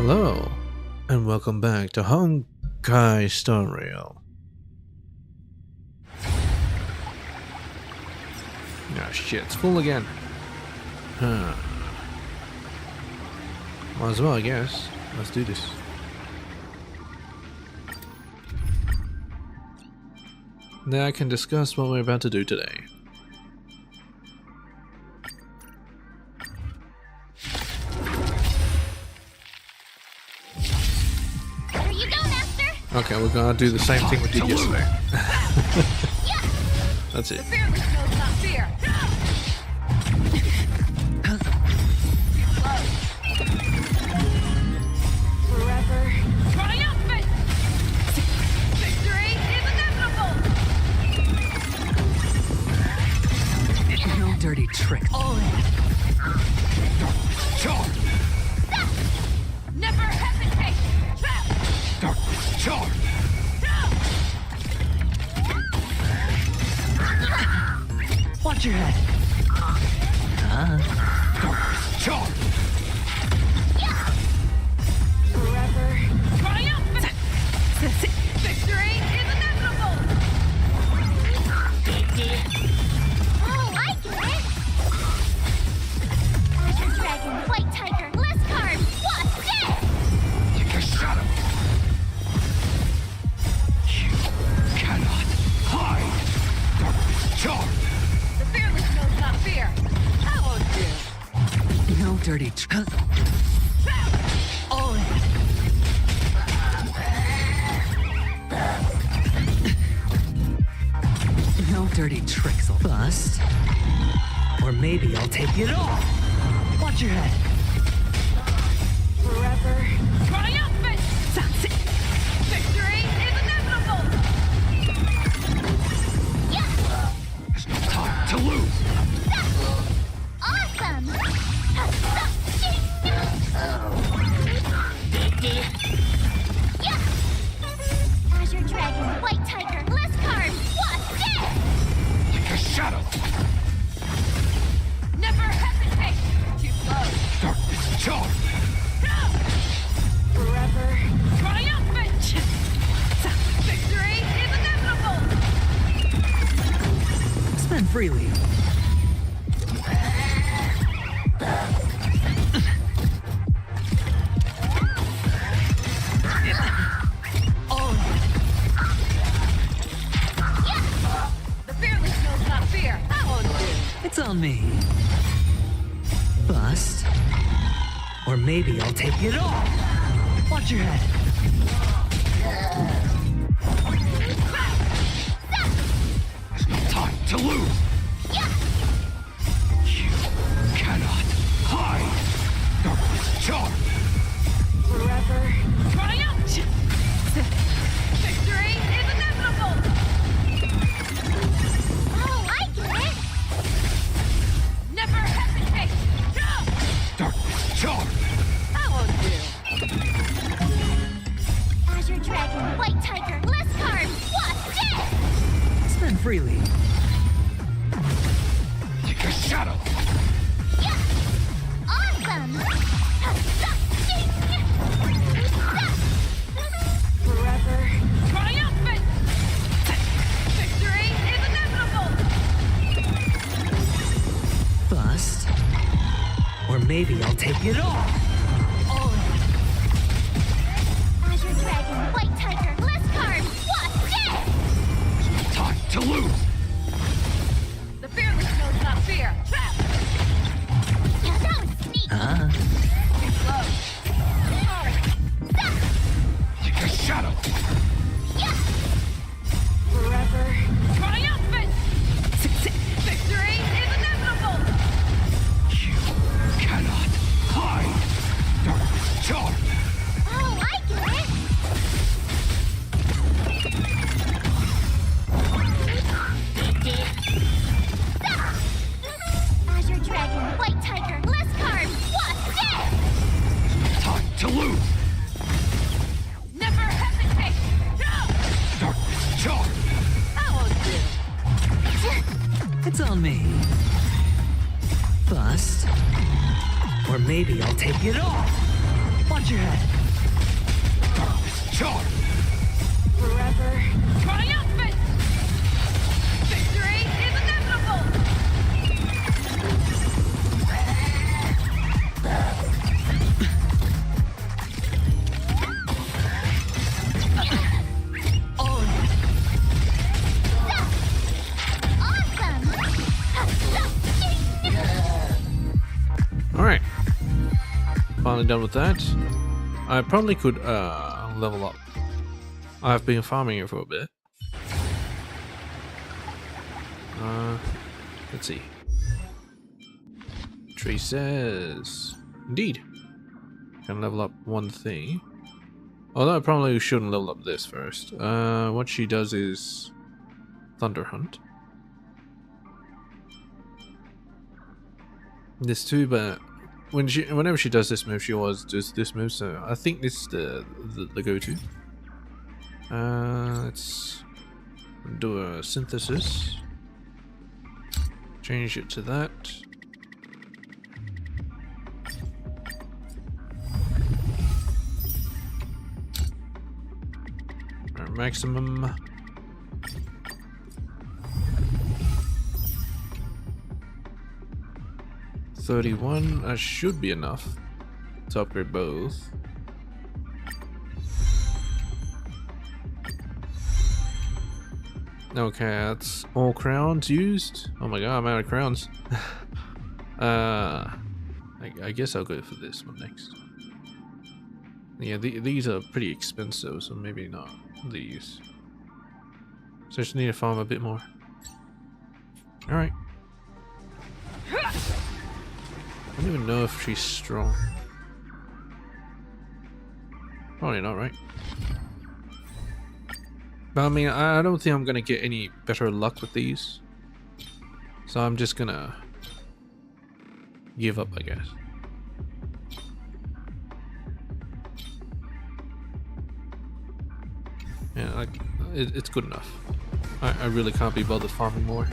Hello, and welcome back to Honkai Stone Rail. Ah, shit, it's full again. Huh. Might as well, I guess. Let's do this. Now I can discuss what we're about to do today. There you go, Master. Okay, we're gonna do the same thing we did yesterday. That's it. The fearless knows not fear. Forever triumphant. Victory is inevitable. No dirty trick. All in. Charge! Stop. Never hesitate. Trap. Charge! Watch your head. Charge! Forever triumphant. Victory is inevitable. Oh, I get it. Azure Dragon, White Tiger, list card. What's this? Take a shadow! You cannot hide! Charge! The fearless knows not fear. I won't do. No dirty trick. All in. No dirty tricks will bust. Or maybe I'll take it all. Watch your head. Forever triumphant. That's it. Victory is inevitable. There's no time to lose! Awesome. Azure Dragon, White Tiger, list card. What's this? Take a shadow! Never hesitate. Too close. Darkness charge! Forever triumphant. Victory is inevitable. Spend freely. All in. The fearless knows not fear. I won't do. It's on me. Bust. Or maybe I'll take it all. Watch your head. There's no time to lose! You cannot hide! Darkness charge! Forever triumphant. Victory is inevitable. Oh, I get it. Never hesitate. Darkness charge! I won't do. Azure Dragon, White Tiger, list card. What's this? Spend freely. Take a shadow! Awesome. Forever triumphant. Victory is inevitable. Bust. Or maybe I'll take it all. All in. Azure Dragon, White Tiger, list card. What's this? There's no time to lose! The fearless knows not fear. Trap. Yeah, that was sneaky. Too close. Stop. Take a shadow! Forever triumphant. Victory is inevitable. You cannot hide! Darkness charge! Oh, I get it. Stop. Azure Dragon, White Tiger, list card. What's this? Time to lose! Never hesitate. Darkness charge! I won't do. It's on me. Bust. Or maybe I'll take it all. Watch your head. Darkness charge! Forever triumphant! Victory is inevitable! Alright. Finally done with that. I probably could level up. I've been farming here for a bit. Let's see. Tree says... Indeed. Can level up one thing. Although I probably shouldn't level up this first. What she does is... Thunder Hunt. This too, but whenever she does this move, she always does this move. So I think this is the go-to. Let's do a synthesis. Change it to that. Our maximum. $31, that should be enough to upgrade both. Okay, that's all crowns used. Oh my god, I'm out of crowns. I guess I'll go for this one next. Yeah, these are pretty expensive, so maybe not these. So I just need to farm a bit more. Alright. I don't even know if she's strong. Probably not, right? But I mean, I don't think I'm gonna get any better luck with these. So I'm just gonna give up, I guess. Yeah, like, it's good enough. I really can't be bothered farming more.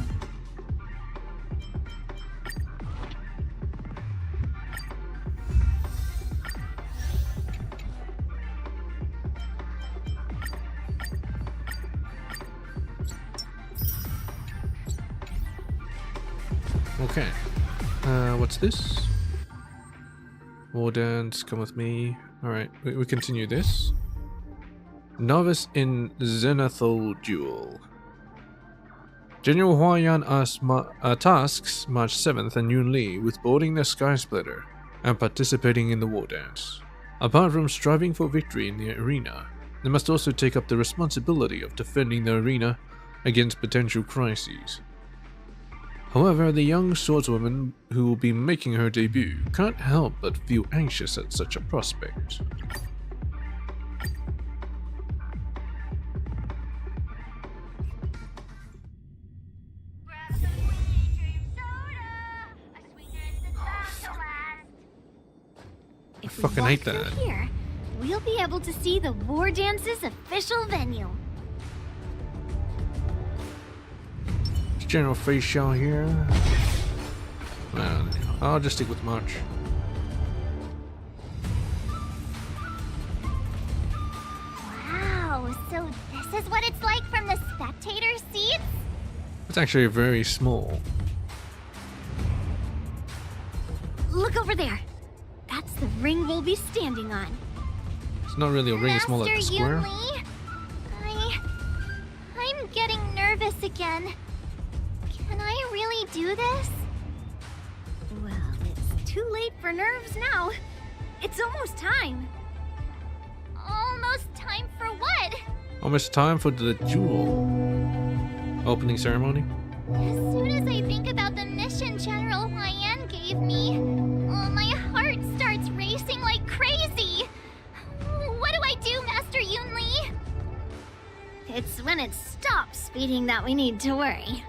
Okay, what's this? War dance, come with me. Alright, we continue this. Novice in Zenithal Duel. General Huayan tasks March 7th and Yun Li with boarding the Sky Splitter and participating in the war dance. Apart from striving for victory in the arena, they must also take up the responsibility of defending the arena against potential crises. However, the young swordswoman who will be making her debut can't help but feel anxious at such a prospect. If we fucking walk hate through that. Here, we'll be able to see the War Dance's official venue. General face shell here. I'll just stick with March. Wow, so this is what it's like from the spectator seats? It's actually very small. Look over there. That's the ring we'll be standing on. It's not really a ring, it's more like a Master square. Yun Li, I'm getting nervous again. Can I really do this? Well, it's too late for nerves now. It's almost time. Almost time for what? Almost time for the duel. Opening ceremony. As soon as I think about the mission General Huayan gave me, my heart starts racing like crazy. What do I do, Master Yun Li? It's when it stops beating that we need to worry.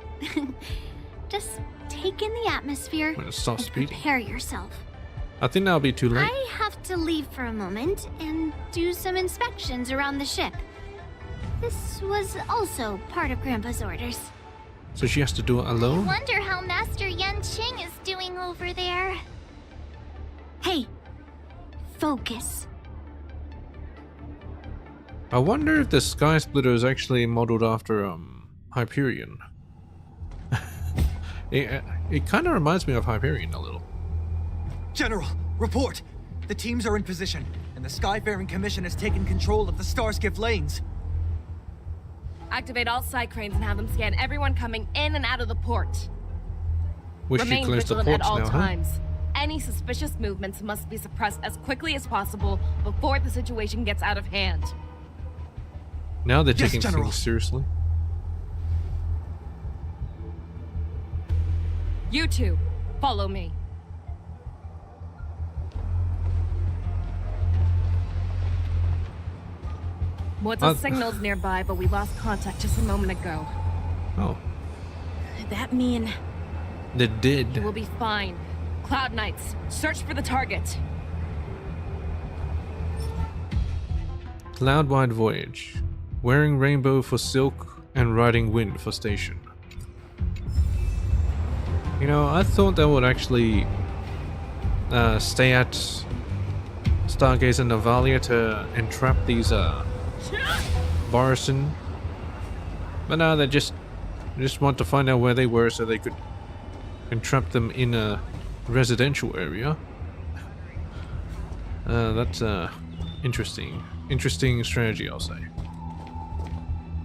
Just take in the atmosphere When it stops and beating. prepare yourself. I think that'll be too late. I have to leave for a moment and do some inspections around the ship. This was also part of Grandpa's orders. So she has to do it I alone? wonder how Master Yan Qing is doing over there. Hey, focus. I wonder if the Sky Splitter is actually modeled after Hyperion. it kind of reminds me of Hyperion a little. General, report! The teams are in position, and the Skyfaring Commission has taken control of the Starskiff lanes. Activate all side cranes and have them scan everyone coming in and out of the port. Wish you Remain closed the vigilant ports at all now, huh? times. Any suspicious movements must be suppressed as quickly as possible before the situation gets out of hand. Now they're Yes, taking General. things seriously. You two, follow me. Morta's signal's nearby, but we lost contact just a moment ago. Oh, Could that mean they did. you will be fine? Cloud Knights, search for the target. Cloud-wide voyage. Wearing rainbow for silk and riding wind for station. You know, I thought that would actually stay at Stargazer Navalia to entrap these Barson. But now they just want to find out where they were so they could entrap them in a residential area. That's interesting. Interesting strategy, I'll say.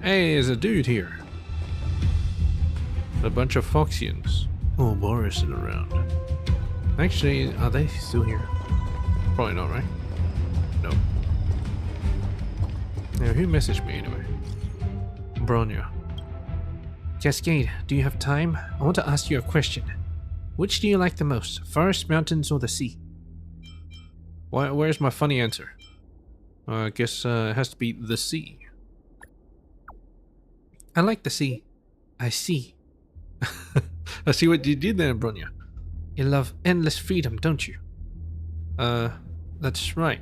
Hey, there's a dude here. A bunch of Foxians. Oh, Boris is around. Actually, are they still here? Probably not, right? No. Now, who messaged me anyway? Bronya. Cascade, do you have time? I want to ask you a question. Which do you like the most? Forest, mountains, or the sea? Where's my funny answer? I guess it has to be the sea. I like the sea. I see. I see what you did there, Bronya. You love endless freedom, don't you? That's right.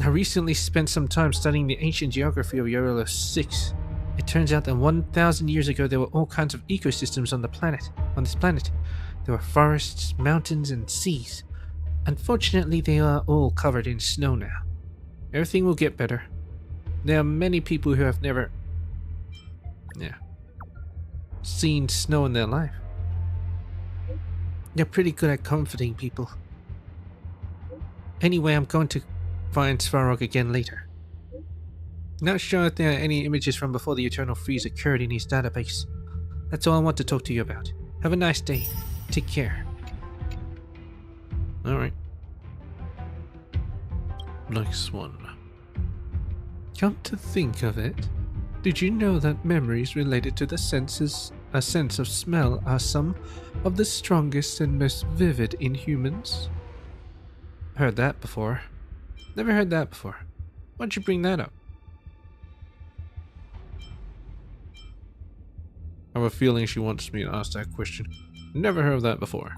I recently spent some time studying the ancient geography of Yorelos 6. It turns out that 1,000 years ago there were all kinds of ecosystems on this planet. There were forests, mountains, and seas. Unfortunately, they are all covered in snow now. Everything will get better. There are many people who have never seen snow in their life. They're pretty good at comforting people. Anyway, I'm going to find Svarog again later. Not sure if there are any images from before the Eternal Freeze occurred in his database. That's all I want to talk to you about. Have a nice day. Take care. Alright. Next one. Come to think of it, did you know that memories related to the senses, a sense of smell, are some of the strongest and most vivid in humans? Heard that before. Never heard that before. Why'd you bring that up? I have a feeling she wants me to ask that question. Never heard of that before.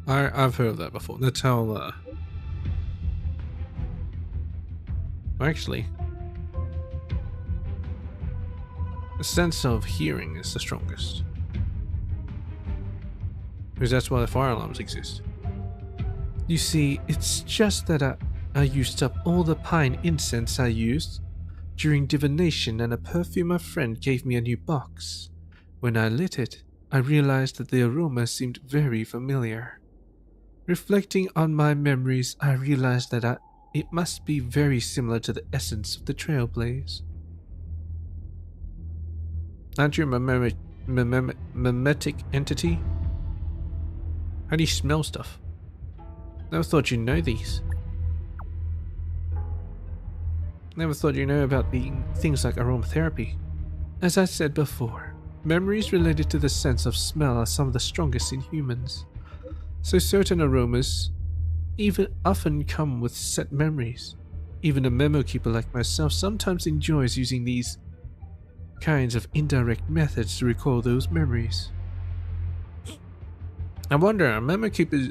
I've heard of that before. That's how, actually, the sense of hearing is the strongest. Because that's why the fire alarms exist. You see, it's just that I used up all the pine incense I used during divination, and a perfume a friend gave me a new box. When I lit it, I realized that the aroma seemed very familiar. Reflecting on my memories, I realized that it must be very similar to the essence of the Trailblaze. Aren't you a mimetic entity? How do you smell stuff? Never thought you'd know these. Never thought you'd know about things like aromatherapy. As I said before, memories related to the sense of smell are some of the strongest in humans. So certain aromas even often come with set memories. Even a memo keeper like myself sometimes enjoys using these kinds of indirect methods to recall those memories. I wonder, are memo keepers,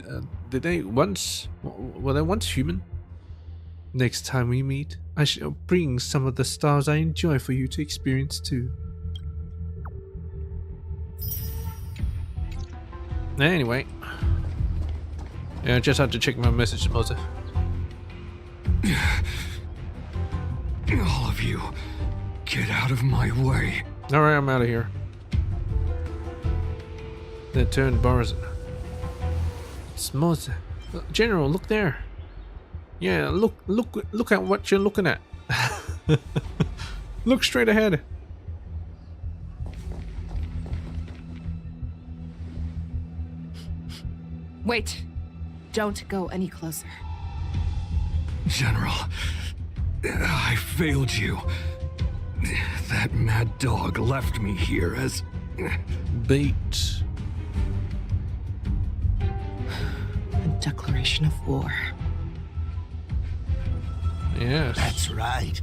were they once human? Next time we meet, I shall bring some of the stars I enjoy for you to experience too. Anyway. Yeah, I just had to check my message, Moses. All of you, get out of my way. Alright, I'm out of here. They turned Boris. It's Moses. General, look there. Yeah, look at what you're looking at. Look straight ahead. Wait. Don't go any closer. General, I failed you. That mad dog left me here as... Bait. A declaration of war. Yes. That's right.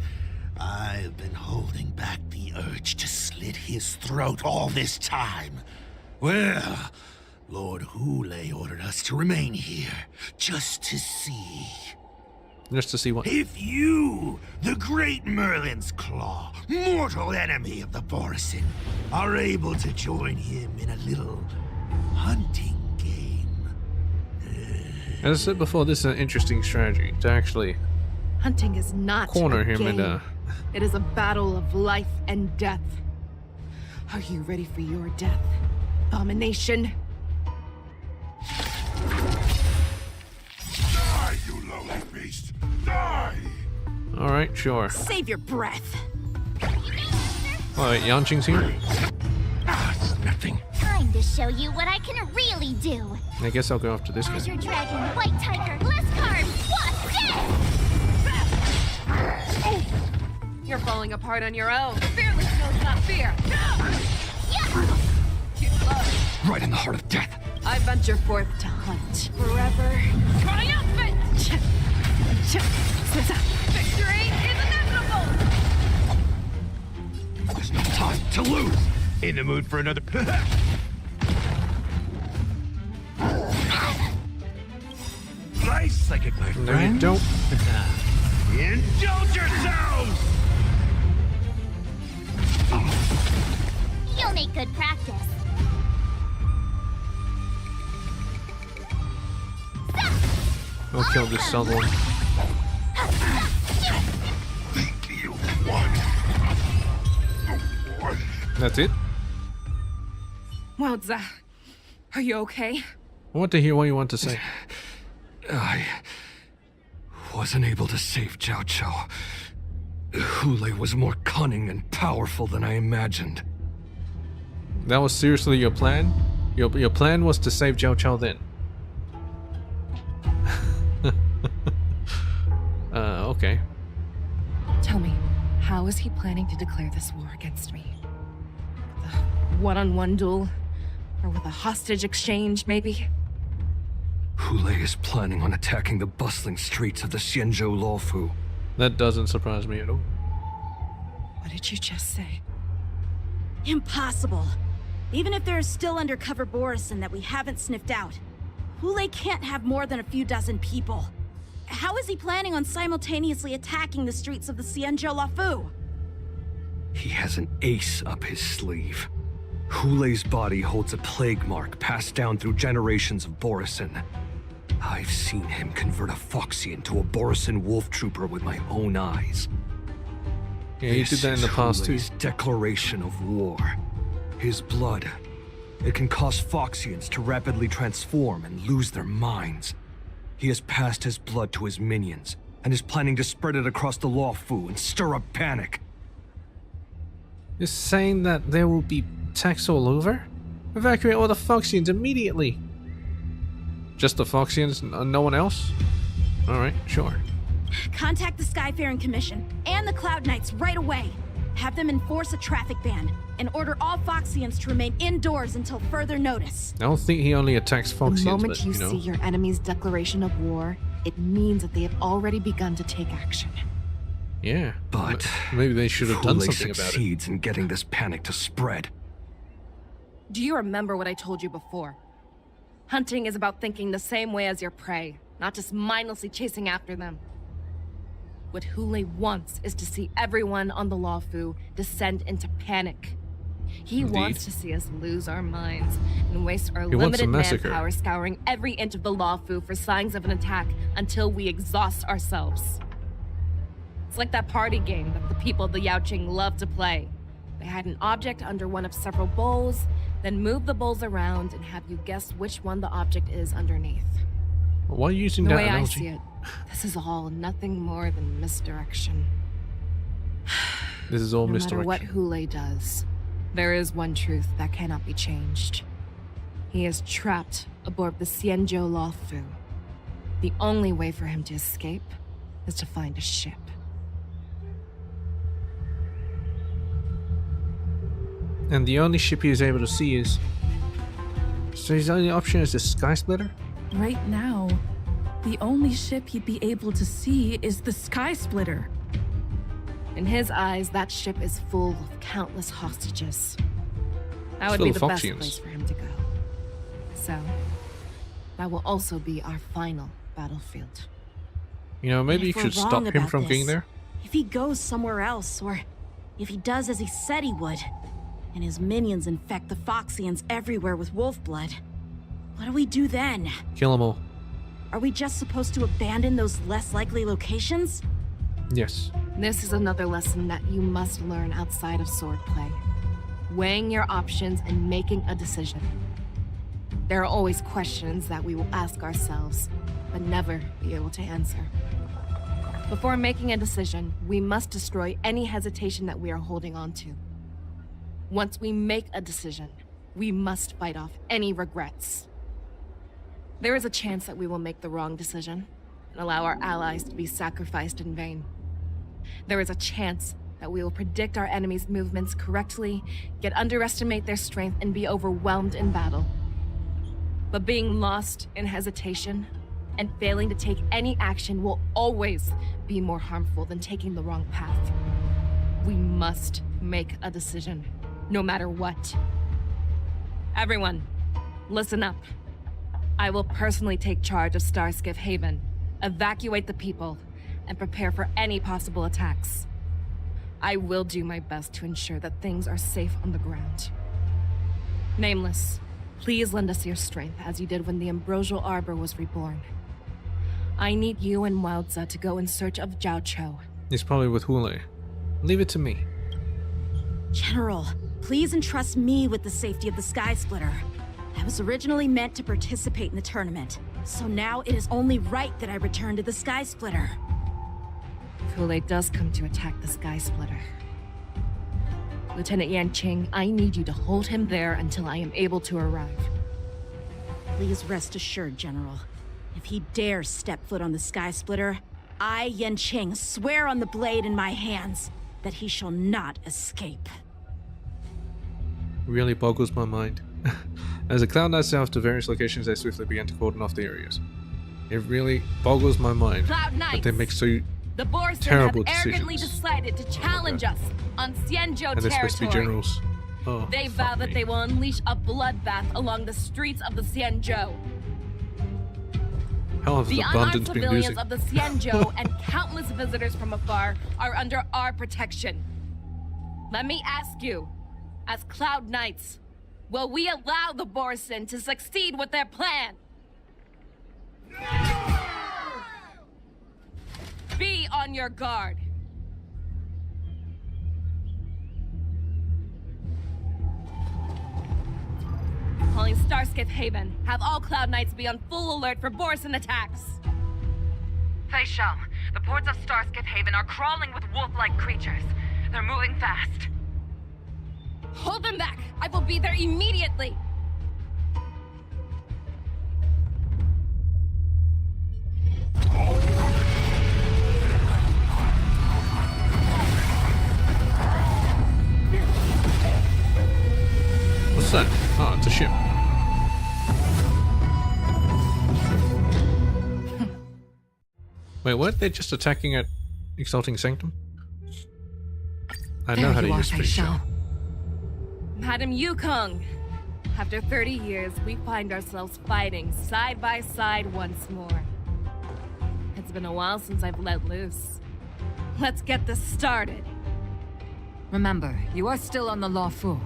I've been holding back the urge to slit his throat all this time. Well, Lord Hule ordered us to remain here, just to see. Just to see what. If you, the great Merlin's Claw, mortal enemy of the Borisin, are able to join him in a little hunting game. As I said before, this is an interesting strategy to actually Hunting is not corner a him game. and It is a battle of life and death. Are you ready for your death, abomination? Die, you lowly beast! Die! Alright, sure. Save your breath. Alright, Yanqing's here. It's nothing. Time to show you what I can really do. I guess I'll go after this guy. Azure Dragon, White Tiger, Blizzcard, Wasp, death! You're falling apart on your own. Fearless knows not fear. Yeah! Too close. Right in the heart of death. I venture forth to hunt forever. Triumphant! Victory is inevitable! There's no time to lose. In the mood for another... Nice psychic, my No, friend. you don't. Indulge yourselves! You'll make good practice. I'll kill this southern one. You won. That's it? Wowza. Are you okay? I want to hear what you want to say. I wasn't able to save Jiao Chao. Hule was more cunning and powerful than I imagined. That was seriously your plan? Your plan was to save Jiao Chao then? Okay. Tell me, how is he planning to declare this war against me? With a one-on-one duel? Or with a hostage exchange, maybe? Hule is planning on attacking the bustling streets of the Xianzhou Luofu. That doesn't surprise me at all. What did you just say? Impossible. Even if there is still undercover Borisin that we haven't sniffed out, Hule can't have more than a few dozen people. How is he planning on simultaneously attacking the streets of the Xianzhou Luofu? He has an ace up his sleeve. Hule's body holds a plague mark passed down through generations of Borisin. I've seen him convert a Foxian to a Borisin wolf trooper with my own eyes. Yeah, he did that in the past too. Hule's declaration of war. His blood. It can cause Foxians to rapidly transform and lose their minds. He has passed his blood to his minions, and is planning to spread it across the Luofu and stir up panic. You're saying that there will be attacks all over? Evacuate all the Foxians immediately! Just the Foxians and no one else? Alright, sure. Contact the Skyfaring Commission and the Cloud Knights right away. Have them enforce a traffic ban and order all Foxians to remain indoors until further notice. I don't think he only attacks Foxians, The moment but, you you know. see your enemy's declaration of war, it means that they have already begun to take action. Yeah. But maybe they should have done Hule something about it. succeeds in getting this panic to spread. Do you remember what I told you before? Hunting is about thinking the same way as your prey, not just mindlessly chasing after them. What Hule wants is to see everyone on the Luofu descend into panic. He Indeed. wants to see us lose our minds and waste our He wants a limited massacre. manpower scouring every inch of the Lawfu for signs of an attack until we exhaust ourselves. It's like that party game that the people of the Yaoqing love to play. They hide an object under one of several bowls, then move the bowls around and have you guess which one the object is underneath. Why are you using The that way I analogy? see it, this is all nothing more than misdirection. This is all No matter misdirection. what Hule does, there is one truth that cannot be changed. He is trapped aboard the Xianzhou Lawfu. The only way for him to escape is to find a ship. And the only ship he is able to see is... So his only option is the Sky Splitter? Right now, the only ship he'd be able to see is the Sky Splitter. In his eyes, that ship is full of countless hostages. That would Full be of the best Foxians. place for him to go. So, that will also be our final battlefield. You know, maybe you If we're should stop wrong him about from getting this, there. If he goes somewhere else, or if he does as he said he would, and his minions infect the Foxians everywhere with wolf blood, what do we do then? Kill them all. Are we just supposed to abandon those less likely locations? Yes. This is another lesson that you must learn outside of swordplay. Weighing your options and making a decision. There are always questions that we will ask ourselves, but never be able to answer. Before making a decision, we must destroy any hesitation that we are holding on to. Once we make a decision, we must fight off any regrets. There is a chance that we will make the wrong decision and allow our allies to be sacrificed in vain. There is a chance that we will predict our enemies' movements correctly, yet underestimate their strength and be overwhelmed in battle. But being lost in hesitation and failing to take any action will always be more harmful than taking the wrong path. We must make a decision, no matter what. Everyone, listen up. I will personally take charge of Starskiff Haven, evacuate the people, and prepare for any possible attacks. I will do my best to ensure that things are safe on the ground. Nameless, please lend us your strength as you did when the Ambrosial Arbor was reborn. I need you and Wildza to go in search of Zhao Cho. He's probably with Hule. Leave it to me. General, please entrust me with the safety of the Sky Splitter. I was originally meant to participate in the tournament, so now it is only right that I return to the Sky Splitter. If Hule does come to attack the Sky Splitter, Lieutenant Yanqing, I need you to hold him there until I am able to arrive. Please rest assured, General. If he dares step foot on the Sky Splitter, I, Yanqing, swear on the blade in my hands that he shall not escape. Really boggles my mind. As the Cloud Knights set off to various locations, they swiftly began to cordon off the areas. It really boggles my mind Cloud that they Knights! make so... The Borson Terrible have arrogantly decisions. decided to challenge us on Xianzhou And they're supposed to be territory. generals. Oh, They fuck vow that me. they will unleash a bloodbath along the streets of the Xianzhou. How have The the unarmed abundance been civilians losing? of the Xianzhou and countless visitors from afar are under our protection. Let me ask you, as Cloud Knights, will we allow the Borson to succeed with their plan? Be on your guard. Calling Starskiff Haven. Have all Cloud Knights be on full alert for Borson attacks. Fei Shao, the ports of Starskiff Haven are crawling with wolf-like creatures. They're moving fast. Hold them back! I will be there immediately! What's that? Oh, it's a ship. Wait, what? They're just attacking at Exalting Sanctum? I know how to use Fei Shao. Madam Yukong! After 30 years, we find ourselves fighting side by side once more. It's been a while since I've let loose. Let's get this started. Remember, you are still on the Lawfu.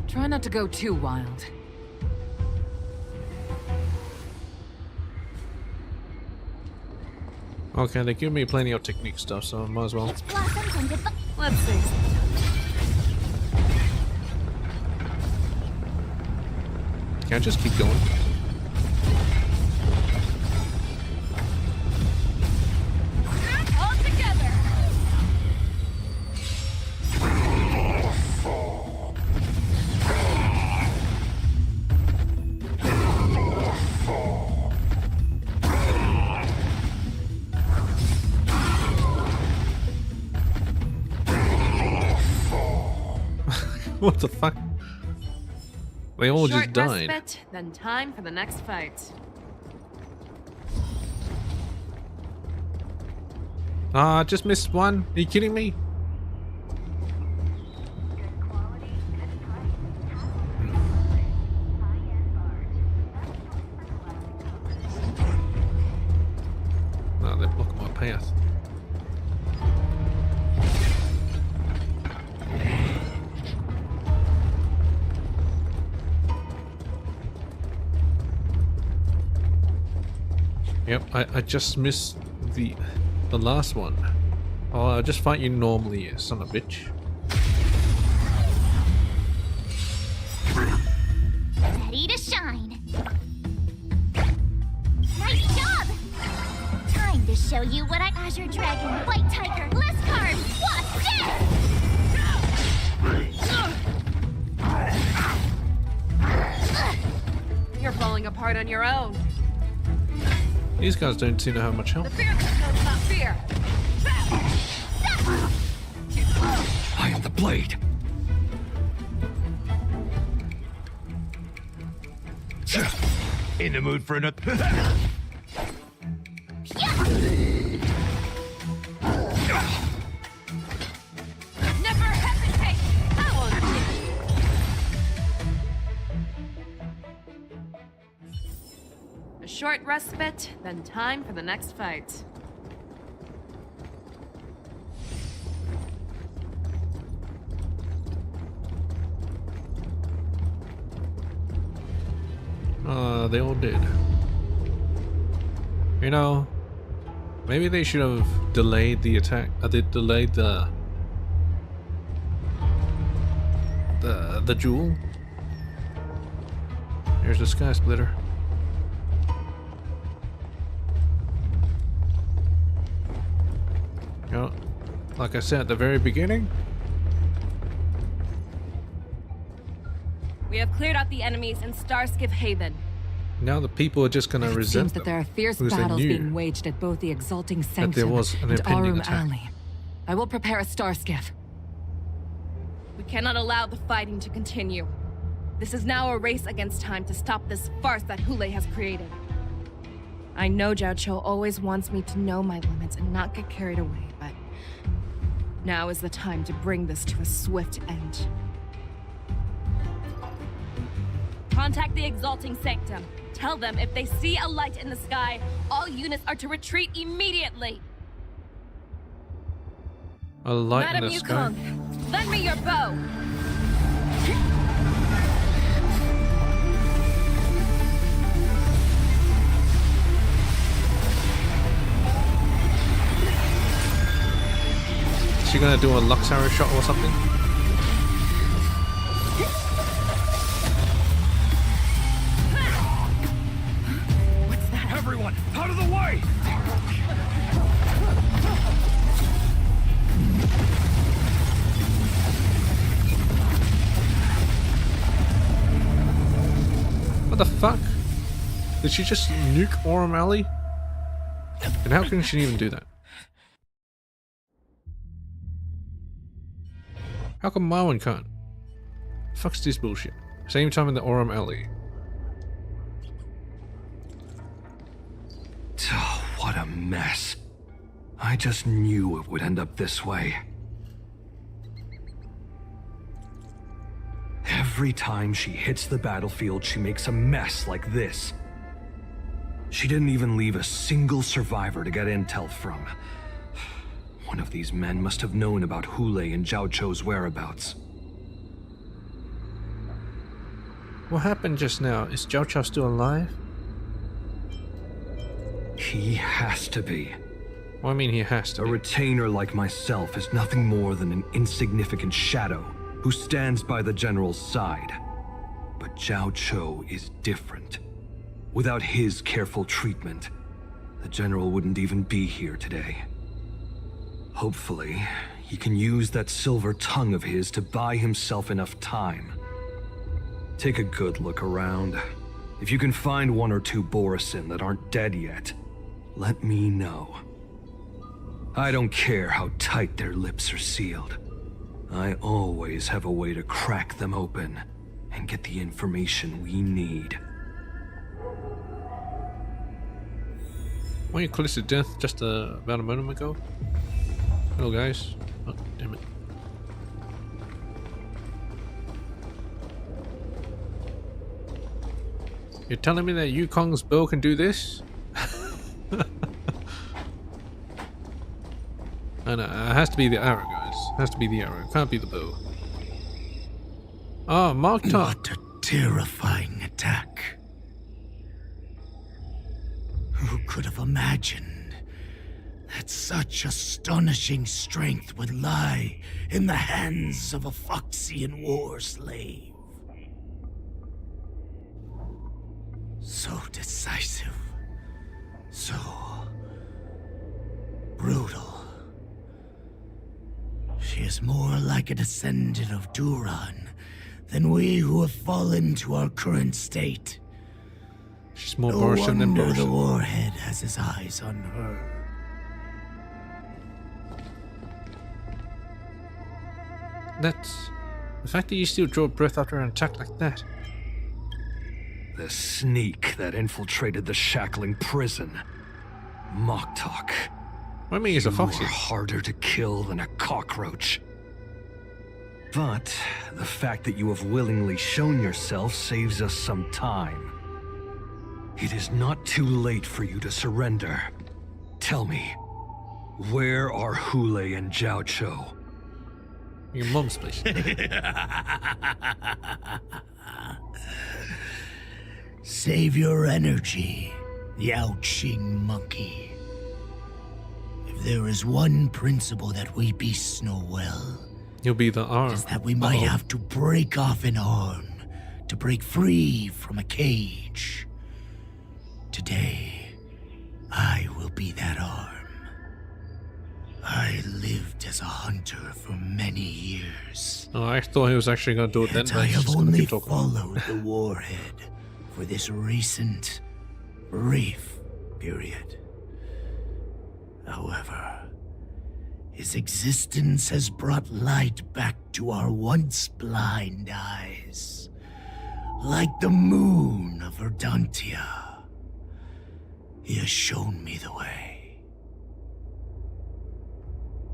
Try not to go too wild. Okay, they give me plenty of technique stuff, so I might as well. Peach blossoms and goodbye. Let's see. Can I just keep going? All together. What the fuck? They all just Short died. respite, then time for the next fight. Ah, I just missed one. Are you kidding me? No, they're blocking my path. Yep, I just missed the last one. Oh, I'll just fight you normally, you son of a bitch. Ready to shine. Nice job! Time to show you what Azure Dragon, White Tiger, Lescar, what's this? You're falling apart on your own. These guys don't seem to have much health. The fear knows not fear. I am the blade. In the mood for another. Never hesitate. Power. A short respite, then time for the next fight. They all did. You know, maybe they should have delayed the attack. They delayed the duel. Here's the sky splitter. You know, like I said at the very beginning. We have cleared out the enemies in Starskiff Haven. Now the people are just gonna It resent seems that them there are fierce because they battles knew being waged at both the Exalting that there Sanctum was an and impending Aurum attack. Alley. I will prepare a Starskiff. We cannot allow the fighting to continue. This is now a race against time to stop this farce that Hule has created. I know Jiao Cho always wants me to know my limits and not get carried away, but now is the time to bring this to a swift end. Contact the Exalting Sanctum. Tell them if they see a light in the sky, all units are to retreat immediately. A light Madam in the sky. Yukong, lend me your bow. Is she gonna do a Lux arrow shot or something? Everyone, out of the way! What the fuck? Did she just nuke Aurum Alley? And how can she even do that? How come my one can't? Fuck's this bullshit? Same time in the Aurum Alley. Oh, what a mess. I just knew it would end up this way. Every time she hits the battlefield, she makes a mess like this. She didn't even leave a single survivor to get intel from. One of these men must have known about Hule and Jiao Cho's whereabouts. What happened just now? Is Zhao Chao still alive? He has to be. Well, I mean, he has to A be. retainer like myself is nothing more than an insignificant shadow who stands by the general's side. But Zhao Chou is different. Without his careful treatment, the general wouldn't even be here today. Hopefully, he can use that silver tongue of his to buy himself enough time. Take a good look around. If you can find one or two Borisin that aren't dead yet, let me know. I don't care how tight their lips are sealed. I always have a way to crack them open and get the information we need. Weren't you close to death just about a moment ago? Hello, guys. Oh, damn it. You're telling me that Yukong's bow can do this? I know, it has to be the arrow, guys. It has to be the arrow. It can't be the bow. Ah, Mark Top. What a terrifying attack. Who could have imagined that such astonishing strength would lie in the hands of a Foxian war slave? So decisive. So brutal. She is more like a descendant of Duran than we who have fallen to our current state. She's more No Borisin than wonder the Borisin. warhead has his eyes on her. That's... The fact that you still draw breath after an attack like that. The sneak that infiltrated the shackling prison. Moktok. I mean, he's a You Foxy. are harder to kill than a cockroach. But the fact that you have willingly shown yourself saves us some time. It is not too late for you to surrender. Tell me, where are Hule and Zhao Chou? Your mum's place. Save your energy, Yao Qing monkey. If there is one principle that we beasts know well, You'll be the arm. it is that we might have to break off an arm to break free from a cage. Today, I will be that arm. I lived as a hunter for many years. Oh, I thought he was actually going to do it then. Yet But I he's have just going to only keep talking. followed the warhead for this recent, brief period. However, his existence has brought light back to our once blind eyes, like the moon of Verdantia. He has shown me the way.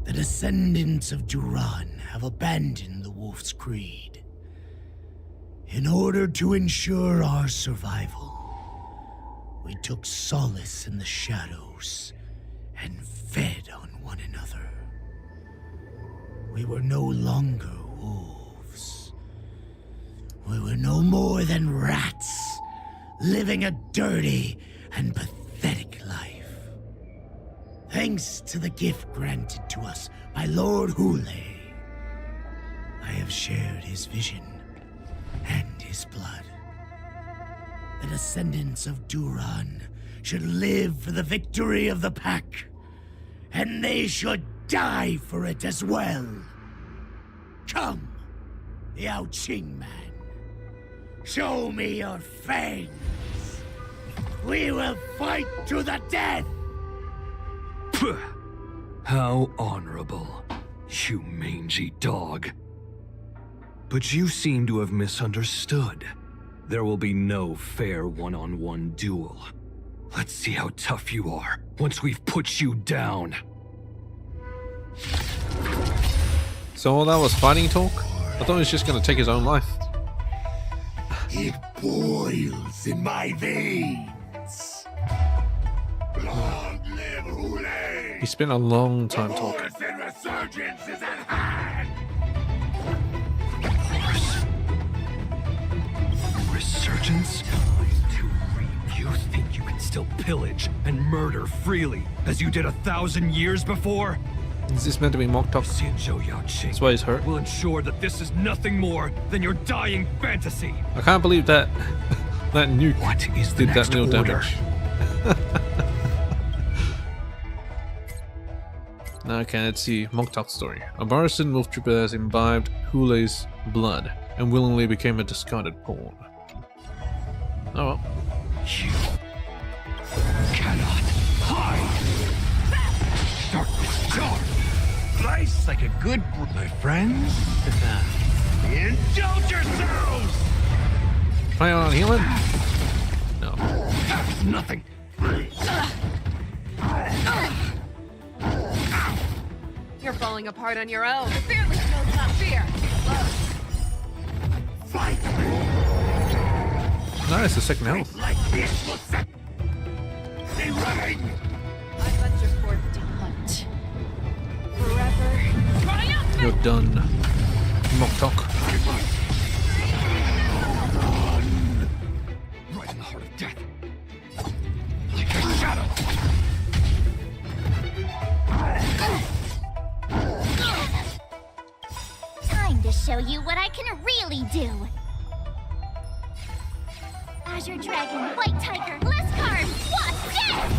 The descendants of Duran have abandoned the Wolf's Creed. In order to ensure our survival, we took solace in the shadows and fed on one another. We were no longer wolves. We were no more than rats, living a dirty and pathetic life. Thanks to the gift granted to us by Lord Hule, I have shared his vision and his blood. The descendants of Duran should live for the victory of the pack, and they should die for it as well. Come, Yao Qing man. Show me your fangs. We will fight to the death. Pugh. How honorable, you mangy dog. But you seem to have misunderstood. There will be no fair one-on-one duel. Let's see how tough you are once we've put you down. So all that was fighting talk? I thought he was just going to take his own life. It boils in my veins. Long live Hule! He spent a long time talking. Morrison resurgence is at hand! insurgents? You think you can still pillage and murder freely, as you did 1,000 years before? Is this meant to be mock talk? That's why he's hurt. Will ensure that this is nothing more than your dying fantasy. I can't believe that that nuke What is the did next that little order? damage. Okay, let's see. Mock talk story. A Barisan wolf trooper has imbibed Hulei's blood and willingly became a discarded pawn. Oh well. You cannot hide. Darkness dark. Life's like a good my friends. Indulge yourselves! Plan on healing? No. That's nothing. You're falling apart on your own. The fearless knows not fear. Nice, the second health. Like this will set the rain. I let your forth to hunt. Forever. Triumph! You're done. Mock talk. Right in the heart of death. Like a shadow. Time to show you what I can really do. Azure Dragon, White Tiger, Lescar, Wasp, death!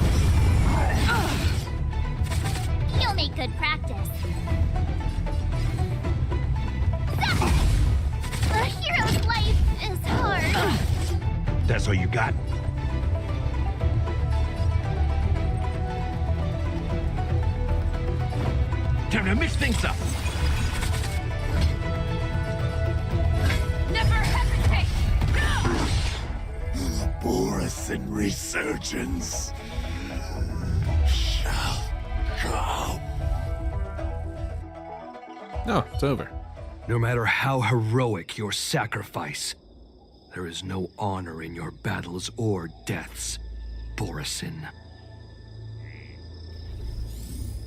You'll make good practice. A hero's life is hard. That's all you got? Time to mix things up. Never hesitate! Borisin resurgence shall come. No, it's over. No matter how heroic your sacrifice, there is no honor in your battles or deaths, Borisin.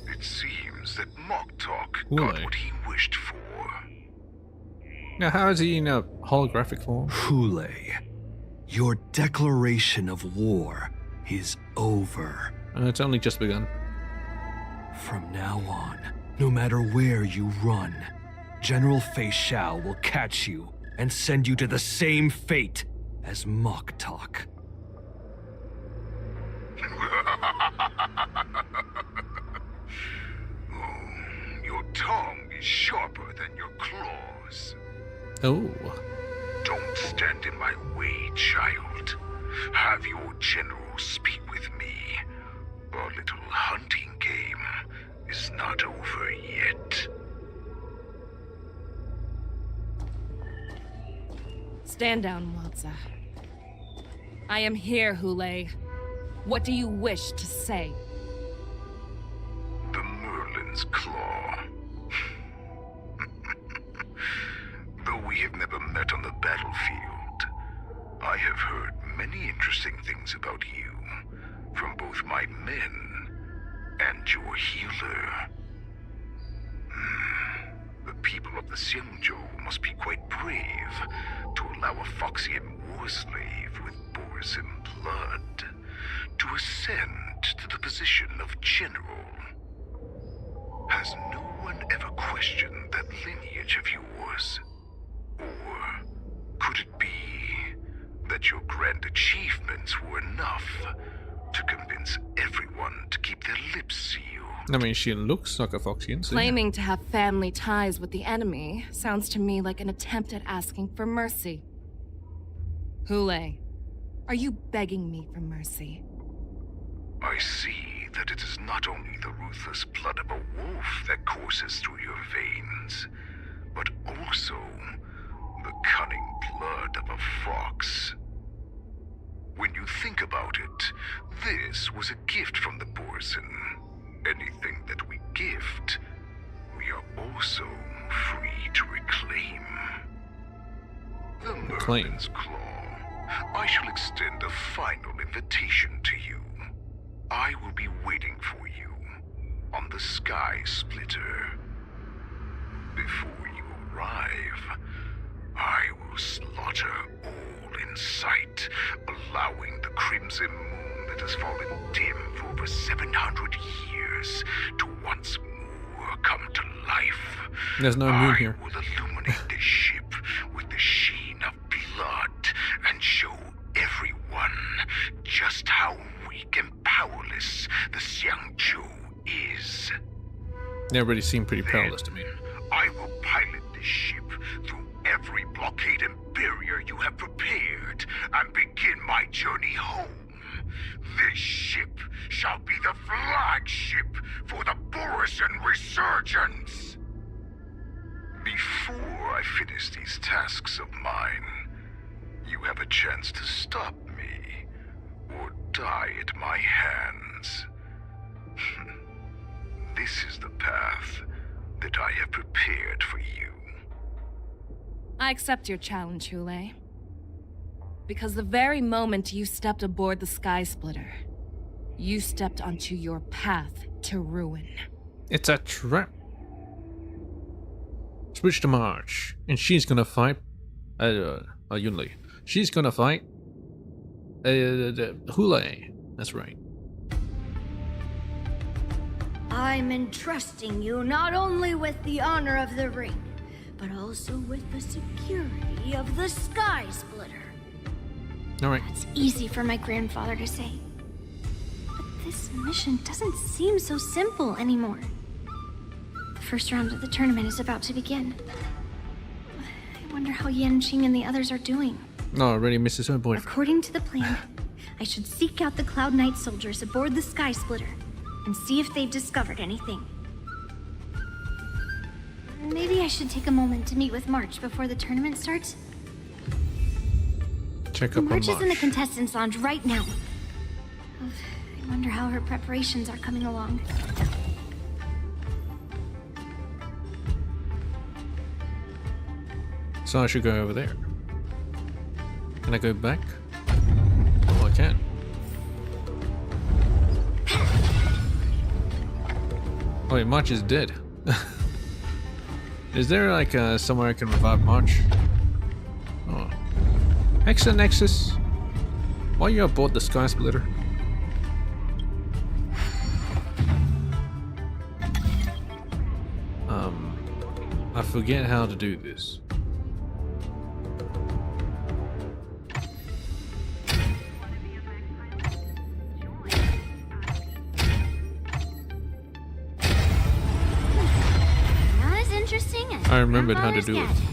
It seems that Mock Talk Really? got what he wished for. Now, how is he in a holographic form? Hule, your declaration of war is over. It's only just begun. From now on, no matter where you run, General Fei Xiao will catch you and send you to the same fate as Mock Talk. Your tongue is sharper than your claws. Oh. Don't stand in my way, child. Have your general speak with me. Our little hunting game is not over yet. Stand down, Walza. I am here, Hule. What do you wish to say? The Merlin's Claw. Though we have never met on the battlefield, I have heard many interesting things about you from both my men and your healer. The people of the Xianzhou must be quite brave to allow a Foxian war slave with Borisin blood to ascend to the position of general. Has no one ever questioned that lineage of yours? Or could it be that your grand achievements were enough to convince everyone to keep their lips sealed? I mean, she looks like a Foxian. So Claiming to have family ties with the enemy sounds to me like an attempt at asking for mercy. Hule, are you begging me for mercy? I see that it is not only the ruthless blood of a wolf that courses through your veins, but also the cunning blood of a fox. When you think about it, this was a gift from the Borisin. Anything that we gift, we are also free to reclaim. The Merlin's Claw. I shall extend a final invitation to you. I will be waiting for you on the Sky Splitter. Before you arrive, I will slaughter all in sight. allowing the crimson moon that has fallen dim for over 700 years to once more come to life. There's no moon here. I will illuminate this ship with the sheen of blood and show everyone just how weak and powerless the Xiangzhou is. Everybody seemed pretty powerless to me. I will pilot this ship through every blockade and barrier you have prepared and begin my journey home. This ship shall be the flagship for the Borisan resurgence. Before I finish these tasks of mine, you have a chance to stop me or die at my hands. This is the path that I have prepared for you. I accept your challenge, Hule. Because the very moment you stepped aboard the Sky Splitter, you stepped onto your path to ruin. It's a trap. Switch to March, and she's gonna fight Yunli. She's gonna fight Hule. That's right. I'm entrusting you not only with the honor of the ring, but also with the security of the Sky Splitter. Alright. It's easy for my grandfather to say. But this mission doesn't seem so simple anymore. The first round of the tournament is about to begin. I wonder how Yanqing and the others are doing. No, already misses her boyfriend. According to the plan, I should seek out the Cloud Knight soldiers aboard the Sky Splitter and see if they've discovered anything. Maybe I should take a moment to meet with March before the tournament starts. Check up on March March. is in the contestants' lounge right now. I wonder how her preparations are coming along. So I should go over there. Can I go back? Oh, I can. Oh, wait, March is dead. Is there like somewhere I can revive March? Oh. Hexa Nexus. Why are you aboard the Sky Splitter? I forget how to do this. Not as interesting as I remembered how to Grandfather's do it. gadget.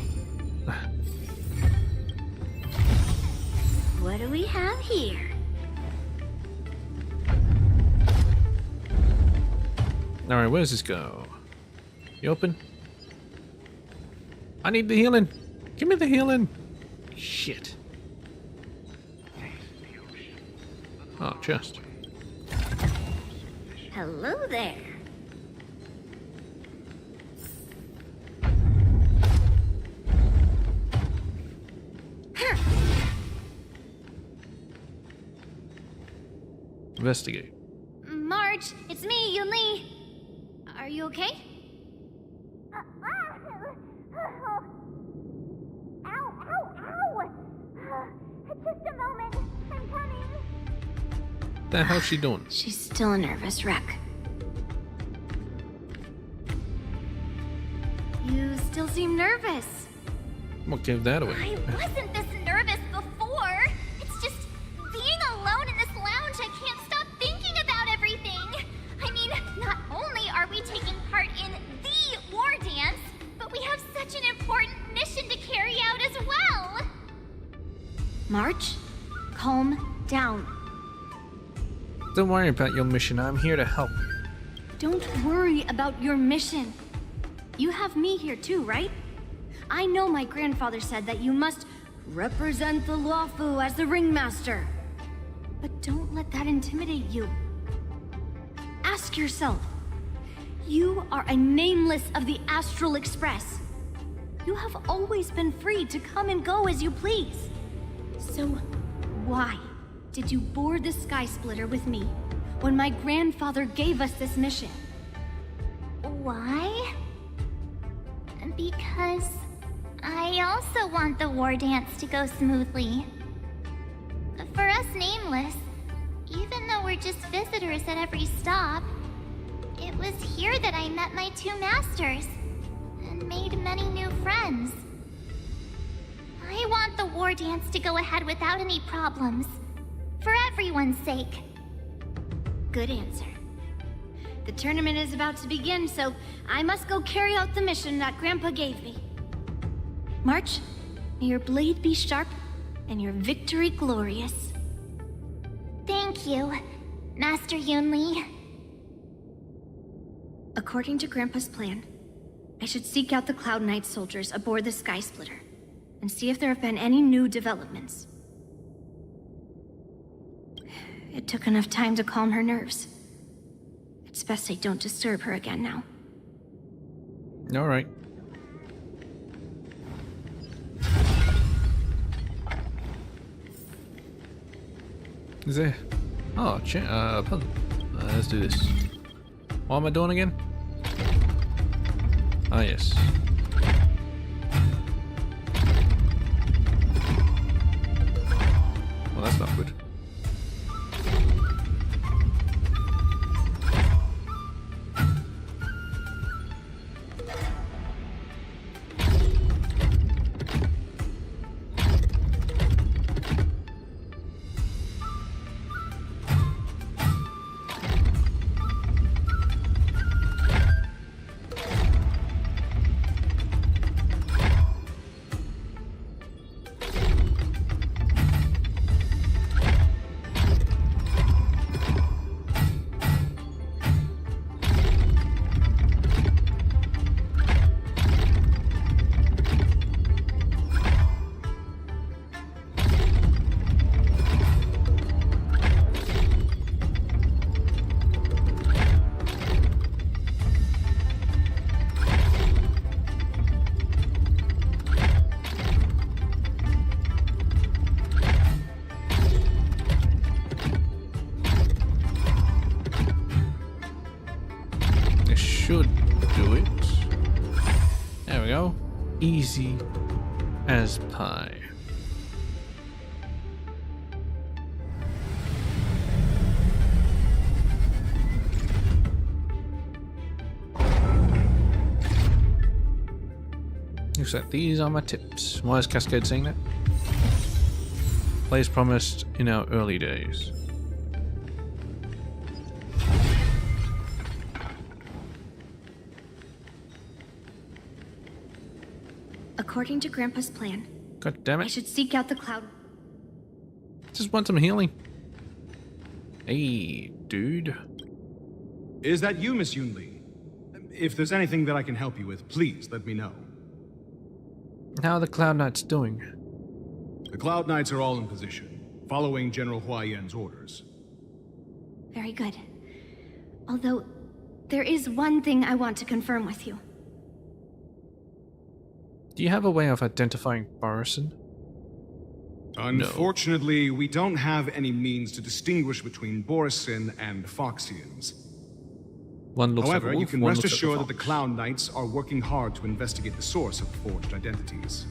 What do we have here? Alright, where does this go? You open? I need the healing. Give me the healing. Shit. Oh, chest. Hello there. Investigate. March, it's me, Yunli. Are you okay? Ow, ow, ow! Just a moment, I'm coming. The hell's she doing? She's still a nervous wreck. You still seem nervous. What gave that away? I wasn't this nervous before. It's just being alone in this lounge, I can't stop thinking about everything. I mean, not only are we taking part in the war dance, but we have such an important mission to carry out as well. March, calm down. Don't worry about your mission. I'm here to help. Don't worry about your mission. You have me here too, right? I know my grandfather said that you must represent the Luofu as the ringmaster. But don't let that intimidate you. Ask yourself, you are a nameless of the Astral Express. You have always been free to come and go as you please. So why did you board the Sky Splitter with me when my grandfather gave us this mission? Why? Because I also want the war dance to go smoothly. nameless. Even though we're just visitors at every stop, it was here that I met my two masters and made many new friends. I want the war dance to go ahead without any problems, for everyone's sake. Good answer. The tournament is about to begin, so I must go carry out the mission that Grandpa gave me. March, may your blade be sharp and your victory glorious. Thank you, Master Yunli. According to Grandpa's plan, I should seek out the Cloud Knight soldiers aboard the Sky Splitter and see if there have been any new developments. It took enough time to calm her nerves. It's best I don't disturb her again now. All right. Is there? Oh, puzzle. Let's do this. What am I doing again? Ah, yes. Well, that's not good. Should do it. There we go. Easy as pie. Looks like these are my tips. Why is Cascade saying that? Plays promised in our early days. According to Grandpa's plan, God damn it. I should seek out the Cloud... Just want some healing. Hey, dude. Is that you, Miss Yunli? If there's anything that I can help you with, please let me know. How are the Cloud Knights doing? The Cloud Knights are all in position, following General Hua Yan's orders. Very good. Although, there is one thing I want to confirm with you. Do you have a way of identifying Barrison? Unfortunately, we don't have any means to distinguish between Borisin and Foxians. One looks However, like a wolf, you can one rest looks assured like that the Cloud Knights are working hard to investigate the source of the forged identities.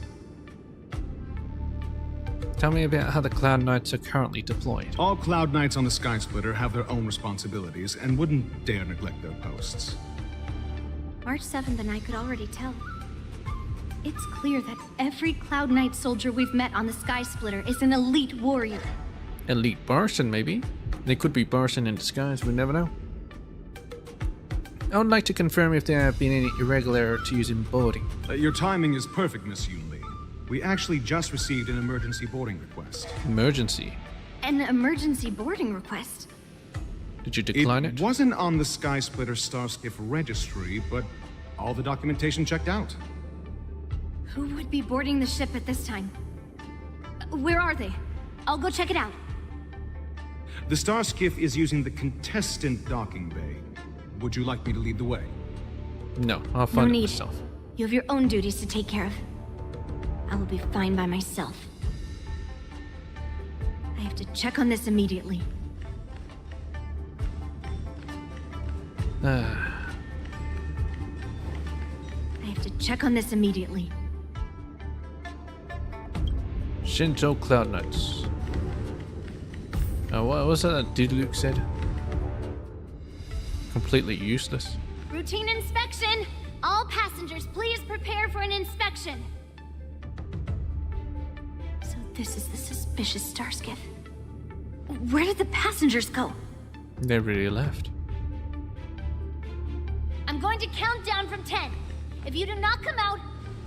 Tell me about how the Cloud Knights are currently deployed. All Cloud Knights on the Sky Splitter have their own responsibilities and wouldn't dare neglect their posts. March 7th and I could already tell. It's clear that every Cloud Knight soldier we've met on the Sky Splitter is an elite warrior. Elite Barrison, maybe? They could be Barrison in disguise, we never know. I would like to confirm if there have been any irregularities in boarding. Your timing is perfect, Miss Yunli. We actually just received an emergency boarding request. Emergency? An emergency boarding request? Did you decline it? It wasn't on the Sky Splitter Starskiff registry, but all the documentation checked out. Who would be boarding the ship at this time? Where are they? I'll go check it out. The Starskiff is using the contestant docking bay. Would you like me to lead the way? No, I'll find No it need. myself. You have your own duties to take care of. I will be fine by myself. I have to check on this immediately. I have to check on this immediately. Shinto Cloud Knights. What was that dude Luke said? Completely useless. Routine inspection! All passengers, please prepare for an inspection. So this is the suspicious star skiff. Where did the passengers go? They really left. I'm going to count down from 10. If you do not come out,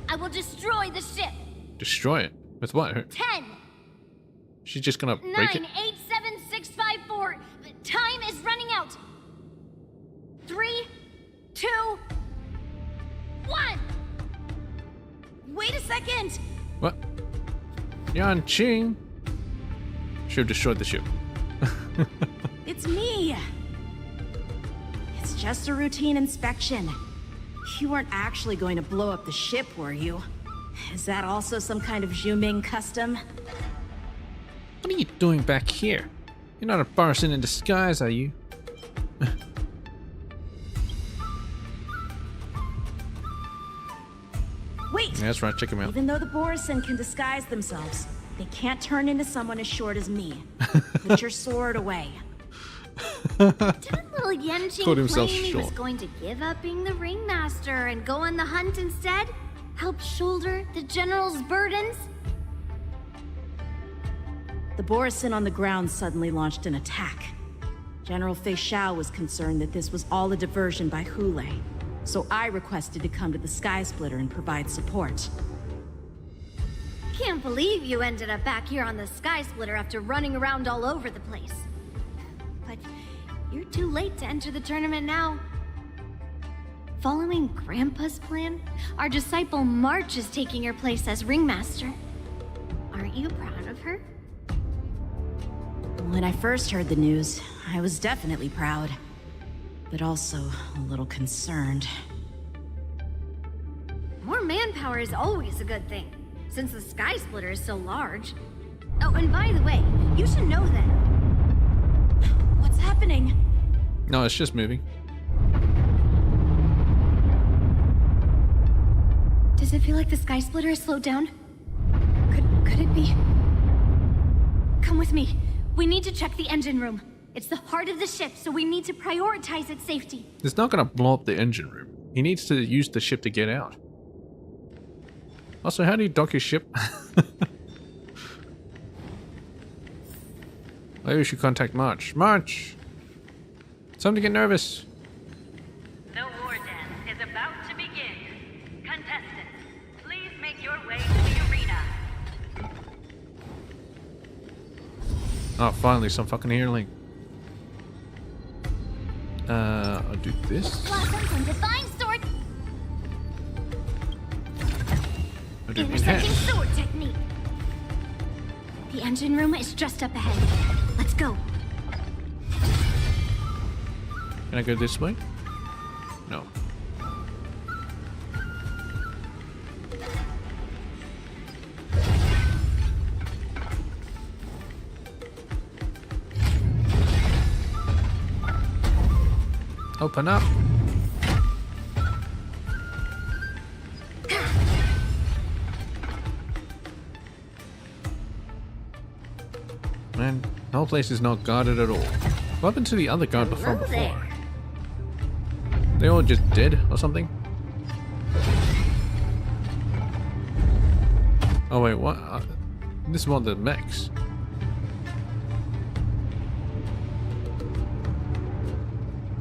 I will destroy the ship. Destroy it? With what? 10. She's just gonna break 9, it? 8, 7, 6, 5, 4. Time is running out. 3, 2, 1. Wait a second! What? Yan Qing should have destroyed the ship. It's me! It's just a routine inspection. You weren't actually going to blow up the ship, were you? Is that also some kind of Zhuming custom? What are you doing back here? You're not a Borisin in disguise, are you? Wait! Yeah, that's right, check him out. Even though the Borisin can disguise themselves, they can't turn into someone as short as me. Put your sword away. Didn't little Yanqing Called himself claim he was short. going to give up being the ringmaster and go on the hunt instead? Help shoulder the general's burdens? The Borisin on the ground suddenly launched an attack. General Fei Xiao was concerned that this was all a diversion by Hule, so I requested to come to the Sky Splitter and provide support. Can't believe you ended up back here on the Sky Splitter after running around all over the place. But you're too late to enter the tournament now. Following Grandpa's plan, our disciple March is taking your place as ringmaster. Aren't you proud of her? When I first heard the news, I was definitely proud, but also a little concerned. More manpower is always a good thing, since the Sky Splitter is so large. Oh, and by the way, you should know that. What's happening? No, it's just moving. Does it feel like the Sky Splitter has slowed down? Could it be? Come with me. We need to check the engine room. It's the heart of the ship, so we need to prioritize its safety. It's not gonna blow up the engine room. He needs to use the ship to get out. Also, how do you dock your ship? Maybe we should contact March. March! Time to get nervous. The war dance is about to begin. Contestants, please make your way to the arena. Oh, finally, some fucking healing. I'll do this. Blossoms and divine sword. I'll do Intersecting enhance. sword technique. The engine room is just up ahead. Let's go. Can I go this way? No. Open up. Man, the whole place is not guarded at all. What happened to the other guard Hello before? there. They all just dead or something? Oh wait, what? This is one of the mechs.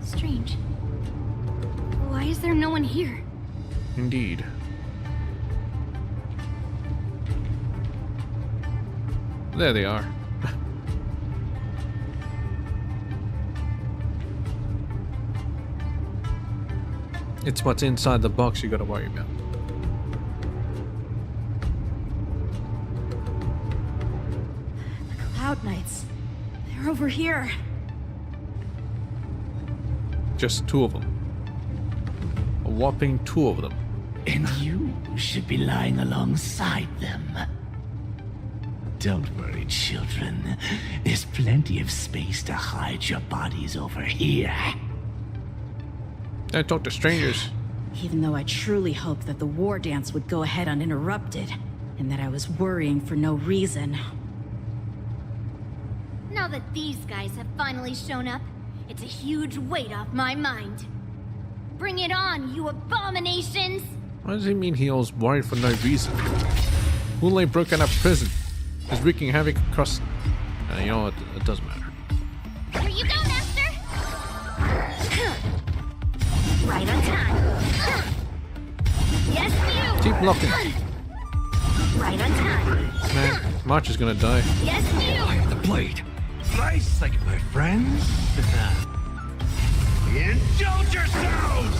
Strange. Why is there no one here? Indeed. There they are. It's what's inside the box you gotta worry about. The Cloud Knights. They're over here. Just two of them. A whopping two of them. And you should be lying alongside them. Don't worry, children. There's plenty of space to hide your bodies over here. Don't talk to strangers. Even though I truly hoped that the war dance would go ahead uninterrupted, and that I was worrying for no reason. No, Now that these guys have finally shown up, it's a huge weight off my mind. Bring it on, you abominations! What does he mean he was worried for no reason? Hule broke out of prison. He's wreaking havoc across... you know what? It doesn't matter. Here you go, Master! Right on time. Yes, you! Keep blocking. Right on time. Man, March is gonna die. Yes, you! The blade. Nice, like my friends. Indulge yourselves!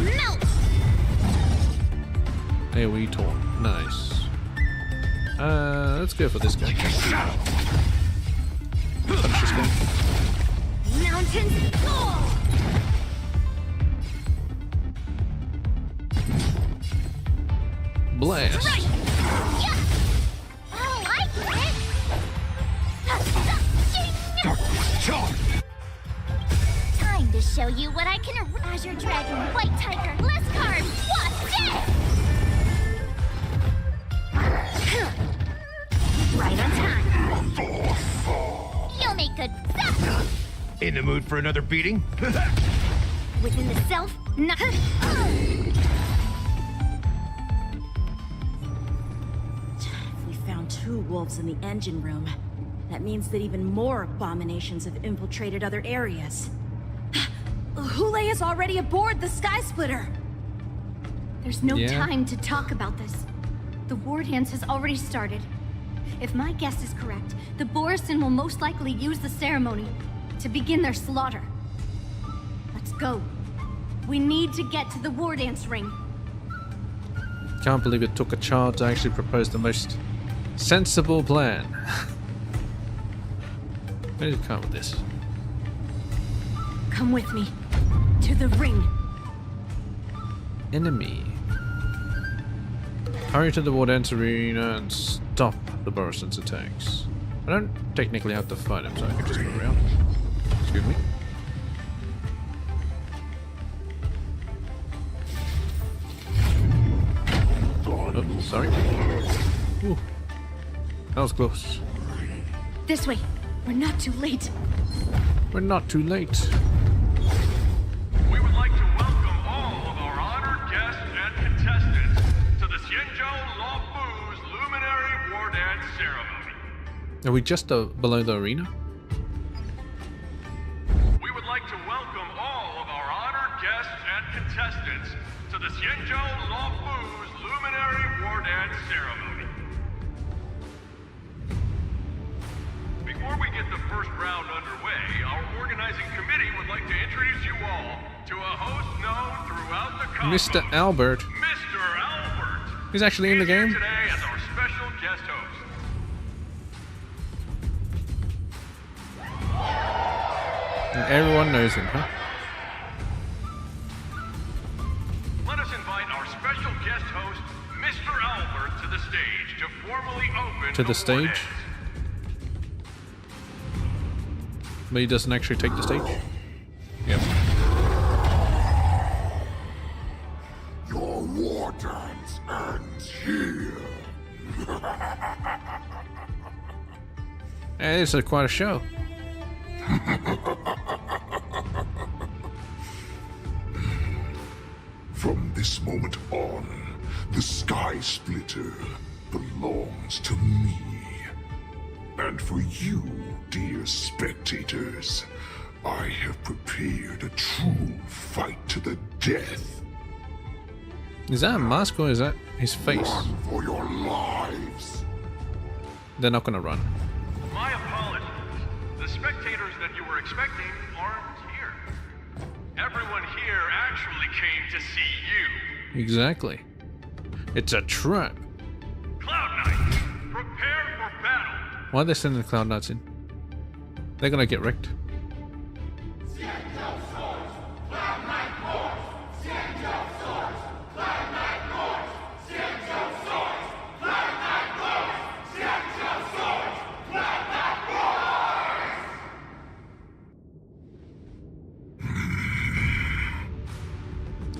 Melt! Hey, we talk. Nice. Let's go for this guy. Punch this guy. Mountains fall! Blast. Right! Yeah! Oh, I get it! Time to show you what I can... Azure Dragon, White Tiger, less carbs, what's dead? Right on time. You'll make good... In the mood for another beating? Within the self, not... We found 2 wolves in the engine room. That means that even more abominations have infiltrated other areas. Hule is already aboard the Sky Splitter! There's no time to talk about this. The war dance has already started. If my guess is correct, the Borisin will most likely use the ceremony to begin their slaughter. Let's go. We need to get to the war dance ring. Can't believe it took a child to actually propose the most sensible plan. Where did it come with this? Come with me. To the ring. Enemy. Hurry to the war dance arena and stop the Borisin's attacks. I don't technically have to fight him, so I can just go around. Excuse me. Oh, sorry. Ooh. That was close. This way. We're not too late. We're not too late. We would like to welcome all of our honored guests and contestants to the Xianzhou Luofu's Luminary War Dance Ceremony. Are we just below the arena? We would like to welcome all of our honored guests and contestants to the Xianzhou Luofu's Luminary War Dance Ceremony. Before we get the first round underway, our organizing committee would like to introduce you all to a host known throughout the cosmos. Mr. Albert. Mr. Albert. He's actually in the game. Here today as our special guest host. And everyone knows him, huh? Let us invite our special guest host, Mr. Albert, to the stage to formally open To the war stage? dance. But he doesn't actually take the stage? Yep. Your war dance ends here. Hey, this is quite a show. From this moment on, the Sky Splitter belongs to me. And for you, dear spectators, I have prepared a true fight to the death. Is that a mask or is that his face? Run for your lives. They're not gonna run. My apologies. The spectators that you were expecting aren't here. Everyone here actually came to see you. Exactly. It's a trap. Cloud Knight, prepare for battle. Why are they sending the Cloud Knights in? They're gonna get wrecked.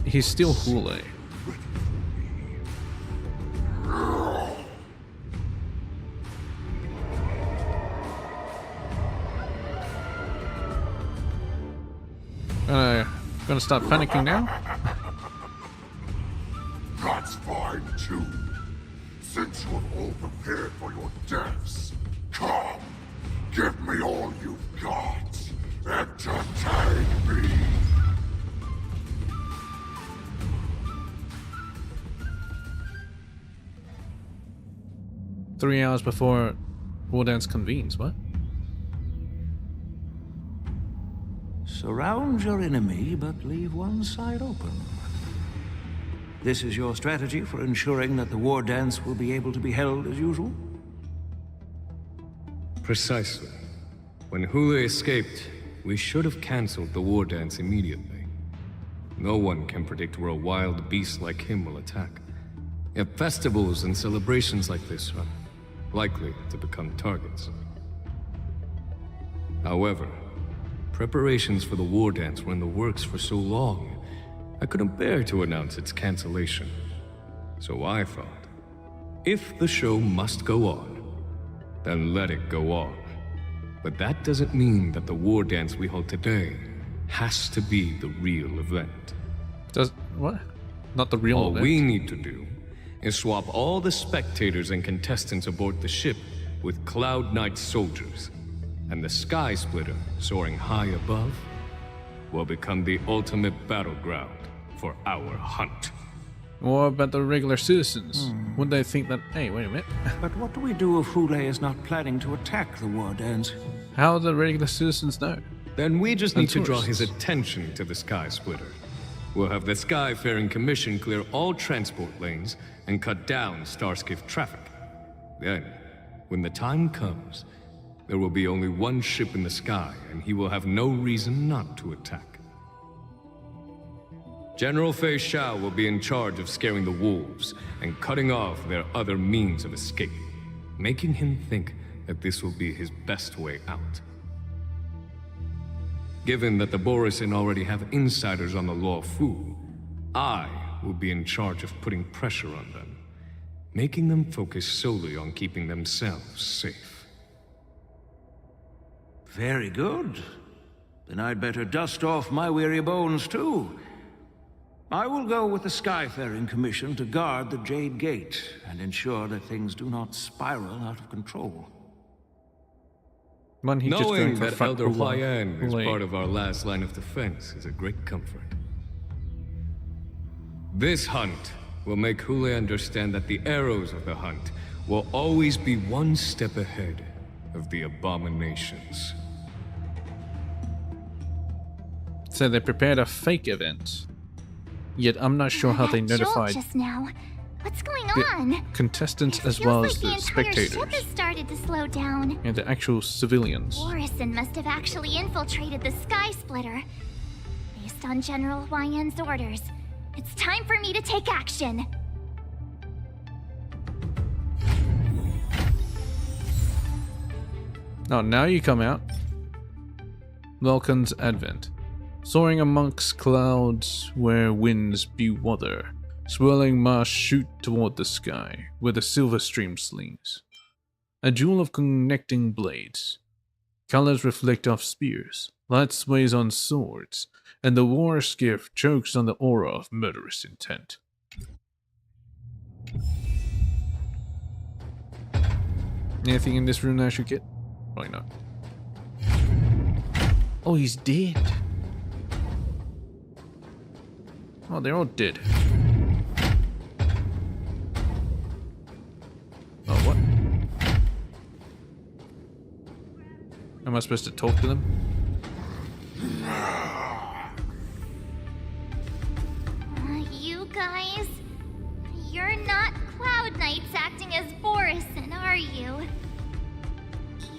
He's still Hule. Gonna start panicking now? That's fine too. Since you have all prepared for your deaths, come, give me all you've got. Entertain me. Three hours before War Dance convenes, what? Surround your enemy, but leave one side open. This is your strategy for ensuring that the war dance will be able to be held as usual? Precisely. When Hule escaped, we should have cancelled the war dance immediately. No one can predict where a wild beast like him will attack. Yet festivals and celebrations like this are likely to become targets. However, preparations for the war dance were in the works for so long, I couldn't bear to announce its cancellation. So I thought, if the show must go on, then let it go on. But that doesn't mean that the war dance we hold today has to be the real event. What? Not the real event? All we need to do is swap all the spectators and contestants aboard the ship with Cloud Knight soldiers, and the Sky Splitter, soaring high above, will become the ultimate battleground for our hunt. What about the regular citizens? Would they think that... Hey, wait a minute. But what do we do if Hule is not planning to attack the war dance? How do the regular citizens know? Then we just need to draw tourists. his attention to the Sky Splitter. We'll have the Skyfaring Commission clear all transport lanes and cut down Starskiff traffic. Then, when the time comes, there will be only one ship in the sky, and he will have no reason not to attack. General Fei Xiao will be in charge of scaring the wolves and cutting off their other means of escape, making him think that this will be his best way out. Given that the Borisin already have insiders on the Law Fu, I will be in charge of putting pressure on them, making them focus solely on keeping themselves safe. Very good. Then I'd better dust off my weary bones too. I will go with the Skyfaring Commission to guard the Jade Gate and ensure that things do not spiral out of control. Knowing that Elder Huayan is part of our last line of defense is a great comfort. This hunt will make Hule understand that the arrows of the hunt will always be one step ahead of the abominations. So they prepared a fake event. Yet I'm not sure how they notified just now. What's going the on? contestants as Feels well like as the entire spectators ship has started to slow down. and the actual civilians. Borisin must have actually infiltrated the Sky Splitter. Based on General Huayan's orders, it's time for me to take action. Oh, now you come out. Vulcan's Advent. Soaring amongst clouds where winds be weather, swirling masts shoot toward the sky, where the silver stream slings. A jewel of connecting blades. Colors reflect off spears, light sways on swords, and the war skiff chokes on the aura of murderous intent. Anything in this room I should get? Probably not. Oh, he's dead. Oh, they're all dead. Oh, what? Am I supposed to talk to them? You guys, you're not Cloud Knights acting as Borisin, are you?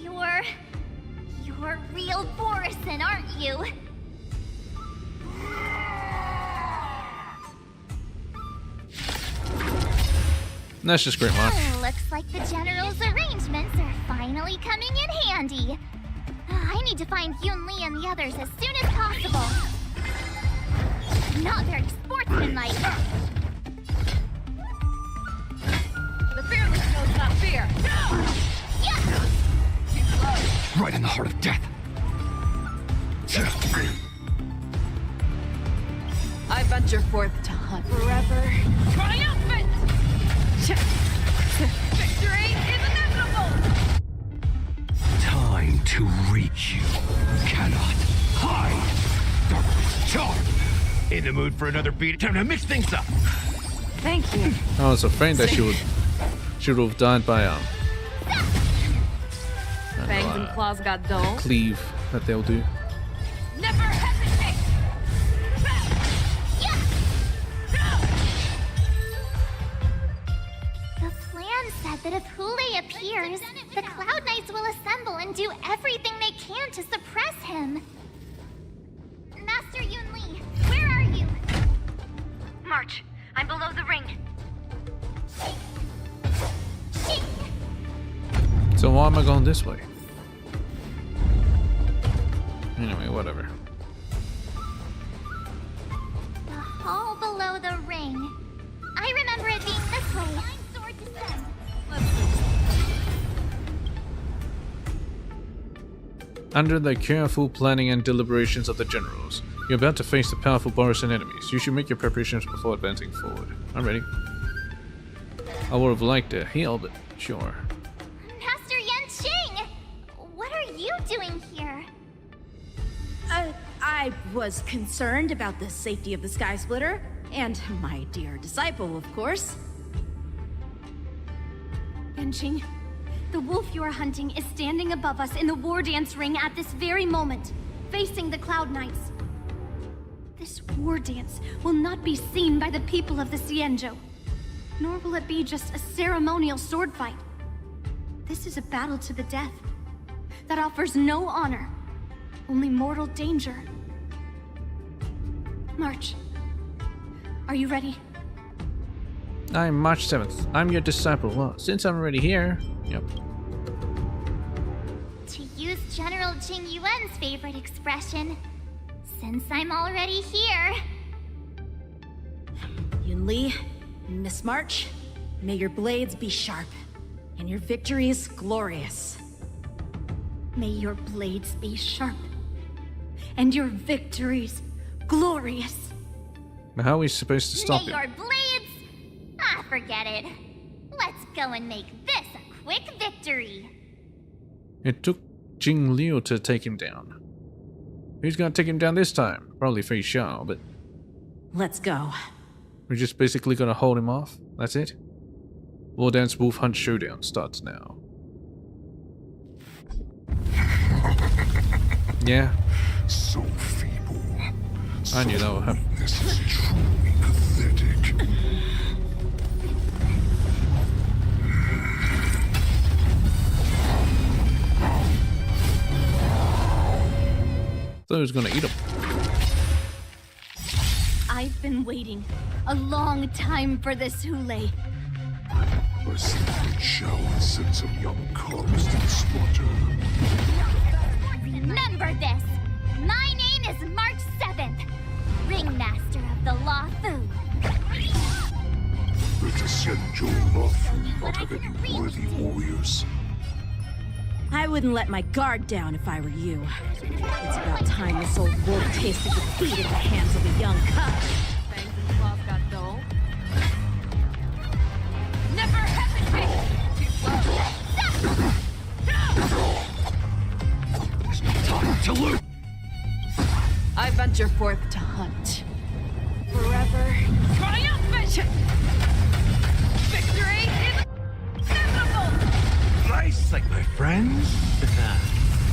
You're real Borisin, aren't you? That's just great, Mark. Looks like the General's arrangements are finally coming in handy. I need to find Yun Li and the others as soon as possible. Not very sportsmanlike. The fearless knows not fear. Right in the heart of death. venture forth to hunt forever. Triumphant! Victory is inevitable! Time to reach you. Cannot hide. Darkness charm. In the mood for another beat? Time to mix things up. Thank you. I was afraid that she would have died by Fangs and claws got dull. cleave that they'll do. Never hesitate! The plan said that if Hule appears, the Cloud Knights will assemble and do everything they can to suppress him. Master Yunli, where are you? March, I'm below the ring. So why am I going this way? Anyway, whatever. The hall below the ring. I remember it being this way. Sword descend. Under the careful planning and deliberations of the generals, you're about to face the powerful Borisan enemies. You should make your preparations before advancing forward. I'm ready. I would have liked to heal, but sure. Master Yanqing! What are you doing here? I was concerned about the safety of the Sky Splitter, and my dear disciple, of course. Yanqing, the wolf you are hunting is standing above us in the war dance ring at this very moment, facing the Cloud Knights. This war dance will not be seen by the people of the Xianzhou, nor will it be just a ceremonial sword fight. This is a battle to the death that offers no honor, only mortal danger. March, are you ready? I'm March 7th. I'm your disciple. Well, since I'm already here, yep. To use General Jing Yuan's favorite expression, since I'm already here. Yunli, Miss March, may your blades be sharp, and your victories glorious. May your blades be sharp, and your victories glorious. But how are we supposed to stop May it? your blades? Ah, forget it. Let's go and make this a quick victory. It took Jing Liu to take him down. Who's gonna take him down this time? Probably Fei Xiao, but Let's go. we're just basically gonna hold him off. That's it? War Dance Wolf Hunt Showdown starts now. Yeah, So feeble. I knew that would happen. This is truly pathetic. Thought he was gonna eat him. I've been waiting a long time for this, Hule. I simply challenge send some young cubs to the slaughter. Remember this. My name is March 7th, Ringmaster of the Law Fu. The Xianzhou Luofu not have any worthy warriors. I wouldn't let my guard down if I were you. It's about time this old wolf tasted defeat at the hands of a young cub. Fangs and claws got dull. Never hesitate! Too slow. Time to loot. I venture forth to hunt. Forever. Triumphant! Victory is inevitable! Nice, like my friends.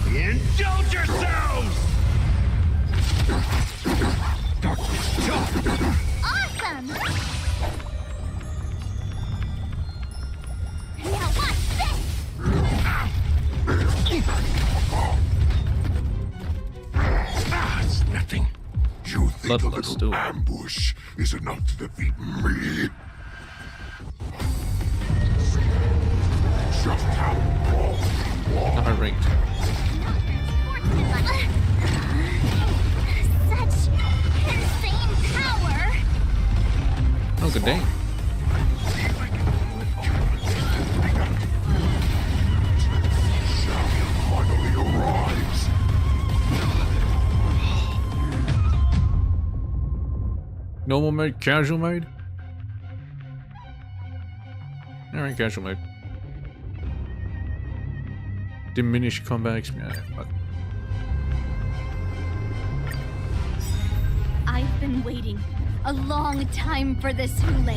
Indulge yourselves! Darkness charm. Awesome! Now watch this! It's nothing. You think a Bloodlust, little ooh. ambush is enough to defeat me? Just how long do you want? Not ranked. Such insane power! Oh, good day. Finally arrives. Normal mode, casual mode? Alright, casual mode. Diminish combat experience. I've been waiting a long time for this, Hule.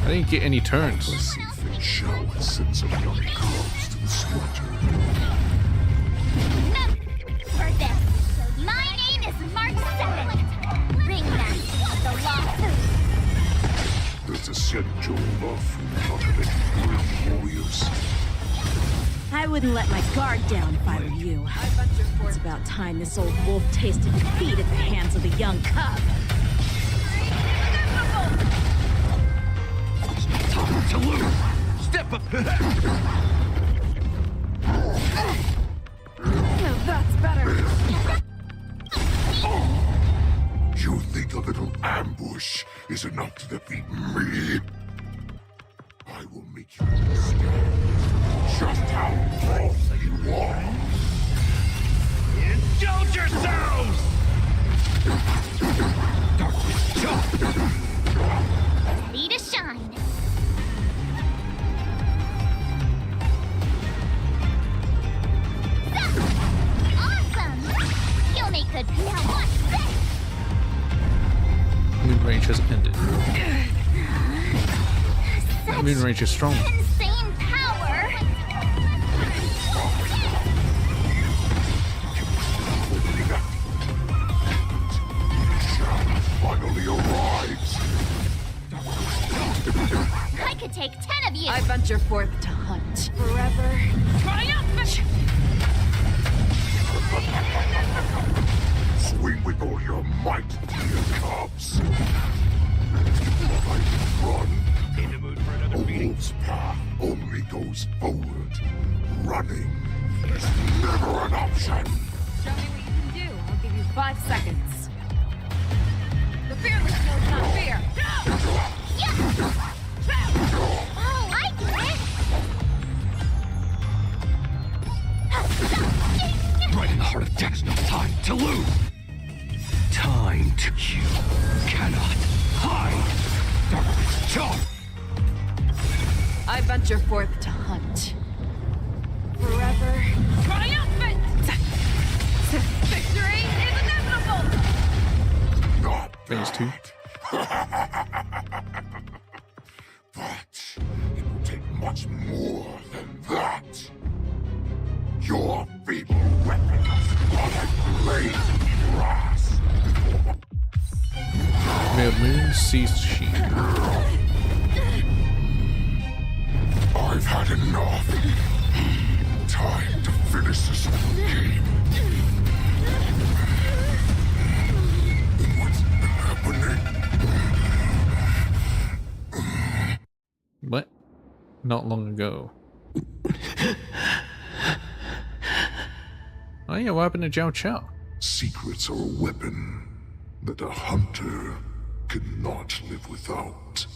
I didn't get any turns. Shall send some young cubs to the slaughter. No, for this. My name is March 7th. Bring that to the lawsuit. There's a Senjo love not of any real warriors. I wouldn't let my guard down if I were you. It's about time this old wolf tasted defeat at the hands of the young cub. Time to lose! Step up! That's better. You think a little ambush is enough to defeat me? I will make you understand just how powerful you are. Indulge yourselves! Ready to shine. Awesome! You'll make good. Now watch this! Moon range has ended. That moon range is strong. Insane power! Finally arrives. I could take 10 of you! I venture forth to hunt. Forever. Triumphant! Swing with all your might, dear cubs. Run. In the mood for another beating? A wolf's path only goes forward. Running is never an option. Show me what you can do. I'll give you 5 seconds. The fearless knows not fear. Oh, I get it! Right in the heart of death, no time to lose. Time to you cannot hide. Jump. I venture forth to hunt. Forever. Triumphant! Victory is inevitable! Not Phase 2. But it will take much more than that. Your feeble weapons are like blades of grass. May of Moon seized sheep. I've had enough. Time to finish this game. What's happening? What? Not long ago. Oh yeah, what happened to Jiao Chao? Secrets are a weapon that a hunter cannot live without.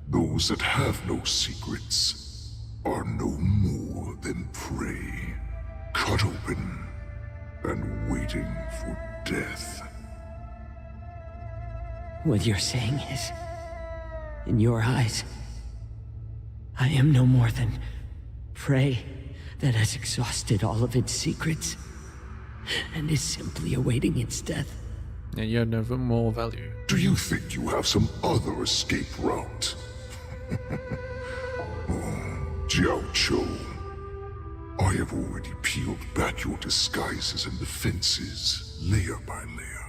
Those that have no secrets are no more than prey, cut open and waiting for death. What you're saying is, in your eyes, I am no more than prey that has exhausted all of its secrets and is simply awaiting its death. Yeah, you have no more value. Do you think you have some other escape route? Jiao Chou, I have already peeled back your disguises and defenses, layer by layer.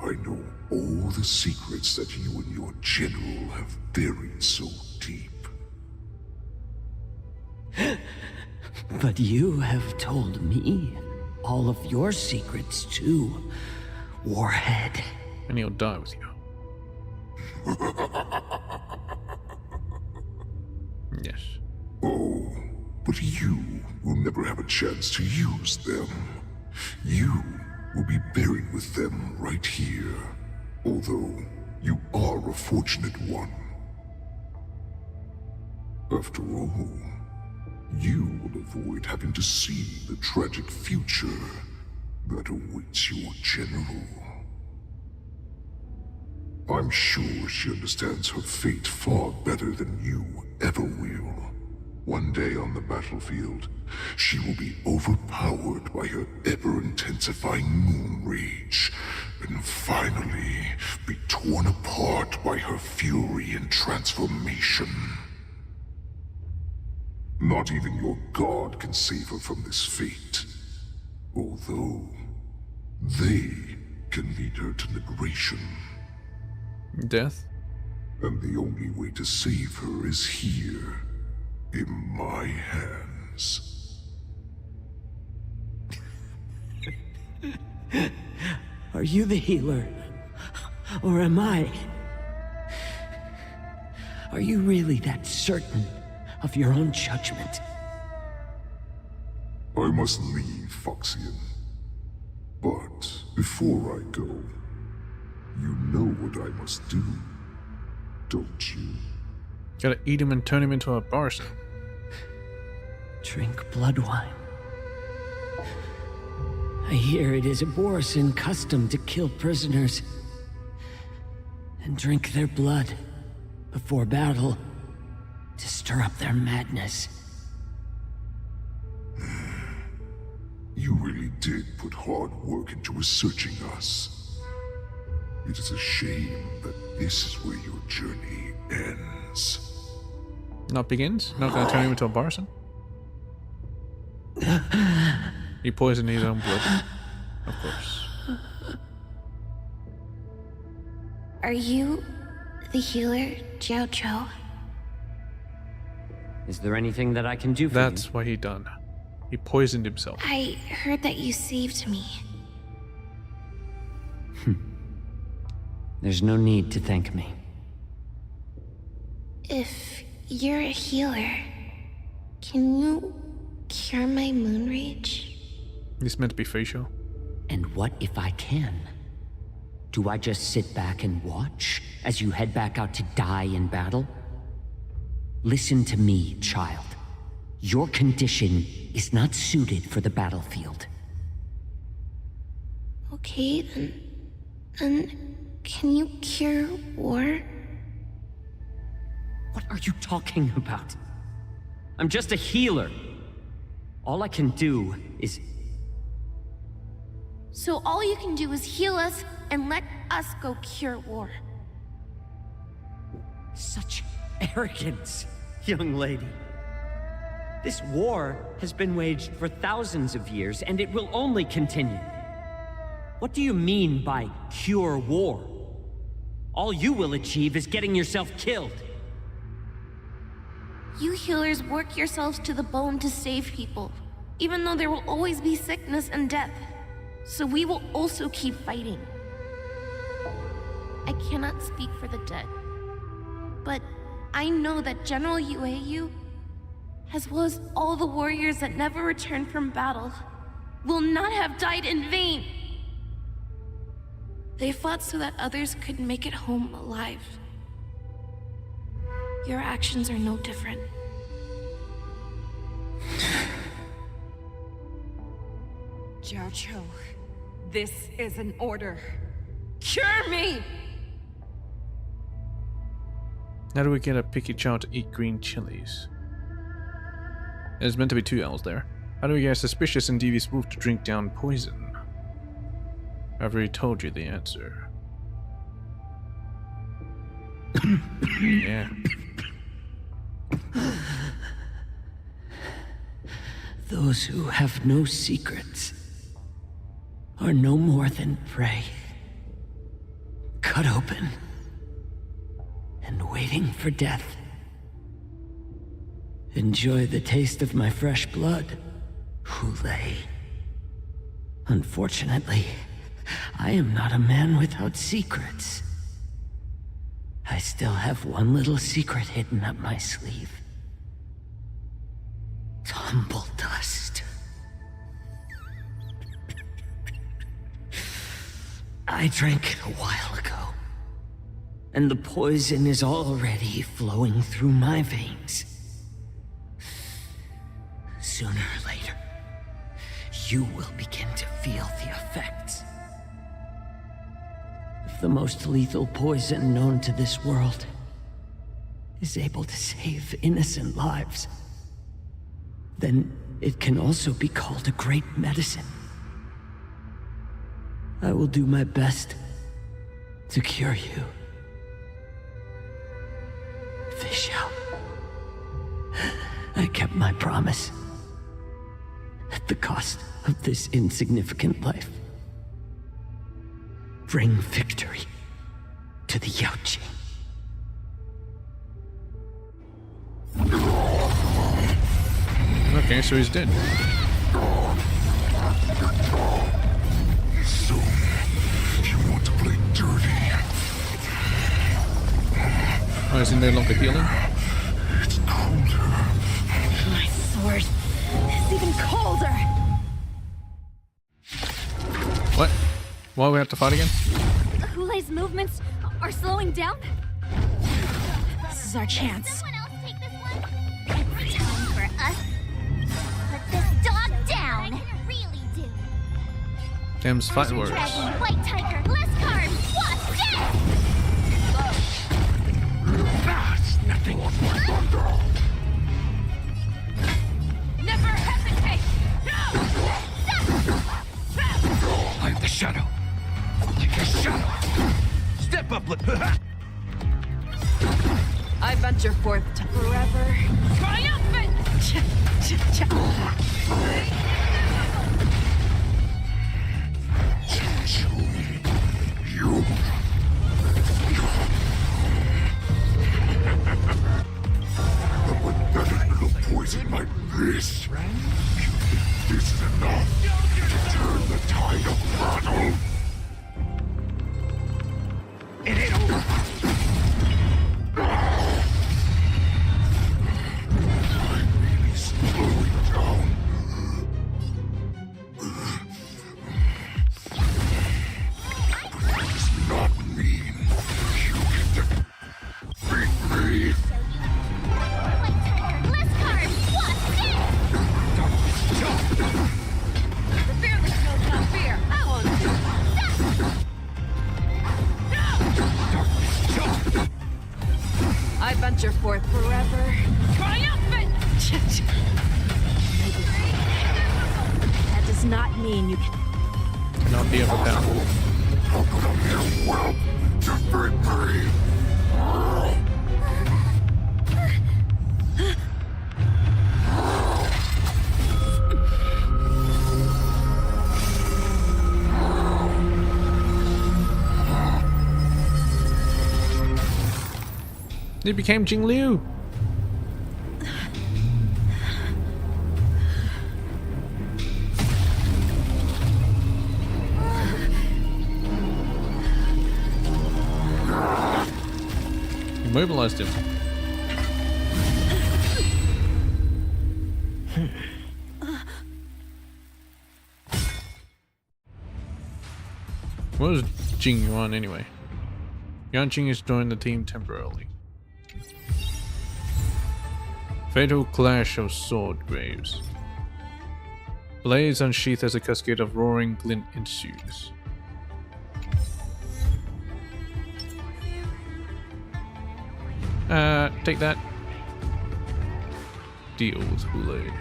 I know all the secrets that you and your general have buried so deep. But you have told me all of your secrets too, Warhead. And he'll die with you. Yes. Oh, but you will never have a chance to use them. You will be buried with them right here, although you are a fortunate one. After all, you will avoid having to see the tragic future that awaits your general. I'm sure she understands her fate far better than you ever will. One day on the battlefield, she will be overpowered by her ever-intensifying moon rage, and finally be torn apart by her fury and transformation. Not even your god can save her from this fate, although they can lead her to liberation. Death? And the only way to save her is here, in my hands. Are you the healer? Or am I? Are you really that certain of your own judgment? I must leave, Foxian. But before I go, you know what I must do, don't you? Gotta eat him and turn him into a Barson. Drink blood wine. I hear it is a Borisan custom to kill prisoners and drink their blood before battle to stir up their madness. You really did put hard work into researching us. It is a shame that this is where your journey ends. Not begins? Not gonna turn him into a Barson? He poisoned his own blood. Of course. Are you the healer, Jiao Cho? Is there anything that I can do for you? That's what he done. He poisoned himself. I heard that you saved me. There's no need to thank me. If you're a healer, can you cure my moon rage? This meant to be facial. And what if I can? Do I just sit back and watch as you head back out to die in battle? Listen to me, child. Your condition is not suited for the battlefield. Okay, then can you cure war? What are you talking about? I'm just a healer. All I can do is... So all you can do is heal us and let us go cure war. Such arrogance, young lady. This war has been waged for thousands of years, and it will only continue. What do you mean by cure war? All you will achieve is getting yourself killed. You healers work yourselves to the bone to save people, even though there will always be sickness and death. So we will also keep fighting. I cannot speak for the dead, but I know that General Yueyu, as well as all the warriors that never returned from battle, will not have died in vain. They fought so that others could make it home alive. Your actions are no different. Jiao Cho, this is an order. Cure me! How do we get a picky child to eat green chilies? There's meant to be 2 L's there. How do we get a suspicious and devious wolf to drink down poison? I've already told you the answer. Yeah. Those who have no secrets are no more than prey. Cut open and waiting for death. Enjoy the taste of my fresh blood, Hulei. Unfortunately, I am not a man without secrets. I still have one little secret hidden up my sleeve. Tumble dust. I drank it a while ago, and the poison is already flowing through my veins. Sooner or later, you will begin to feel the effects. the most lethal poison known to this world is able to save innocent lives, then it can also be called a great medicine. I will do my best to cure you. Fish out. I kept my promise. At the cost of this insignificant life. Bring victory to the Yaoqing. Okay, so he's dead. So, you want to play dirty? Oh, is he no longer healing? It's colder. My sword is even colder. What? Why we have to fight again? Hulei's movements are slowing down? This is our chance. Someone else take this one? It's time for us. Put this dog down. I can really do. Them's fight words. Dragon, white tiger, less carbs, wasp, dead! That's nothing on my thunder. Never hesitate! I am the shadow. Like a shadow. Step up, I venture forth to forever triumphant! You. A pathetic little poison like this. You think this is enough to turn the tide of battle? It ain't over. I'm really slowing down. But it does not mean you get to beat me. White tiger, less carbs, wasp, dead! The fearless knows not fear. I want to. I venture forth forever triumphant! That does not mean you can. Cannot be overpowered. How could a mere whelp defeat me? They became Jing Liu. Immobilized him. What was Jing Yuan anyway? Yanqing has joined the team temporarily. Fatal clash of sword graves. Blades unsheathed as a cascade of roaring glint ensues. Take that. Deal with Hulei.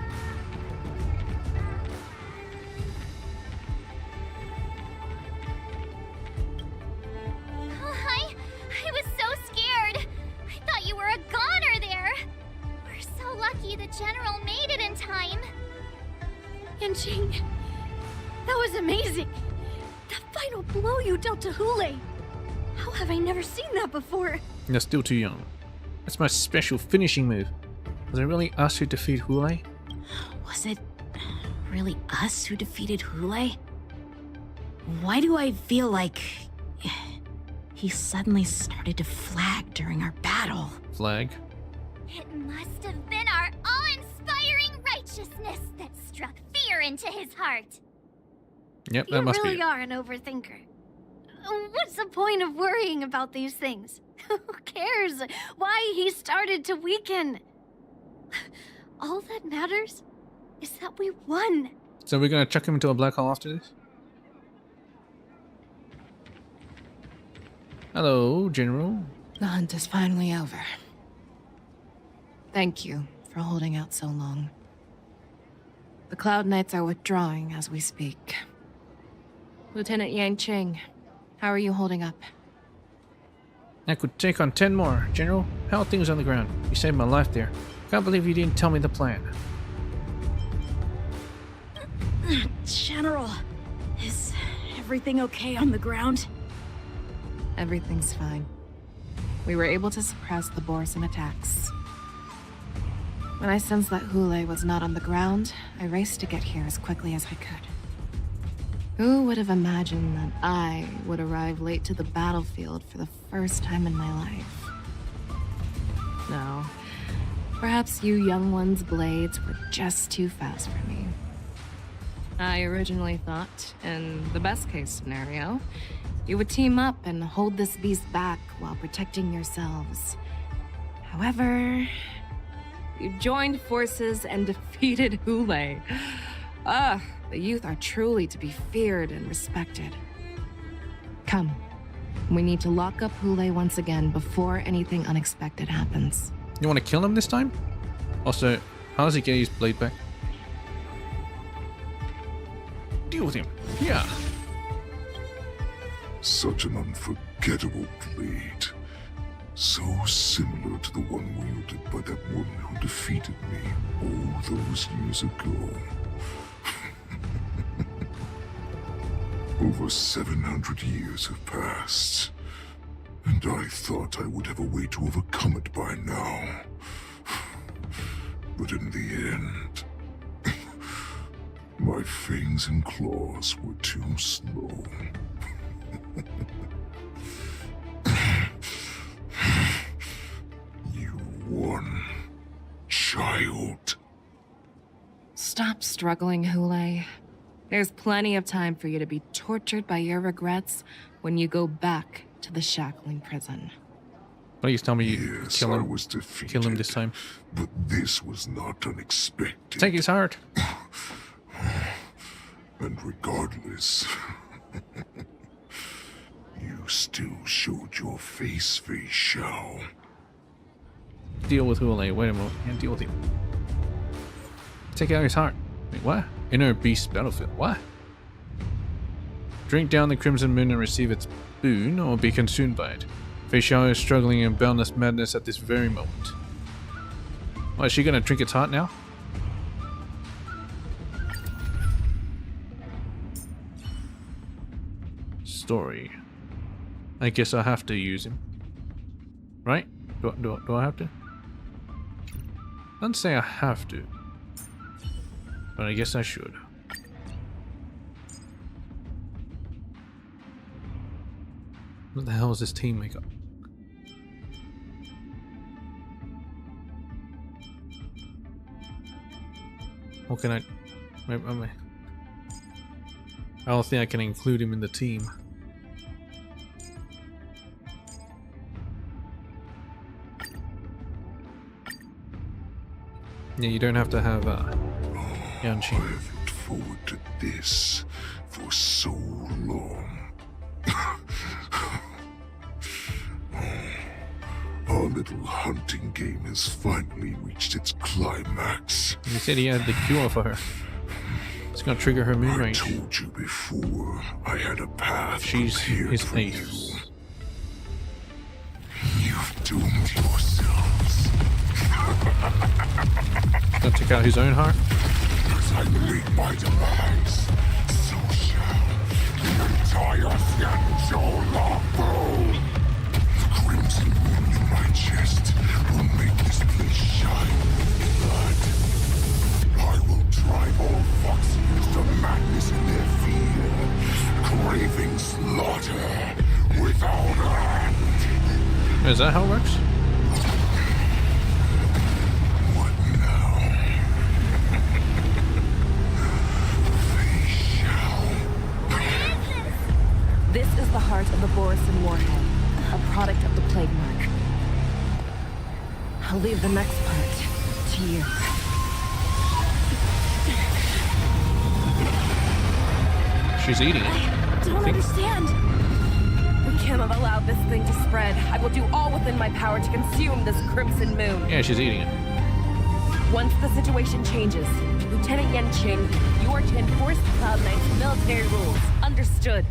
I was so scared. I thought you were a goner there. We're so lucky the General made it in time. Yanqing, that was amazing. That final blow you dealt to Hulei. How have I never seen that before? You're still too young. That's my special finishing move. Was it really us who defeated Hulei? Was it really us who defeated Hulei? Why do I feel like he suddenly started to flag during our battle? Flag? It must have been our awe-inspiring righteousness that struck fear into his heart. Yep, that must be You really it. are an overthinker. What's the point of worrying about these things? Who cares why he started to weaken? All that matters is that we won. So we're gonna chuck him into a black hole after this? Hello, General. The hunt is finally over. Thank you for holding out so long. The Cloud Knights are withdrawing as we speak. Lieutenant Yang Cheng, how are you holding up? I could take on 10 more. General, how are things on the ground? You saved my life there. Can't believe you didn't tell me the plan. General, is everything okay on the ground? Everything's fine. We were able to suppress the Borisin attacks. When I sensed that Hule was not on the ground, I raced to get here as quickly as I could. Who would have imagined that I would arrive late to the battlefield for the first time in my life? No. Perhaps you young ones' blades were just too fast for me. I originally thought, in the best-case scenario, you would team up and hold this beast back while protecting yourselves. However, you joined forces and defeated Hule. The youth are truly to be feared and respected. Come. We need to lock up Hule once again before anything unexpected happens. You want to kill him this time? Also, how does he get his blade back? Deal with him. Yeah. Such an unforgettable blade. So similar to the one wielded by that woman who defeated me all those years ago. Over 700 years have passed, and I thought I would have a way to overcome it by now. But in the end, my fangs and claws were too slow. You won, child. Stop struggling, Hule. There's plenty of time for you to be tortured by your regrets when you go back to the shackling prison. Please tell me you Yes, kill I him. was defeated, Kill him this time. but this was not unexpected. Take his heart. And regardless, you still showed your face, Fei Xiao. Deal with Hule. Wait a moment. Can't deal with him. Take out his heart. Wait, what? Inner beast battlefield. What? Drink down the Crimson Moon and receive its boon, or be consumed by it. Fei Xiao is struggling in boundless madness at this very moment. What, is she gonna drink its heart now? Story. I guess I have to use him. Right? Do I have to? Don't say I have to. But I guess I should. What the hell is this team makeup? What can I don't think I can include him in the team. Yeah, you don't have to have Yanqi. I've looked forward to this for so long. Our little hunting game has finally reached its climax. He said he had the cure for her. It's gonna trigger her moon range. I told you before, I had a path. She's his for you. ace. You've doomed yourselves. Gonna take out his own heart? As I make my demands, so shall the entire Xianzhou fall. The crimson moon in my chest will make this place shine with blood. I will drive all Foxians to madness in their fear, craving slaughter without end. Is that how it works? This is the heart of the Borisin warhead, a product of the Plague Mark. I'll leave the next part to you. She's eating it. I don't understand. We cannot allow this thing to spread. I will do all within my power to consume this crimson moon. Yeah, she's eating it. Once the situation changes, Lieutenant Yenqing, you are to enforce Cloud9's military rules. Understood.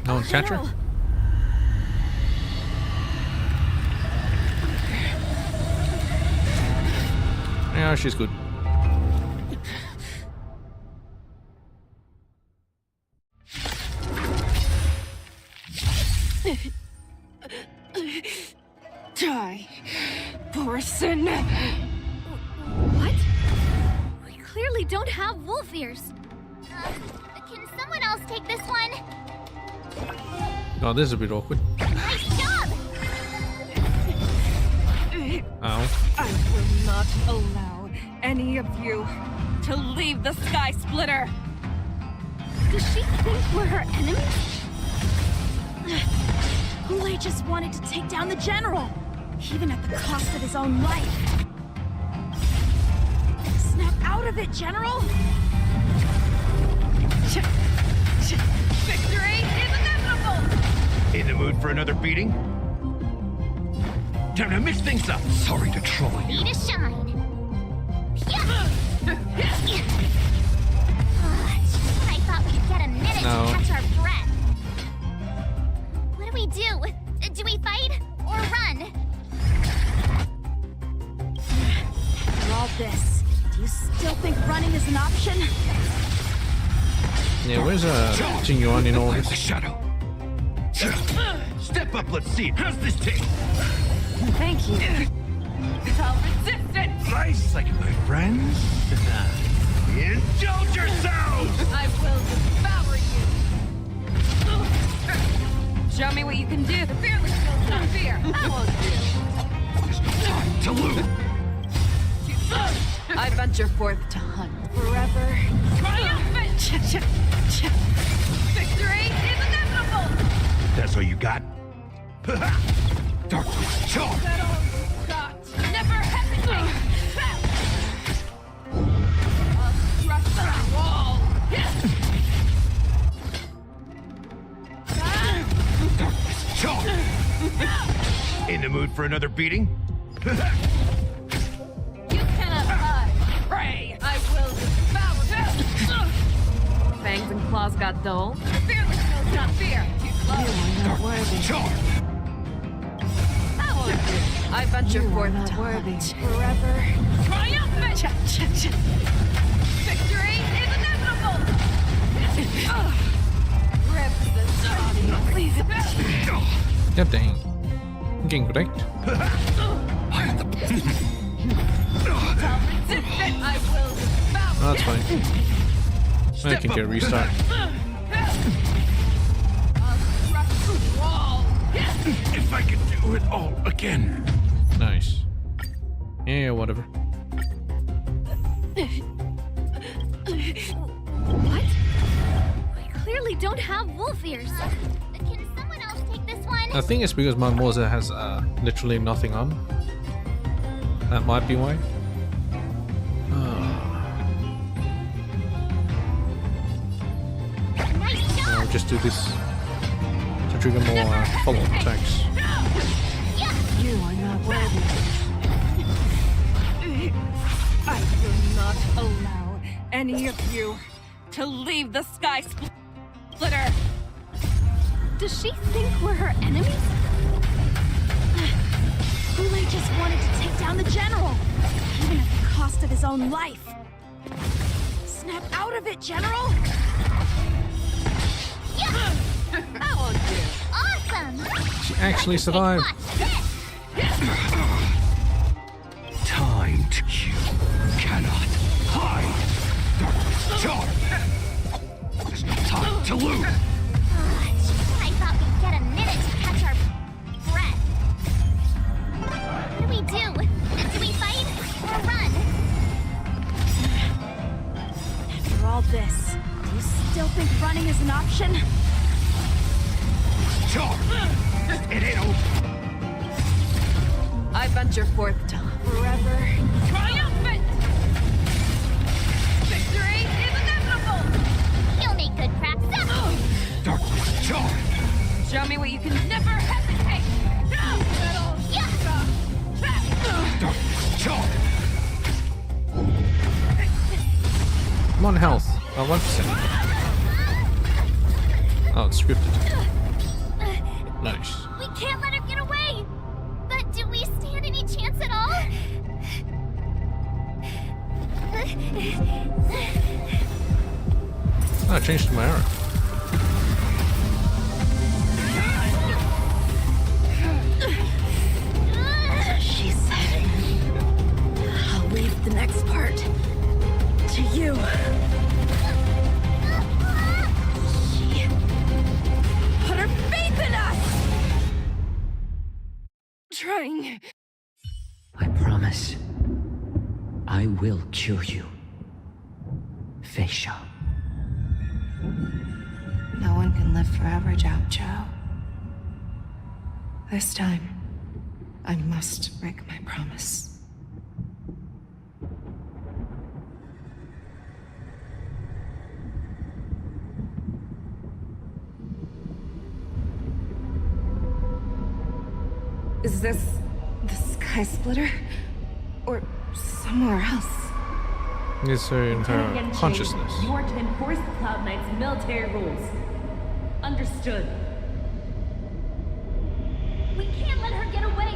No one catch her? Yeah, she's good. Die, Borison. What? We clearly don't have wolf ears. Can someone else take this one? Oh, this is a bit awkward. Nice job! Ow. I will not allow any of you to leave the Sky Splitter. Does she think we're her enemies? Hule just wanted to take down the general, even at the cost of his own life. Snap out of it, General! Victory is inevitable! In the mood for another beating? Time to mix things up. Sorry to trouble you. Need a shine. I thought we'd get a minute No. to catch our breath. What do we do? Do we fight or run? After all this, do you still think running is an option? Yeah, where's Jing Yuan in all The this? shadow. Step up, let's see it. How's this take? Thank you. Tall resistance! Nice, like my friends. Indulge yourselves! I will devour you! Show me what you can do. The fearless knows no fear. I won't Time to lose. I venture forth to hunt. Forever. Triumphant! Victory is inevitable! That's all you got? Darkness, charge! That all you've got. Never hesitate! I'll crush the wall! Darkness, charge! In the mood for another beating? You cannot hide! Prey! I will devour you! Fangs and claws got dull. The fearless knows not fear. Too close. Darkness, charge! I venture forth to hunt. Forever. Triumphant! Victory is inevitable! Rip the body. Please. God dang. I'm getting wrecked. I will devour. Oh, that's fine. I can get a restart. If I could do it all again. Nice. Yeah, whatever. What? We clearly don't have wolf ears. Can someone else take this one? I think it's because my Moza has literally nothing on. That might be why. I'll just do this to trigger more follow-up attacks. You are not worthy. I will not allow any of you to leave the Sky Splitter. Does she think we're her enemies? Hule just wanted to take down the general, even at the cost of his own life. Snap out of it, General! That won't do. Awesome! She actually survived. Time to you cannot hide. Darkness, charge! There's no time to lose. I thought we'd get a minute to catch our breath. What do we do? Do we fight or run? After all this, do you still think running is an option? It ain't over. I venture forth to forever triumphant! Victory is inevitable! You'll make good practice. Darkness, charge! Show me what you can never hesitate! Darkness, charge! I'm on health. 1%. Oh, it's scripted. Nice. We can't let him get away. But do we stand any chance at all? Oh, I changed my arrow. She said, I'll leave the next part to you. She put her faith in us! Trying. I promise. I will cure you. Feisha. No one can live forever, Zhao Zhao. This time, I must break my promise. Is this the Sky Splitter? Or somewhere else? It's her entire consciousness. You are to enforce the Cloud Knight's military rules. Understood. We can't let her get away.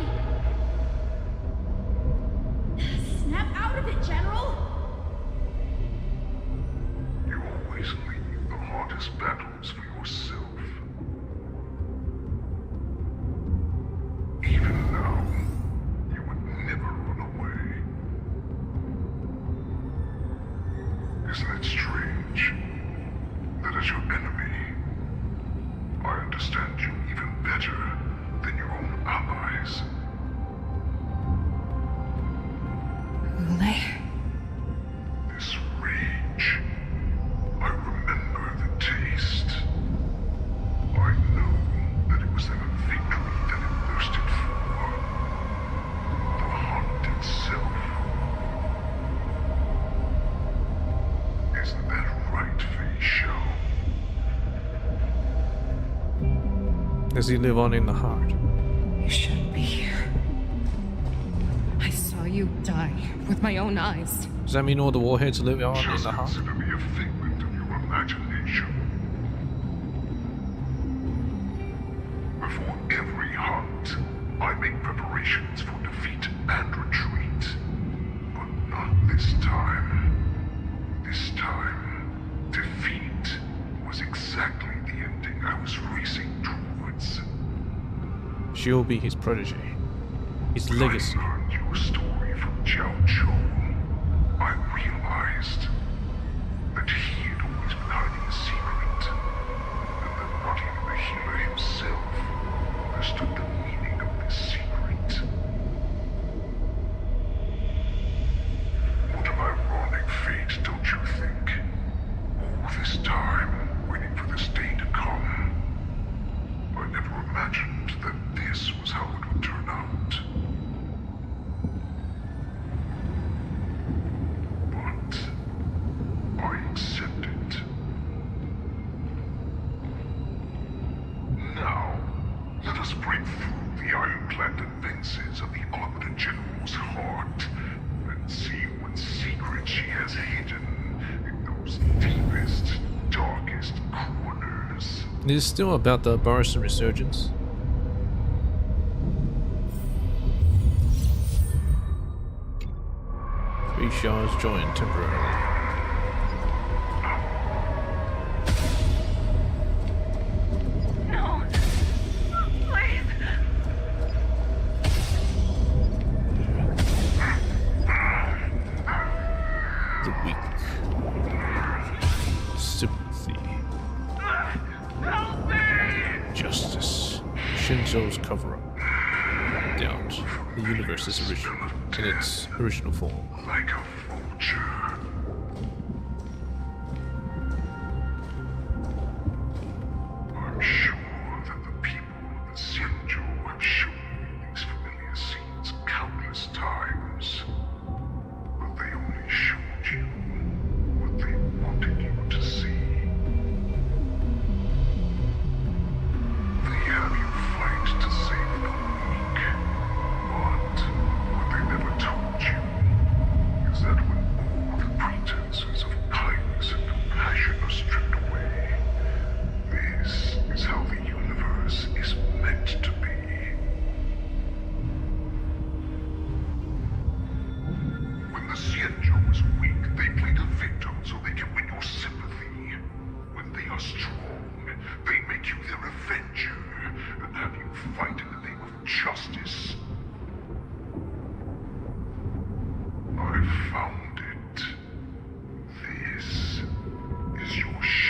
Snap out of it, General! You always leave the hardest battles for yourself. Even now, you would never run away. Isn't it strange that as your enemy, I understand you even better than your own allies? Ulay? This rage, I remember the taste. I know that it was their victory that it thirsted for. The hunt itself. Isn't that right, Fei Shao? Does he live on in the heart? You shouldn't be here. I saw you die with my own eyes. Does that mean all the warheads live on in Just the heart? consider me a figment of your imagination. Before every hunt, I make preparations for defeat and retreat. But not this time. This time, defeat was exactly the ending I was racing towards. She'll be his protege. His legacy. I learned your story from Zhao Zhou. I realized that he had always been hiding a secret, and that not even the healer himself understood the meaning of this secret. What an ironic fate, don't you think? All this time, waiting for this day to come. I never imagined that this was how it would turn out. But I accept it. Now, let us break through the ironclad defenses of the Omnipotent General's heart and see what secrets she has hidden in those deepest, darkest corners. It is still about the Boris resurgence. Three Shahs joined temporarily. No. Please. The weak. Sympathy. Help me! Justice. Shinzo's cover-up. Doubt. The universe is original in its original form. Like a vulture. I'm sure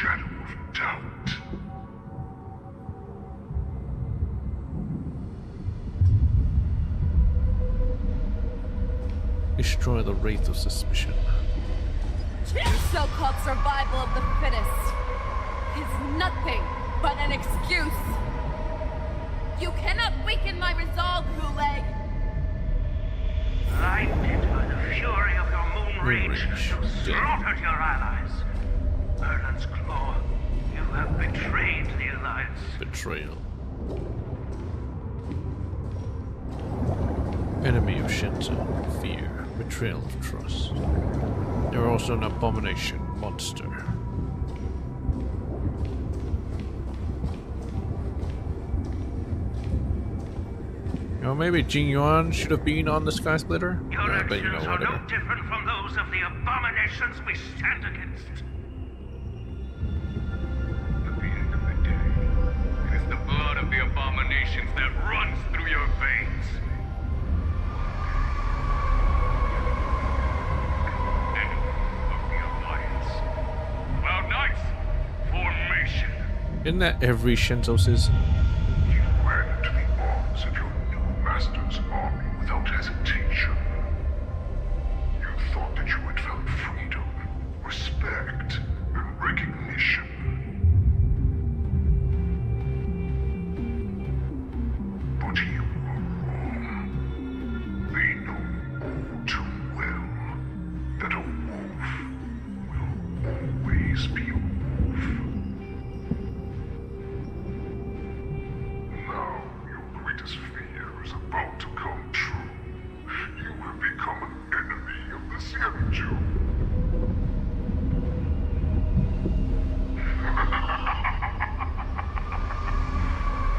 shadow of doubt. Destroy the wraith of suspicion. Your so-called survival of the fittest is nothing but an excuse. You cannot weaken my resolve, Hule. Blinded by the fury of your moon rage, you slaughtered your allies. Merlin's Claw, you have betrayed the Alliance. Betrayal. Enemy of Shinto. Fear. Betrayal of trust. You're also an abomination monster. You know, maybe Jing Yuan should have been on the Sky Splitter. Your But you know, actions are whatever. no different from those of the abominations we stand against. At the end of the day, it is the blood of the abominations that runs through your veins. Enemy of the Alliance. Cloud Knights, formation. Isn't that every Shinto season? You ran into the arms of your new master's army without hesitation. You thought that you had found freedom, respect, and recognition. But you were wrong. They know all too well that a wolf will always be a wolf. Now your greatest fear is about to come true. You have become an enemy of the Xianzhou.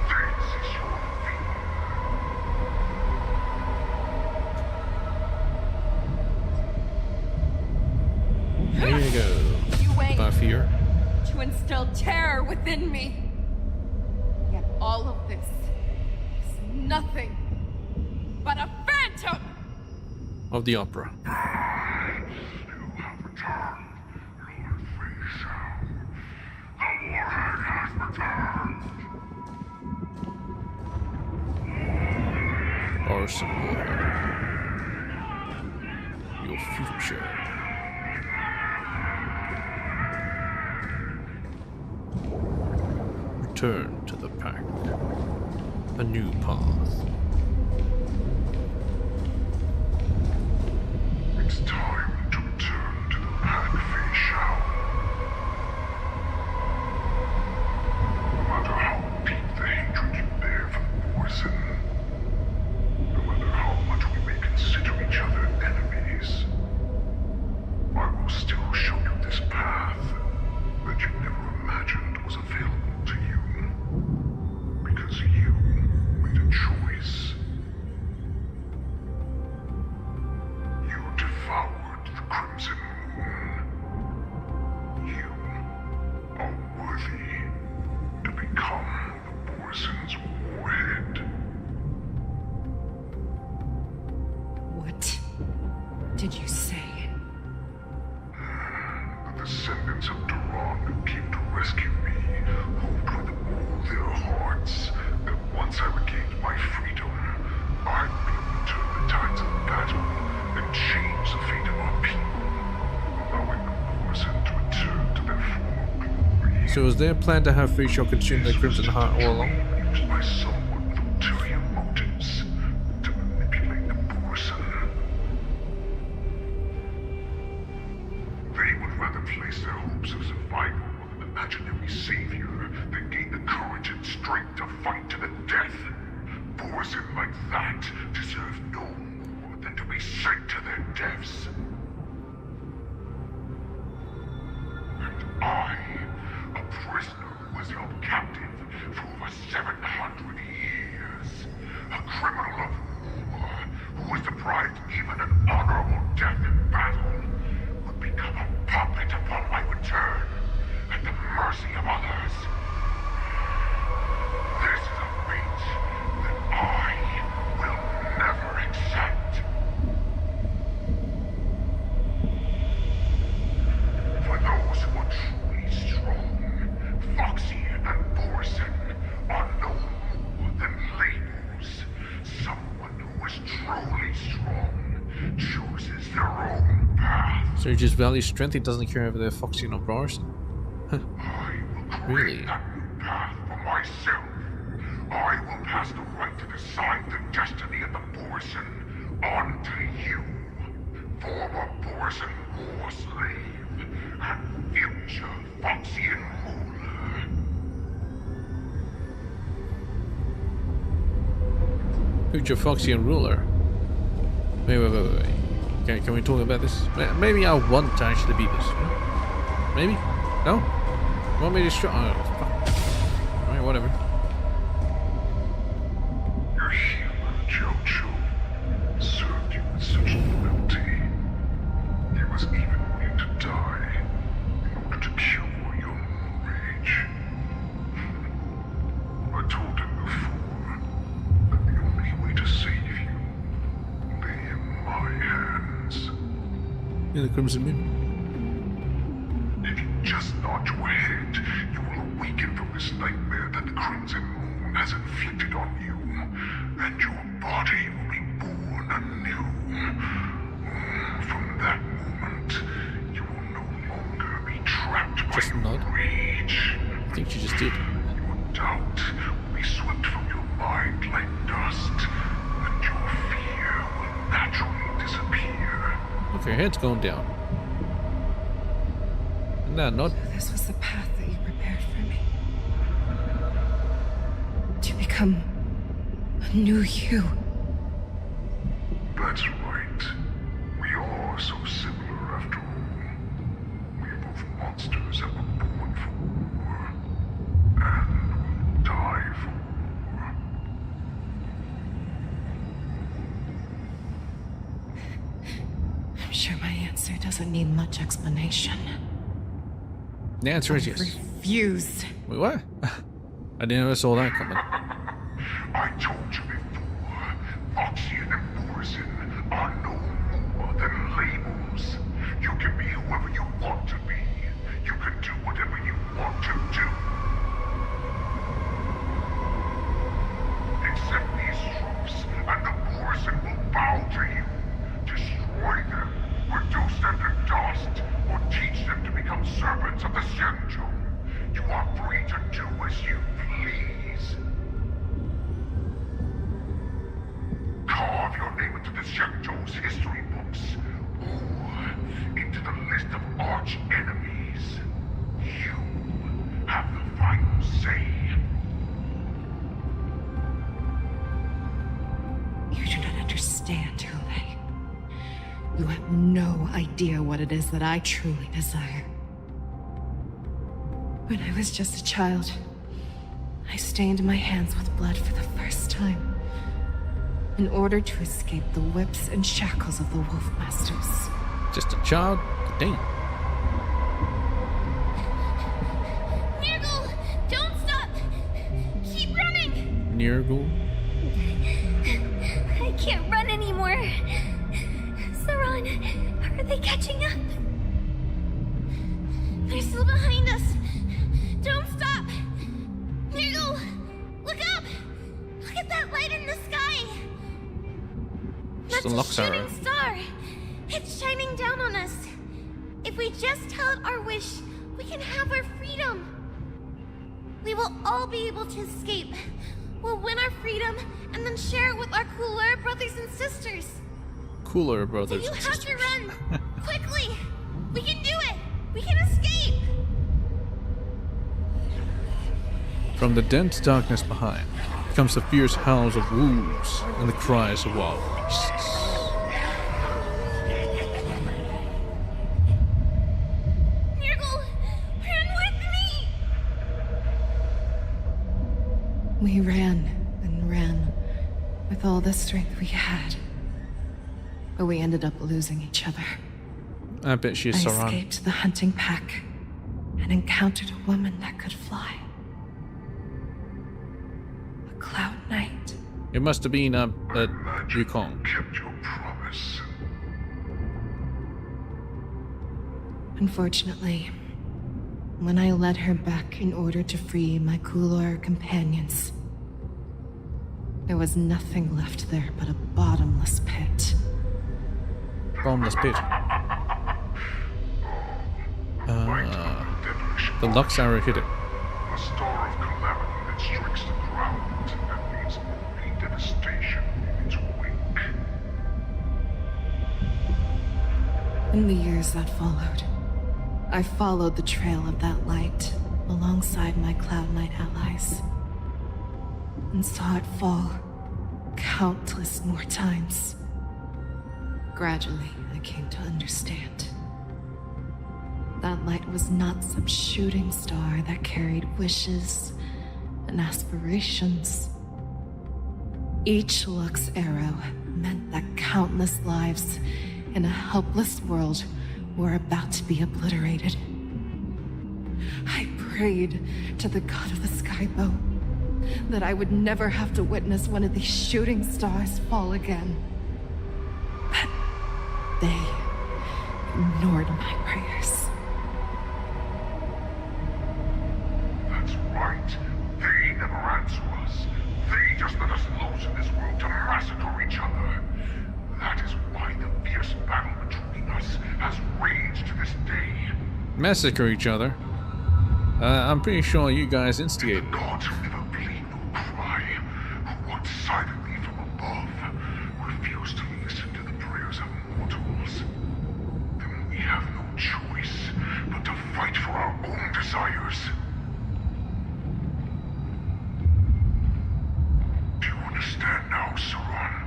This is your There you go. You aim By fear. to instill terror within me. Yet all of this is nothing but a phantom! Of the opera. You have returned, Lord Feishao. The warhead has returned. Orson Wood. Your future. Return to the pack. A new path. It's time to return to the pack, Feishao. No matter how deep the hatred you bear for Orson, no matter how much we may consider each other enemies, I will still show you this path that you never imagined was available to you. Because you made a choice. You devoured the Crimson Moon. You are worthy to become the Borson's warhead. What did you say? The descendants of Duran who came to rescue me hoped with all their hearts that once I regained my freedom, I'd be able to turn the tides of battle and change the fate of our people, allowing the Borson to return to their former glory. So is their plan to have Feishao consume the Crimson Heart all along? Used by someone with ulterior motives to manipulate the Borson. They would rather place their hopes of survival on an imaginary savior than gain the courage and strength to fight to the death. Borson like that deserve no more than to be sent to their deaths. And I, a prisoner who was held captive for over 700 years, a criminal of war who was deprived even an honorable death in battle, would become a puppet upon my return at the mercy of others. This is a fate that I will never accept. For those who are truly strong, So he just values strength, he doesn't care if they're Foxy or Bars? Really? Path for myself. I will pass the right to decide the destiny of the Borson on to you, former Borson war slave and future Foxian ruler. Future Foxian ruler. Wait. Can we talk about this? Maybe I want to actually beat this. Maybe? No? You want me to show? Oh, fuck. Alright, whatever. Your healer, Jojo, served you with such loyalty. He was even willing to die in order to cure your rage. I told him before that the only way to save you lay in my hands. Yeah, the Crimson Moon. If you just nod your head, you will awaken from this nightmare that the Crimson Moon has inflicted on you, and your body will be born anew. From that moment, you will no longer be trapped by Just your nod. rage. I think you just did. Your doubt will be swept from your mind like dust, and your fear will naturally disappear. Okay, head's going down. No, not. So this was the path that you prepared for me. To become a new you. That's right. We are so similar after all. We are both monsters that were born for war, and will die for war. I'm sure my answer doesn't need much explanation. The answer is yes. Refuse. Wait, what? I never saw that coming. I told you before, Foxian and Borson are no more than labels. You can be whoever you want to be. You can do whatever you want to do. Accept these troops, and the Borson will bow to you. Destroy them, reduce them to dust, or teach them to become servants of the Senjo. You are free to do as you please. Carve your name into the Senjo's history books, or into the list of arch enemies. You have the final say. You do not understand, Hule. You have no idea what it is that I truly desire. When I was just a child, I stained my hands with blood for the first time, in order to escape the whips and shackles of the Wolfmasters. Just a child? Dang. Nirgal, don't stop! Keep running! Nirgal? I can't run anymore. Saran, are they catching up? They're still behind us. Don't stop! Nirgal, look up! Look at that light in the sky! Just That's a lock shooting arrow. star. It's shining down on us. If we just tell it our wish, we can have our freedom. We will all be able to escape. We'll win our freedom and then share it with our cooler brothers and sisters. Cooler brothers You and have sisters. to run! Quickly! We can do it! We can escape! From the dense darkness behind comes the fierce howls of wolves and the cries of wild beasts. Nirgal, run with me! We ran and ran with all the strength we had. But we ended up losing each other. I bet she's I Saran. escaped the hunting pack and encountered a woman that could fly. A Cloud Knight. It must have been Yukong. Kept your promise. Unfortunately, when I led her back in order to free my Kulor companions, there was nothing left there but a bottomless pit. Bottomless pit. The Lux arrow hit it. A star of calamity that strikes the ground and leaves only devastation in its wake. In the years that followed, I followed the trail of that light alongside my Cloud Knight allies, and saw it fall countless more times. Gradually, I came to understand. That light was not some shooting star that carried wishes and aspirations. Each Lux arrow meant that countless lives in a helpless world were about to be obliterated. I prayed to the god of the skybow that I would never have to witness one of these shooting stars fall again. But they ignored my prayers. That's right. They never answer us. They just let us loose in this world to massacre each other. That is why the fierce battle between us has raged to this day. Massacre each other? I'm pretty sure you guys instigated it. Gods who never plead nor cry, who watch silently from above, refuse to listen to the prayers of mortals. Then we have no choice but to fight for our own desires. Do you understand now, Saran?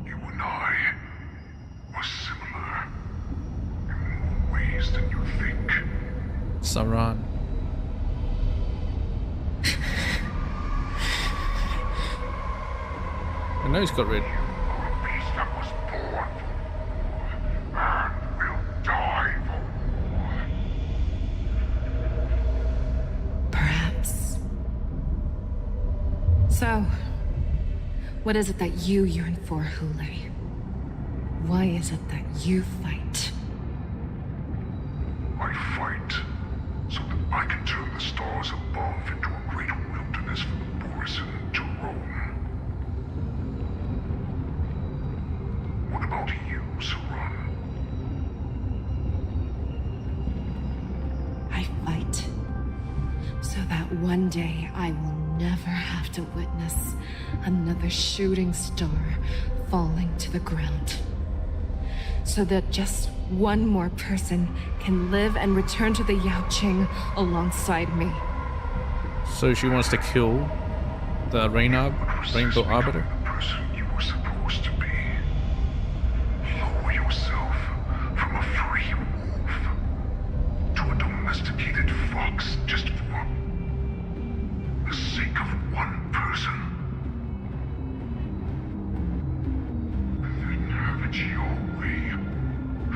You and I are similar in more ways than you think. Saran. I know he's got red. A beast that was born for war and will die for war. Perhaps. So, what is it that you yearn for, Hule? Why is it that you fight? I fight so that I can turn the stars above into a great wilderness for the Borisin to roam. What about you, Saran? I fight so that one day I will never have to witness another shooting star falling to the ground. So that just one more person can live and return to the Yaoqing alongside me. So she wants to kill the Rainbow Arbiter? The person you were supposed to be. Lower yourself from a free wolf to a domesticated fox just for the sake of one person. Then have it your way. I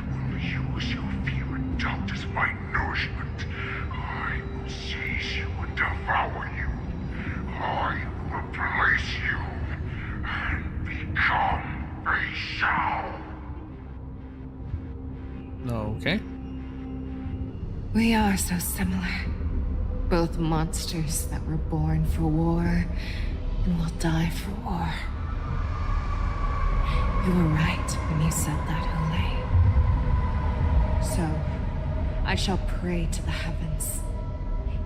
will use your fear and doubt as my nourishment. I will seize you and devour you. I will replace you and become a Shao. Okay. We are so similar. Both monsters that were born for war and will die for war. You were right when you said that, Hule. So, I shall pray to the heavens.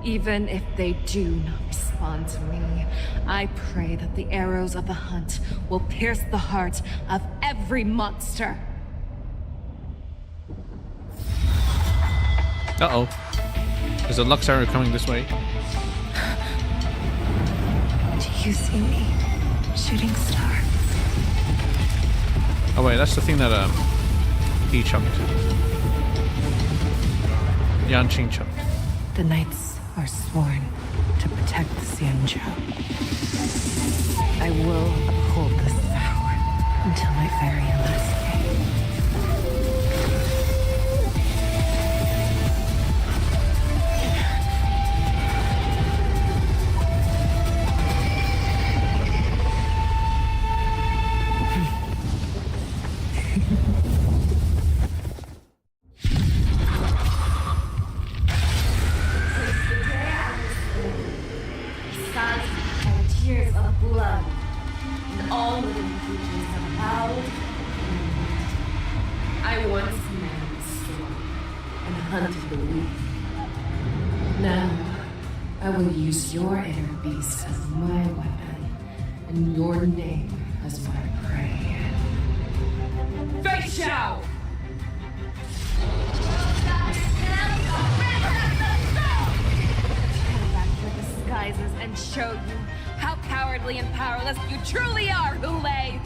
Even if they do not respond to me, I pray that the arrows of the hunt will pierce the heart of every monster. Uh-oh. There's a Lux arrow coming this way. Do you see me, shooting star? Oh wait, that's the thing that he chucked. Yanqing chucked. The knights are sworn to protect the Xianzhou. I will uphold this vow until my very last day. Tears of blood, and all living creatures have bowed Now, I will use your inner beast as my weapon, and your name as my prey. Fei Xiao! Turn back your disguises and show you how cowardly and powerless you truly are, Hulei!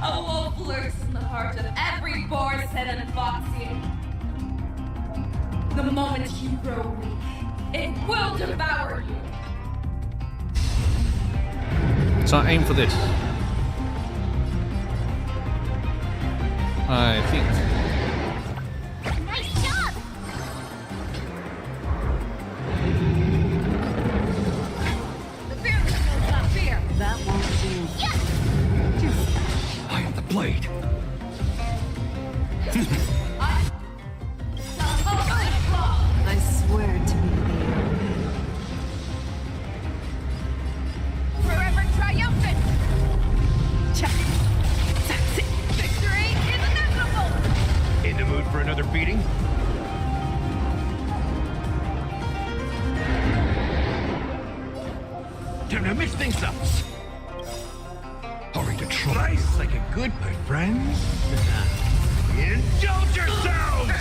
A wolf lurks in the heart of every Boris and Foxian. The moment you grow weak, it will devour you. So I aim for this. I think. Nice job! The fearless knows not fear. That won't do. Yeah! I am the blade. I swear to be the Forever triumphant! Victory is inevitable! In the mood for another beating? Time to mix things up. Hurry to try. Slice like a good, my friends. Indulge yourselves!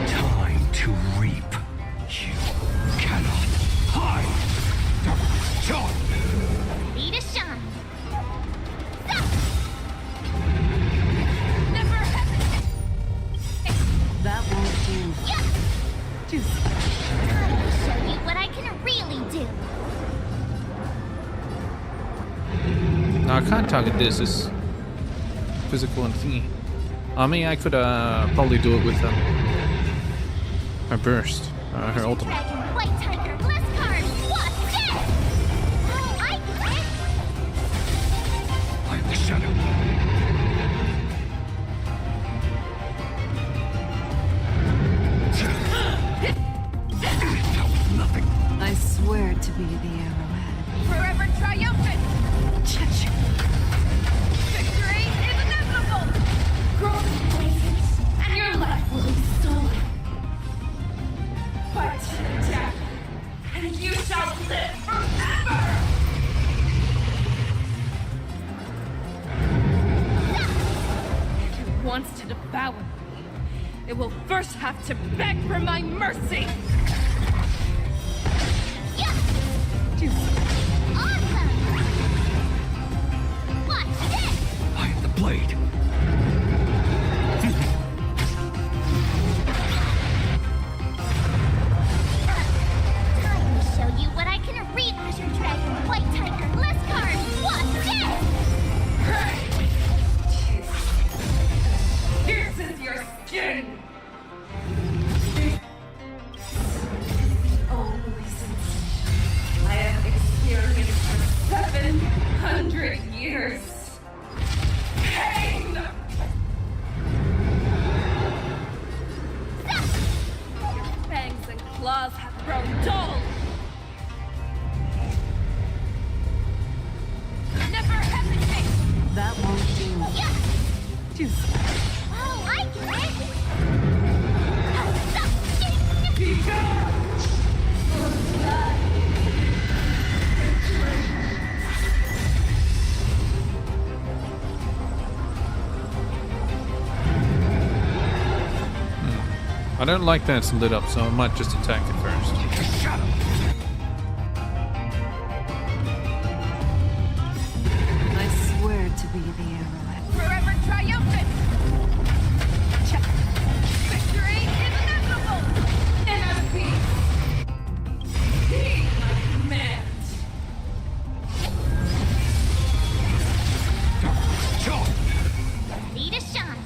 Time to reap. You cannot hide. John. Ready to shine. Never hesitate! That won't do. Yeah! I will show you what I can really do. No, I can't target this. It's physical and thingy. I mean, I could probably do it with her burst, her ultimate. Dragon, White Tiger, Bliss card. What's this? Oh, I get it. I am the shadow. That was nothing. I swear to be the arrowhead. Forever triumphant! Victory is inevitable! Grow the poisons, and your life will be stolen. Fight to the death, and you shall live forever! If it wants to devour me, it will first have to beg for my mercy! Awesome! Watch this! I am the blade. Time to show you what I can read. Azure Dragon, White Tiger, Bliss card. What's this? Pierces your skin! Only sensation I have experienced for 700 years. Pain! Your fangs and claws have grown dull. Never hesitate! That won't do. Yeah! Oh, I get it! I don't like that it's lit up, so I might just attack it first. I swear to be the arrowhead. Forever triumphant! Victory is inevitable! Inner peace! Heed my command! Ready to shine.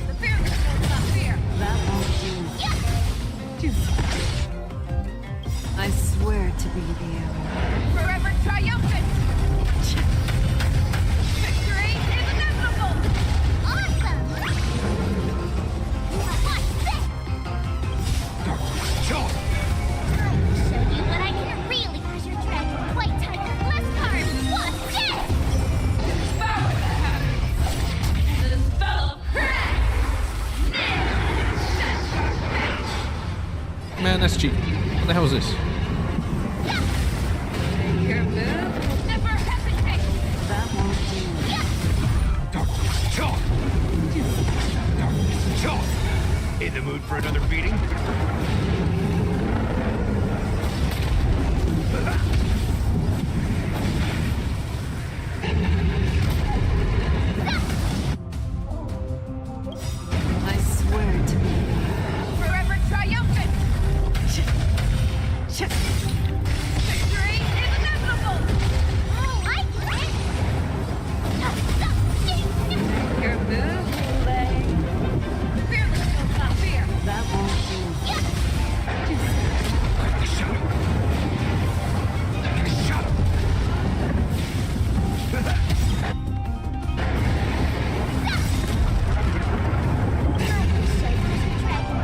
The fearless knows not fear! That won't do. I swear to be the arrowhead. Forever triumphant! Victory is inevitable! Awesome! Now watch this! Man, that's cheap. What the hell is this? In the mood for another beating? I swear to be Forever triumphant! Victory is inevitable! Oh, I quit! Your move, Lay. Fearless will not fear. That won't do.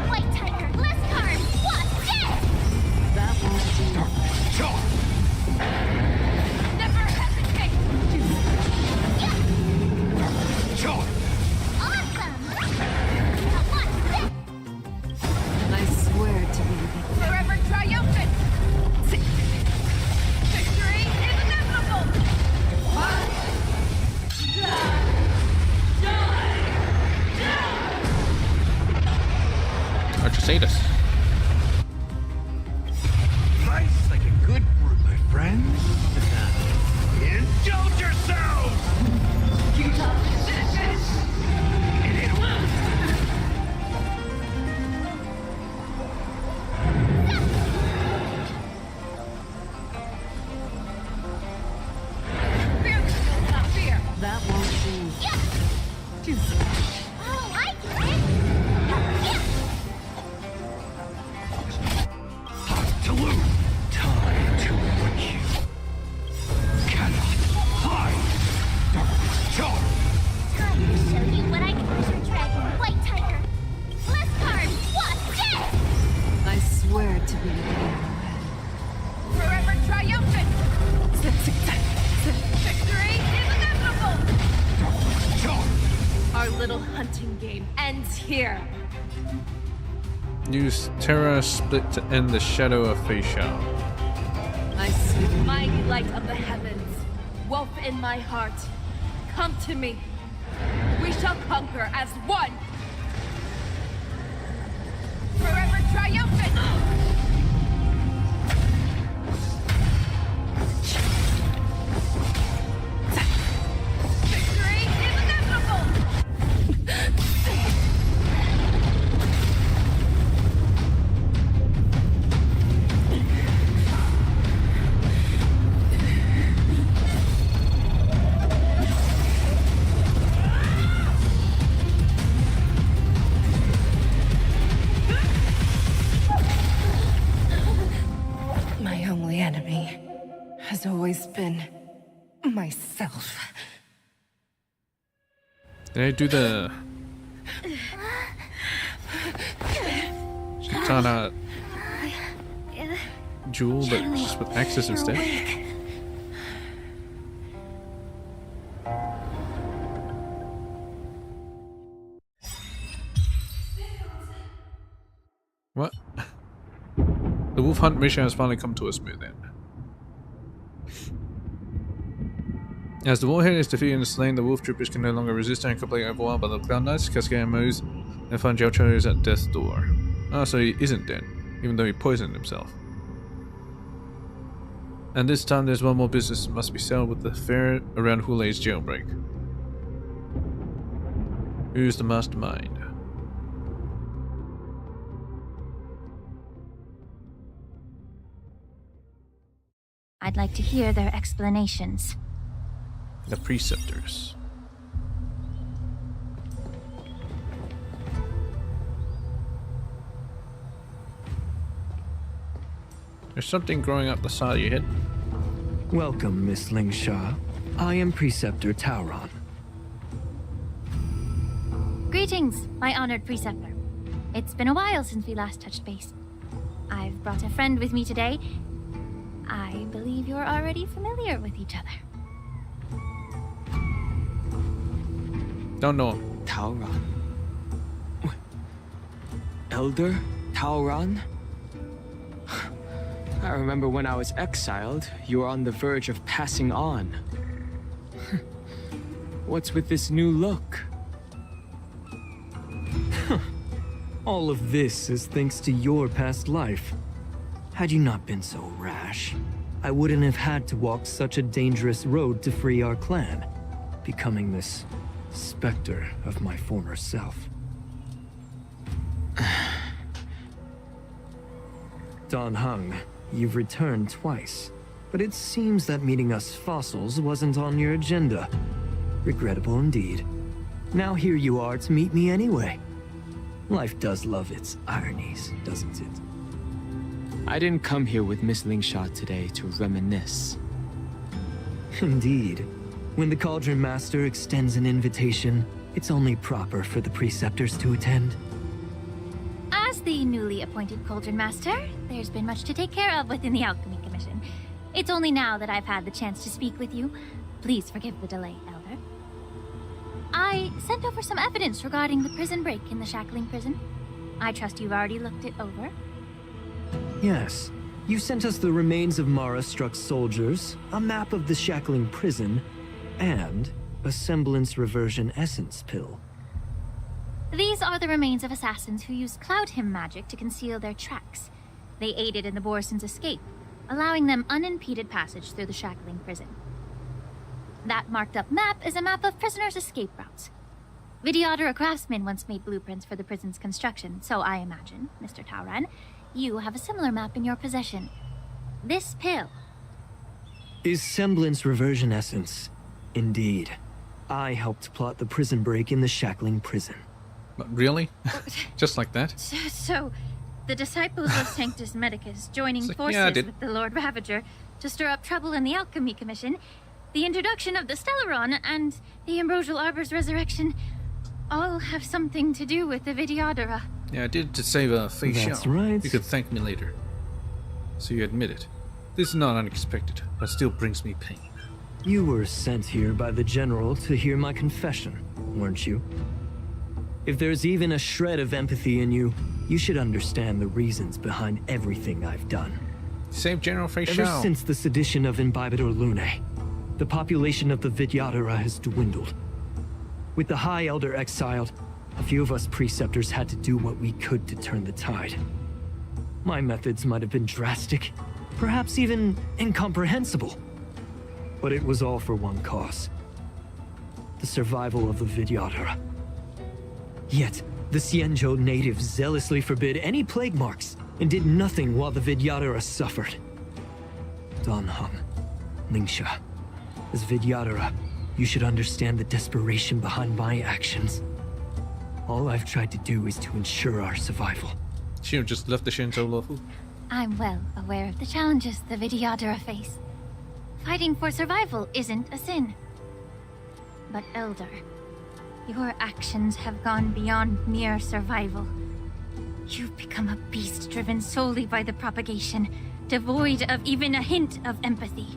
White tiger, less card, what's this? That won't do. Never hesitate! Awesome! Now what's this? I swear to be Forever triumphant! Victory is inevitable! Archestatus. Life's like a good brew, my friends. Indulge yourselves! Fearless will not fear. That won't do. Oh, I quit! To lose. Time to watch you. Cannot hide. Time to show you what I can do, dragon, white tiger. Less card, what's this? I swear to be Forever triumphant! Victory is inevitable! Our little hunting game ends here. Use Terra Split to end the shadow of Facial. I see the mighty light of the heavens. Wolf in my heart. Come to me. We shall conquer as one. Forever triumphant! Victory is inevitable! My only enemy has always been myself. Did I do the Katana jewel, but just with axes instead? What? The wolf hunt mission has finally come to a smooth end. As the warhead is defeated and slain, the wolf troopers can no longer resist and are completely overwhelmed by the Cloud Knights, Cascade moves, and find Zhao Cho is at death's door. Oh, so he isn't dead, even though he poisoned himself. And this time there's one more business that must be settled with the affair around Hulei's jailbreak. Who's the mastermind? I'd like to hear their explanations. The Preceptors. There's something growing up the side of your head. Welcome, Miss Lingsha. I am Preceptor Tauron. Greetings, my honored preceptor. It's been a while since we last touched base. I've brought a friend with me today. I believe you're already familiar with each other. Don't know him. Tauron. Elder Tauron? I remember when I was exiled, you were on the verge of passing on. What's with this new look? All of this is thanks to your past life. Had you not been so rash, I wouldn't have had to walk such a dangerous road to free our clan, becoming this specter of my former self. Dan Heng, you've returned twice, but it seems that meeting us fossils wasn't on your agenda. Regrettable indeed. Now here you are to meet me anyway. Life does love its ironies, doesn't it? I didn't come here with Miss Lingsha today to reminisce. Indeed. When the Cauldron Master extends an invitation, it's only proper for the preceptors to attend. As the newly appointed Cauldron Master, there's been much to take care of within the Alchemy Commission. It's only now that I've had the chance to speak with you. Please forgive the delay, Elder. I sent over some evidence regarding the prison break in the Shackling Prison. I trust you've already looked it over. Yes. You sent us the remains of Mara-struck soldiers, a map of the Shackling Prison, and a semblance reversion essence pill. These are the remains of assassins who used Cloud Hymn magic to conceal their tracks. They aided in the Borison's escape, allowing them unimpeded passage through the Shackling Prison. That marked-up map is a map of prisoners' escape routes. Vidyadhara craftsmen once made blueprints for the prison's construction, so I imagine, Mr. Tauran, you have a similar map in your possession. This pill is semblance reversion essence. Indeed. I helped plot the prison break in the Shackling Prison. But really? Just like that? So, the disciples of Sanctus Medicus joining forces with the Lord Ravager to stir up trouble in the Alchemy Commission, the introduction of the Stellaron, and the Ambrosial Arbor's resurrection all have something to do with the Vidyadhara. Yeah, I did it to save a face. That's right. You could thank me later. So you admit it. This is not unexpected, but still brings me pain. You were sent here by the General to hear my confession, weren't you? If there's even a shred of empathy in you, you should understand the reasons behind everything I've done. Save General Fei Ever Xiao. since the sedition of Imbibitor Lunae, the population of the Vidyadhara has dwindled. With the High Elder exiled, a few of us preceptors had to do what we could to turn the tide. My methods might have been drastic, perhaps even incomprehensible. But it was all for one cause. The survival of the Vidyadhara. Yet, the Xianzhou natives zealously forbid any plague marks and did nothing while the Vidyadhara suffered. Dan Heng, Lingsha, as Vidyadhara, you should understand the desperation behind my actions. All I've tried to do is to ensure our survival. She just left the Shinto Lofu. I'm well aware of the challenges the Vidyadhara face. Fighting for survival isn't a sin. But Elder, your actions have gone beyond mere survival. You've become a beast driven solely by the propagation, devoid of even a hint of empathy.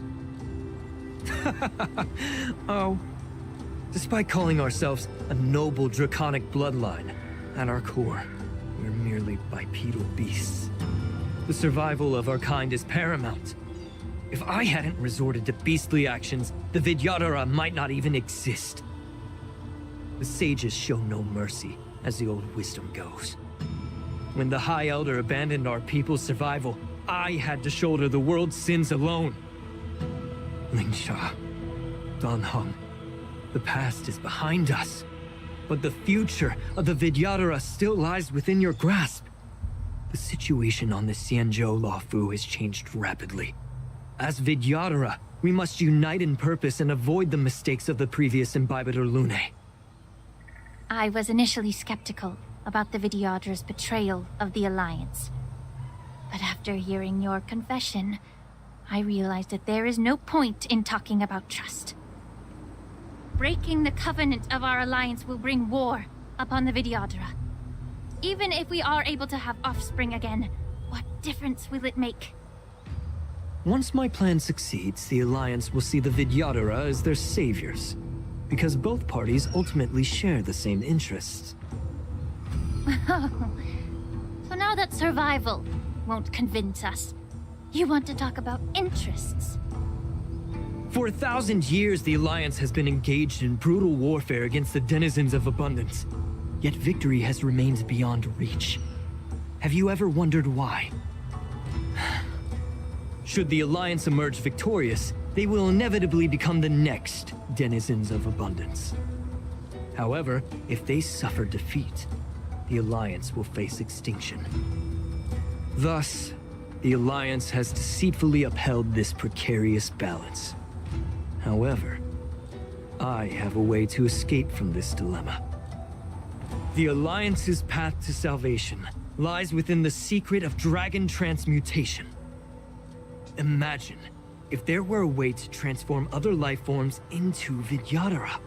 Oh. Despite calling ourselves a noble draconic bloodline, at our core, we're merely bipedal beasts. The survival of our kind is paramount. If I hadn't resorted to beastly actions, the Vidyadhara might not even exist. The sages show no mercy, as the old wisdom goes. When the High Elder abandoned our people's survival, I had to shoulder the world's sins alone. Lingsha, Dan Heng, the past is behind us, but the future of the Vidyadhara still lies within your grasp. The situation on the Xianzhou Luofu has changed rapidly. As Vidyadhara, we must unite in purpose and avoid the mistakes of the previous Imbibitor Lunae. I was initially skeptical about the Vidyadhara's betrayal of the Alliance. But after hearing your confession, I realized that there is no point in talking about trust. Breaking the covenant of our alliance will bring war upon the Vidyadhara. Even if we are able to have offspring again, what difference will it make? Once my plan succeeds, the Alliance will see the Vidyadhara as their saviors, because both parties ultimately share the same interests. So now that survival won't convince us, You want to talk about interests? For 1,000 years, the Alliance has been engaged in brutal warfare against the denizens of abundance. Yet victory has remained beyond reach. Have you ever wondered why? Should the Alliance emerge victorious, they will inevitably become the next denizens of abundance. However, if they suffer defeat, the Alliance will face extinction. Thus, the Alliance has deceitfully upheld this precarious balance. However, I have a way to escape from this dilemma. The Alliance's path to salvation lies within the secret of dragon transmutation. Imagine if there were a way to transform other life forms into Vidyadhara.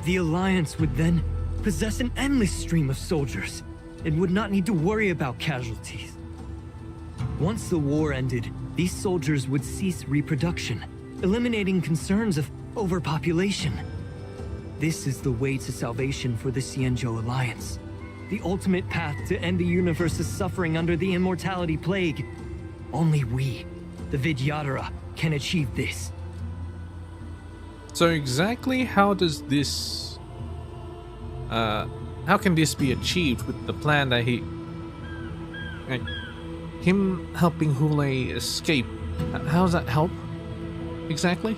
The Alliance would then possess an endless stream of soldiers and would not need to worry about casualties. Once the war ended, these soldiers would cease reproduction, eliminating concerns of overpopulation. This is the way to salvation for the Xianzhou Alliance. The ultimate path to end the universe's suffering under the immortality plague. Only we, the Vidyadhara, can achieve this. So exactly how does this... how can this be achieved with the plan that he... Like, him helping Hule escape, how does that help? Exactly?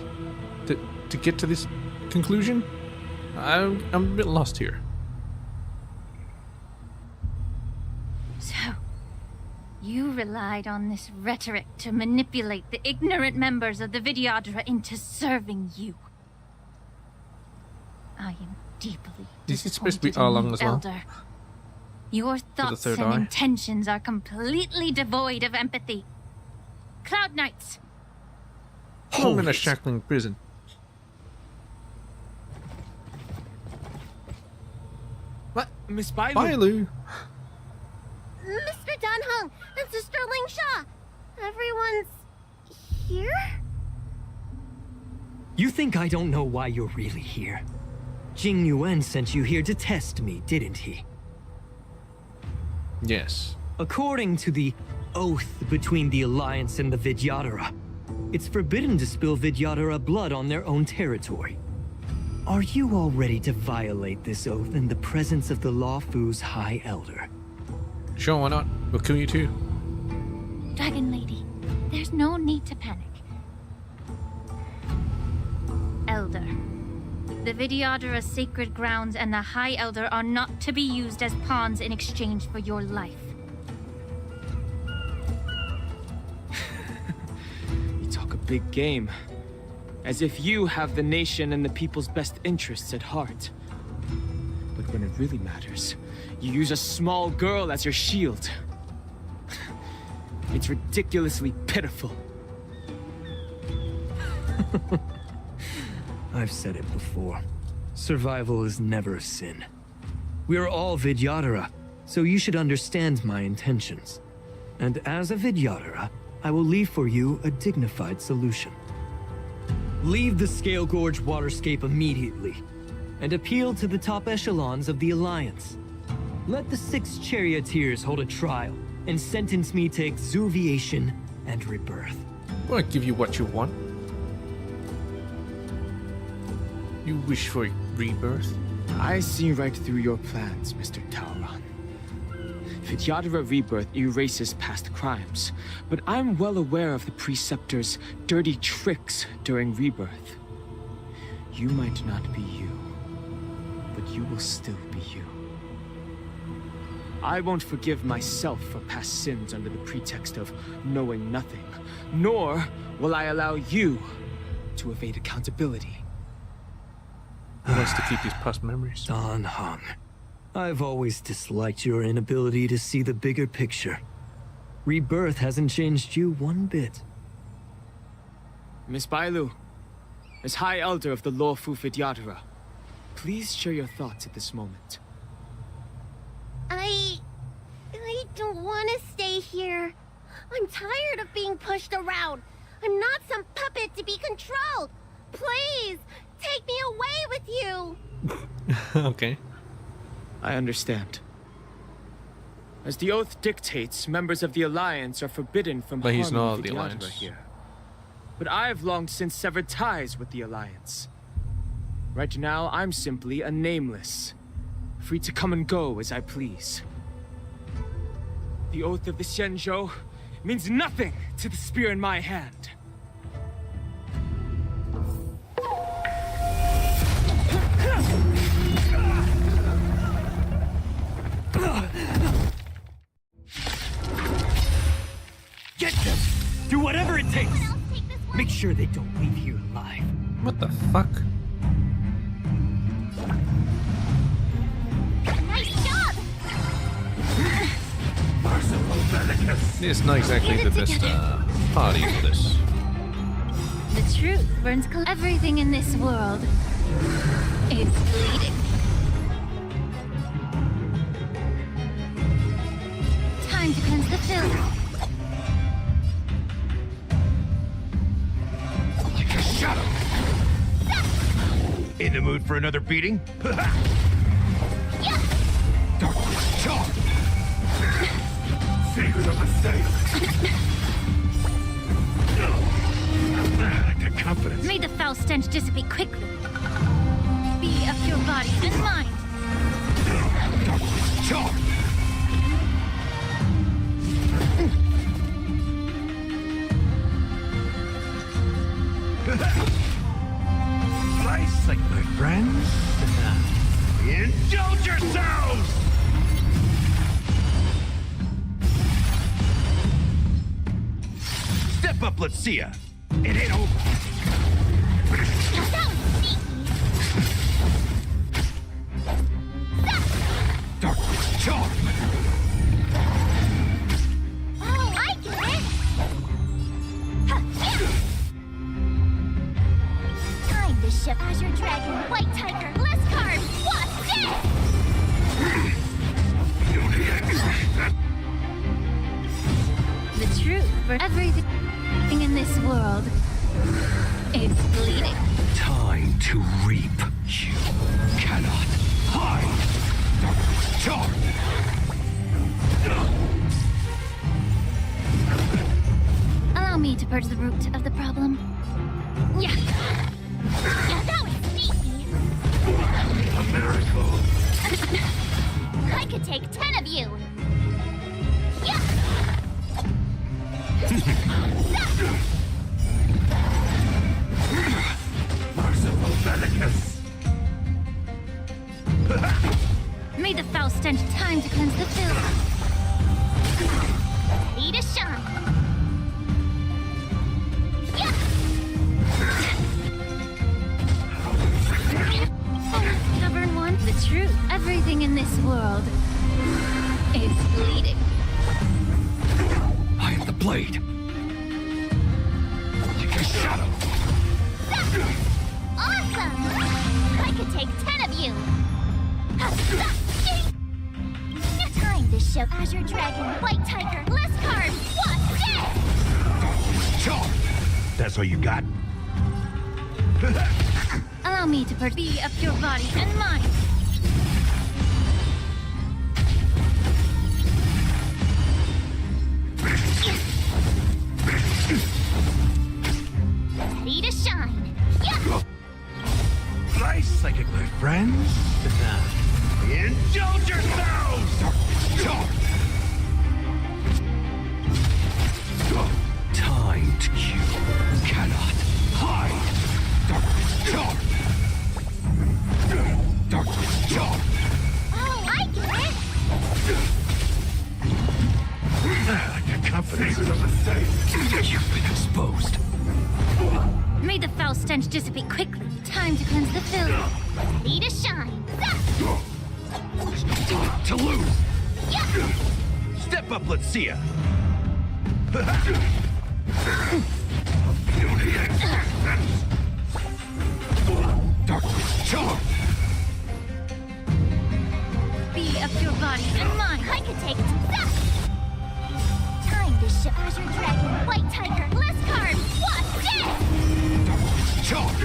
To get to this conclusion? I'm a bit lost here. So, you relied on this rhetoric to manipulate the ignorant members of the Vidyadhara into serving you. I am deeply Is it supposed to be disappointed in Arlong you, as well? Elder. Your thoughts third and eye? intentions are completely devoid of empathy. Cloud Knights! I'm in a shackling prison. What? Miss Bailu? Bailu? Mr. Danheng and Sister Ling Sha! Everyone's here? You think I don't know why you're really here? Jing Yuan sent you here to test me, didn't he? Yes. According to the oath between the Alliance and the Vidyadhara, it's forbidden to spill Vidyadhara blood on their own territory. Are you all ready to violate this oath in the presence of the Luofu's High Elder? Sure, why not? We'll kill you too. Dragon Lady, there's no need to panic. Elder, the Vidyadhara's sacred grounds and the High Elder are not to be used as pawns in exchange for your life. You talk a big game. As if you have the nation and the people's best interests at heart. But when it really matters, you use a small girl as your shield. It's ridiculously pitiful. I've said it before. Survival is never a sin. We're all Vidyadhara, so you should understand my intentions. And as a Vidyadhara, I will leave for you a dignified solution. Leave the Scale Gorge waterscape immediately, and appeal to the top echelons of the Alliance. Let the 6 charioteers hold a trial, and sentence me to exuviation and rebirth. I'll give you what you want. You wish for rebirth? I see right through your plans, Mr. Tauron. Vidyadhara rebirth erases past crimes, but I'm well aware of the Preceptor's dirty tricks during rebirth. You might not be you, but you will still be you. I won't forgive myself for past sins under the pretext of knowing nothing, nor will I allow you to evade accountability. He wants to keep his past memories. Danheng, I've always disliked your inability to see the bigger picture. Rebirth hasn't changed you one bit. Miss Bailu, as High Elder of the Luofu Vidyadhara, please share your thoughts at this moment. I don't want to stay here. I'm tired of being pushed around. I'm not some puppet to be controlled. Please, take me away with you. Okay. I understand. As the oath dictates, members of the Alliance are forbidden from But he's harming not the Vidyadhara Alliance. here. But I've long since severed ties with the Alliance. Right now, I'm simply a nameless, free to come and go as I please. The oath of the Xianzhou means nothing to the spear in my hand. Get them! Do whatever it takes! Make sure they don't leave here alive. What the fuck? Nice job! It's not exactly the best party for this. The truth burns everything in this world. It's bleeding. Time to cleanse the filth. Like a shadow. In the mood for another beating? Darkness charge. Secret of the sail. The confidence. May the foul stench dissipate quickly. Be of your body and mind. Darkness charge. Slice like my friends. Indulge yourselves! Step up, let's see ya. It ain't over. That was sneaky. Darkness charge. Oh, I get it. Time to shift Azure Dragon, White Tiger, less carbs. What's this? The truth for everything in this world. It's bleeding. Time to reap. You cannot hide. Darkness charge. Allow me to purge the root of the problem. Yeah. Yeah, that was sneaky. A miracle. I could take 10 of you. Yeah. Merciful Bellicus. May the foul stench time to cleanse the filth. Ready to shine. Yeah. Oh, stubborn one. The truth. Everything in this world is bleeding. I am the blade. Like a shadow. Awesome! I could take 10 of you. Time to show Azure Dragon, White Tiger, less carbs. What's this? Charge. That's all you got? Allow me to be of your body and mind. Ready to shine. Yeah. Nice psychic, my friends. Indulge yourselves! Charge. Time to you cannot hide. Darkness charge. Darkness charge. Oh, I get Like the confidence of the saint. You've been exposed. May the foul stench dissipate quickly. Time to cleanse the filth. Ready to shine. There's no time to lose. Yeah. Step up, let's see ya. Darkness charge. Be of your body and mind. I could take that. Time to show Azure Dragon, White Tiger, less carbs. What's this? Charge.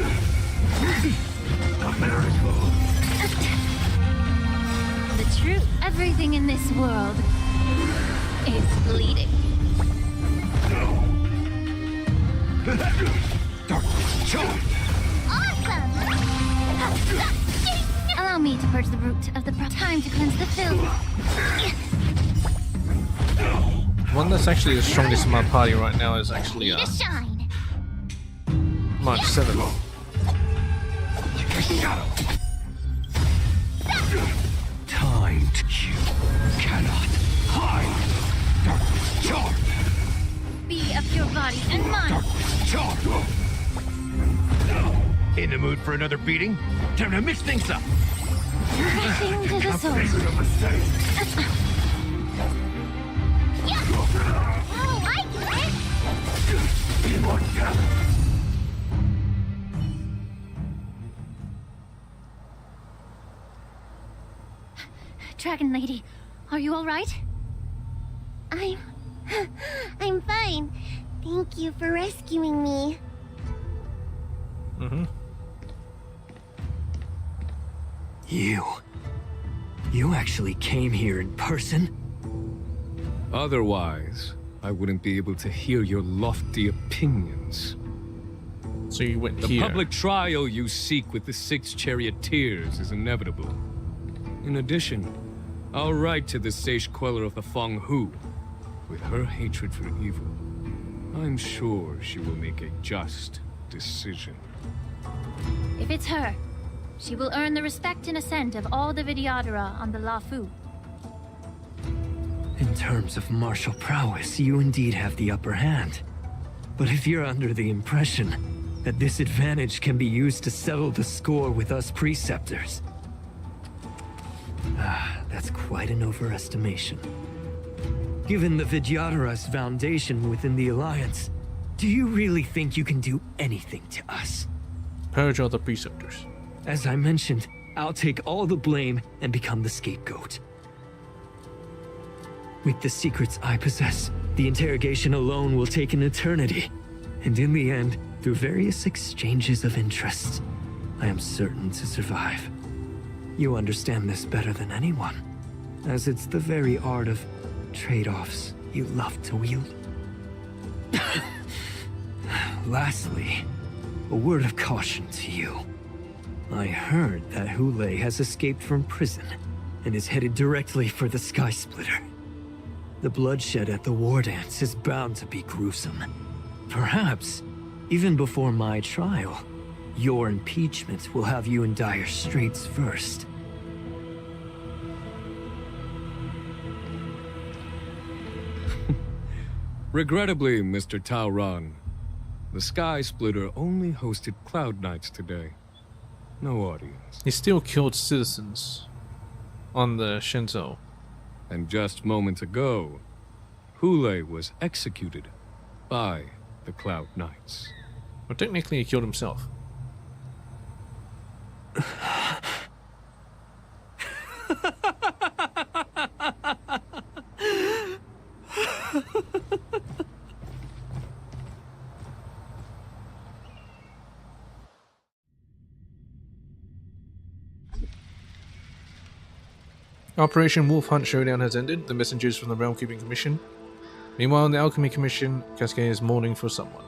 A miracle. The truth. Everything in this world It's bleeding. Awesome! Allow me to purge the root of the time to cleanse the filth. One that's actually the strongest in my party right now is actually To shine. March 7th. Time to kill. Cannot hide. Darkness charge. Be of your body and mind. In the mood for another beating? Time to mix things up. Rushing to the soul. Yeah. Oh, I get it. Dragon Lady, are you all right? I'm fine. Thank you for rescuing me. Mm-hmm. You actually came here in person? Otherwise, I wouldn't be able to hear your lofty opinions. So you went the here. The public trial you seek with the 6 charioteers is inevitable. In addition, I'll write to the Sage Queller of the Feng Hu. With her hatred for evil, I'm sure she will make a just decision. If it's her, she will earn the respect and assent of all the Vidyadhara on the Lafu. In terms of martial prowess, you indeed have the upper hand. But if you're under the impression that this advantage can be used to settle the score with us preceptors, that's quite an overestimation. Given the Vidyadhara's foundation within the Alliance, do you really think you can do anything to us? Purge all the preceptors. As I mentioned, I'll take all the blame and become the scapegoat. With the secrets I possess, the interrogation alone will take an eternity. And in the end, through various exchanges of interest, I am certain to survive. You understand this better than anyone, as it's the very art of trade-offs you love to wield. Lastly, a word of caution to you. I heard that Hule has escaped from prison and is headed directly for the Sky Splitter. The bloodshed at the war dance is bound to be gruesome. Perhaps, even before my trial, your impeachment will have you in dire straits first. Regrettably, Mr. Taoran, the Sky Splitter only hosted Cloud Knights today. No audience. He still killed citizens on the Shinzo. And just moments ago, Hule was executed by the Cloud Knights. Well, technically he killed himself. Operation Wolf Hunt Showdown has ended. The messengers from the Realm Keeping Commission. Meanwhile, in the Alchemy Commission, Cascade is mourning for someone.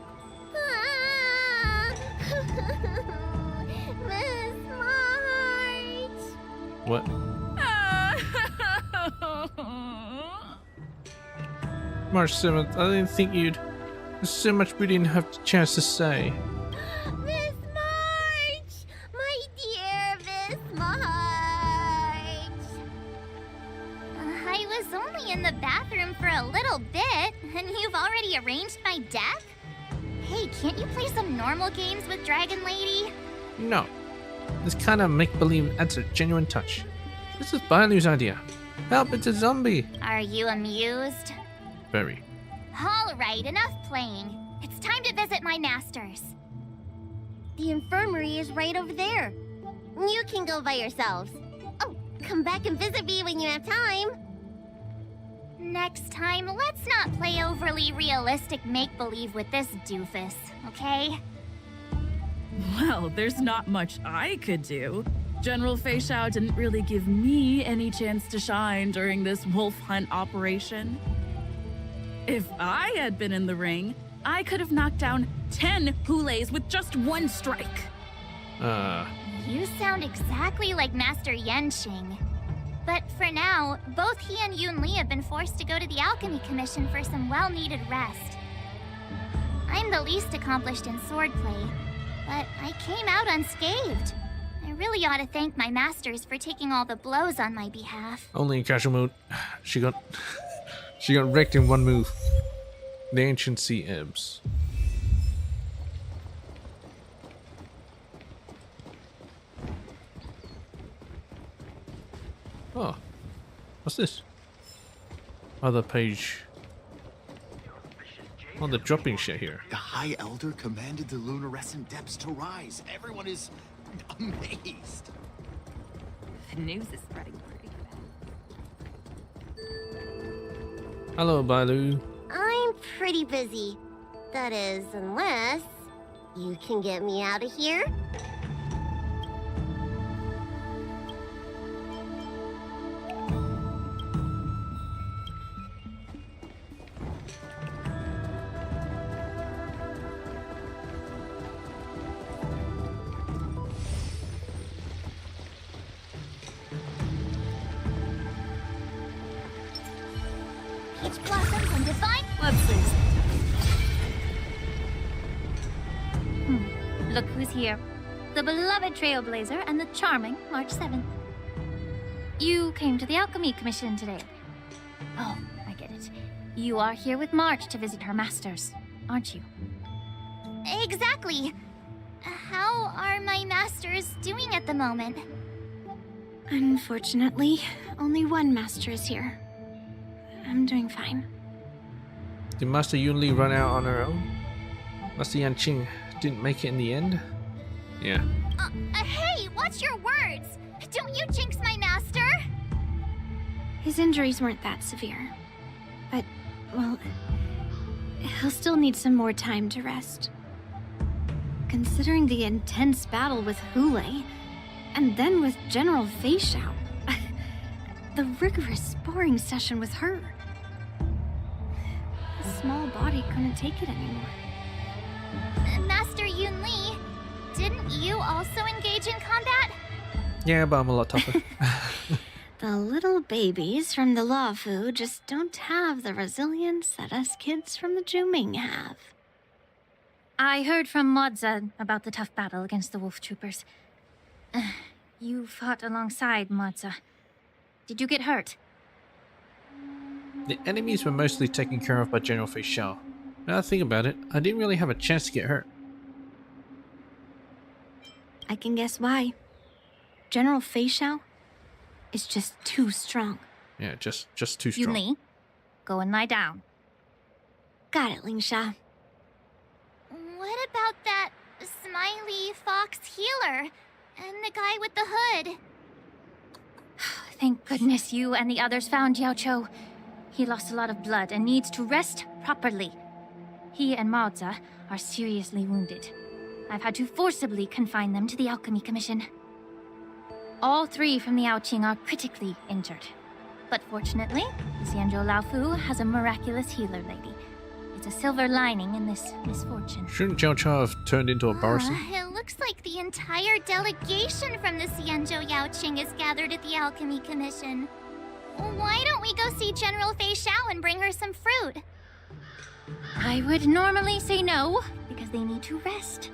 Miss March. What? March 7th, I didn't think you'd... There's so much we didn't have the chance to say. Miss March! My dear Miss March! I was only in the bathroom for a little bit, and you've already arranged my death? Hey, can't you play some normal games with Dragon Lady? No. This kind of make-believe adds a genuine touch. This is Bailu's idea. Help, it's a zombie! Are you amused? Very. Alright, enough playing. It's time to visit my masters. The infirmary is right over there. You can go by yourselves. Oh, come back and visit me when you have time. Next time, let's not play overly realistic make-believe with this doofus, okay? Well, there's not much I could do. General Fei Shao didn't really give me any chance to shine during this wolf hunt operation. If I had been in the ring, I could have knocked down 10 Hulays with just one strike. You sound exactly like Master Yenqing. But for now, both he and Yun Li have been forced to go to the Alchemy Commission for some well-needed rest. I'm the least accomplished in swordplay, but I came out unscathed. I really ought to thank my masters for taking all the blows on my behalf. Only in casual mode. She got wrecked in one move. The ancient sea ebbs. Oh, what's this? Other page. Oh, they're dropping shit here. The High Elder commanded the luminescent depths to rise. Everyone is amazed. The news is spreading pretty fast. Hello, Balu. I'm pretty busy. That is, unless you can get me out of here. Peach blossoms and divine. Let's see. Look who's here. The beloved Trailblazer and the charming March 7th. You came to the Alchemy Commission today. Oh, I get it. You are here with March to visit her masters, aren't you? Exactly. How are my masters doing at the moment? Unfortunately, only one master is here. I'm doing fine. Did Master Yun Li run out on her own? Master Yenqing didn't make it in the end? Yeah. Hey, watch your words! Don't you jinx my master! His injuries weren't that severe. But, well, he'll still need some more time to rest. Considering the intense battle with Hule, and then with General Fei Xiao, the rigorous sparring session with her. His small body couldn't take it anymore. Master Yun Li, didn't you also engage in combat? Yeah, but I'm a lot tougher. The little babies from the Luofu just don't have the resilience that us kids from the Zhuming have. I heard from Modza about the tough battle against the wolf troopers. You fought alongside Modza. Did you get hurt? The enemies were mostly taken care of by General Fei Xiao. Now I think about it, I didn't really have a chance to get hurt. I can guess why. General Fei Xiao is just too strong. Yeah, just too Yun strong. Li, go and lie down. Got it, Lingsha. What about that smiley fox healer and the guy with the hood? Thank goodness you and the others found Yao Cho. He lost a lot of blood and needs to rest properly. He and Maoza are seriously wounded. I've had to forcibly confine them to the Alchemy Commission. All three from the Yaoqing are critically injured. But fortunately, Xianzhou Laofu has a miraculous healer lady. It's a silver lining in this misfortune. Shouldn't Jiao Cha have turned into a Barson? It looks like the entire delegation from the Xianzhou Yaoqing is gathered at the Alchemy Commission. Why don't we go see General Fei Xiao and bring her some fruit? I would normally say no, because they need to rest.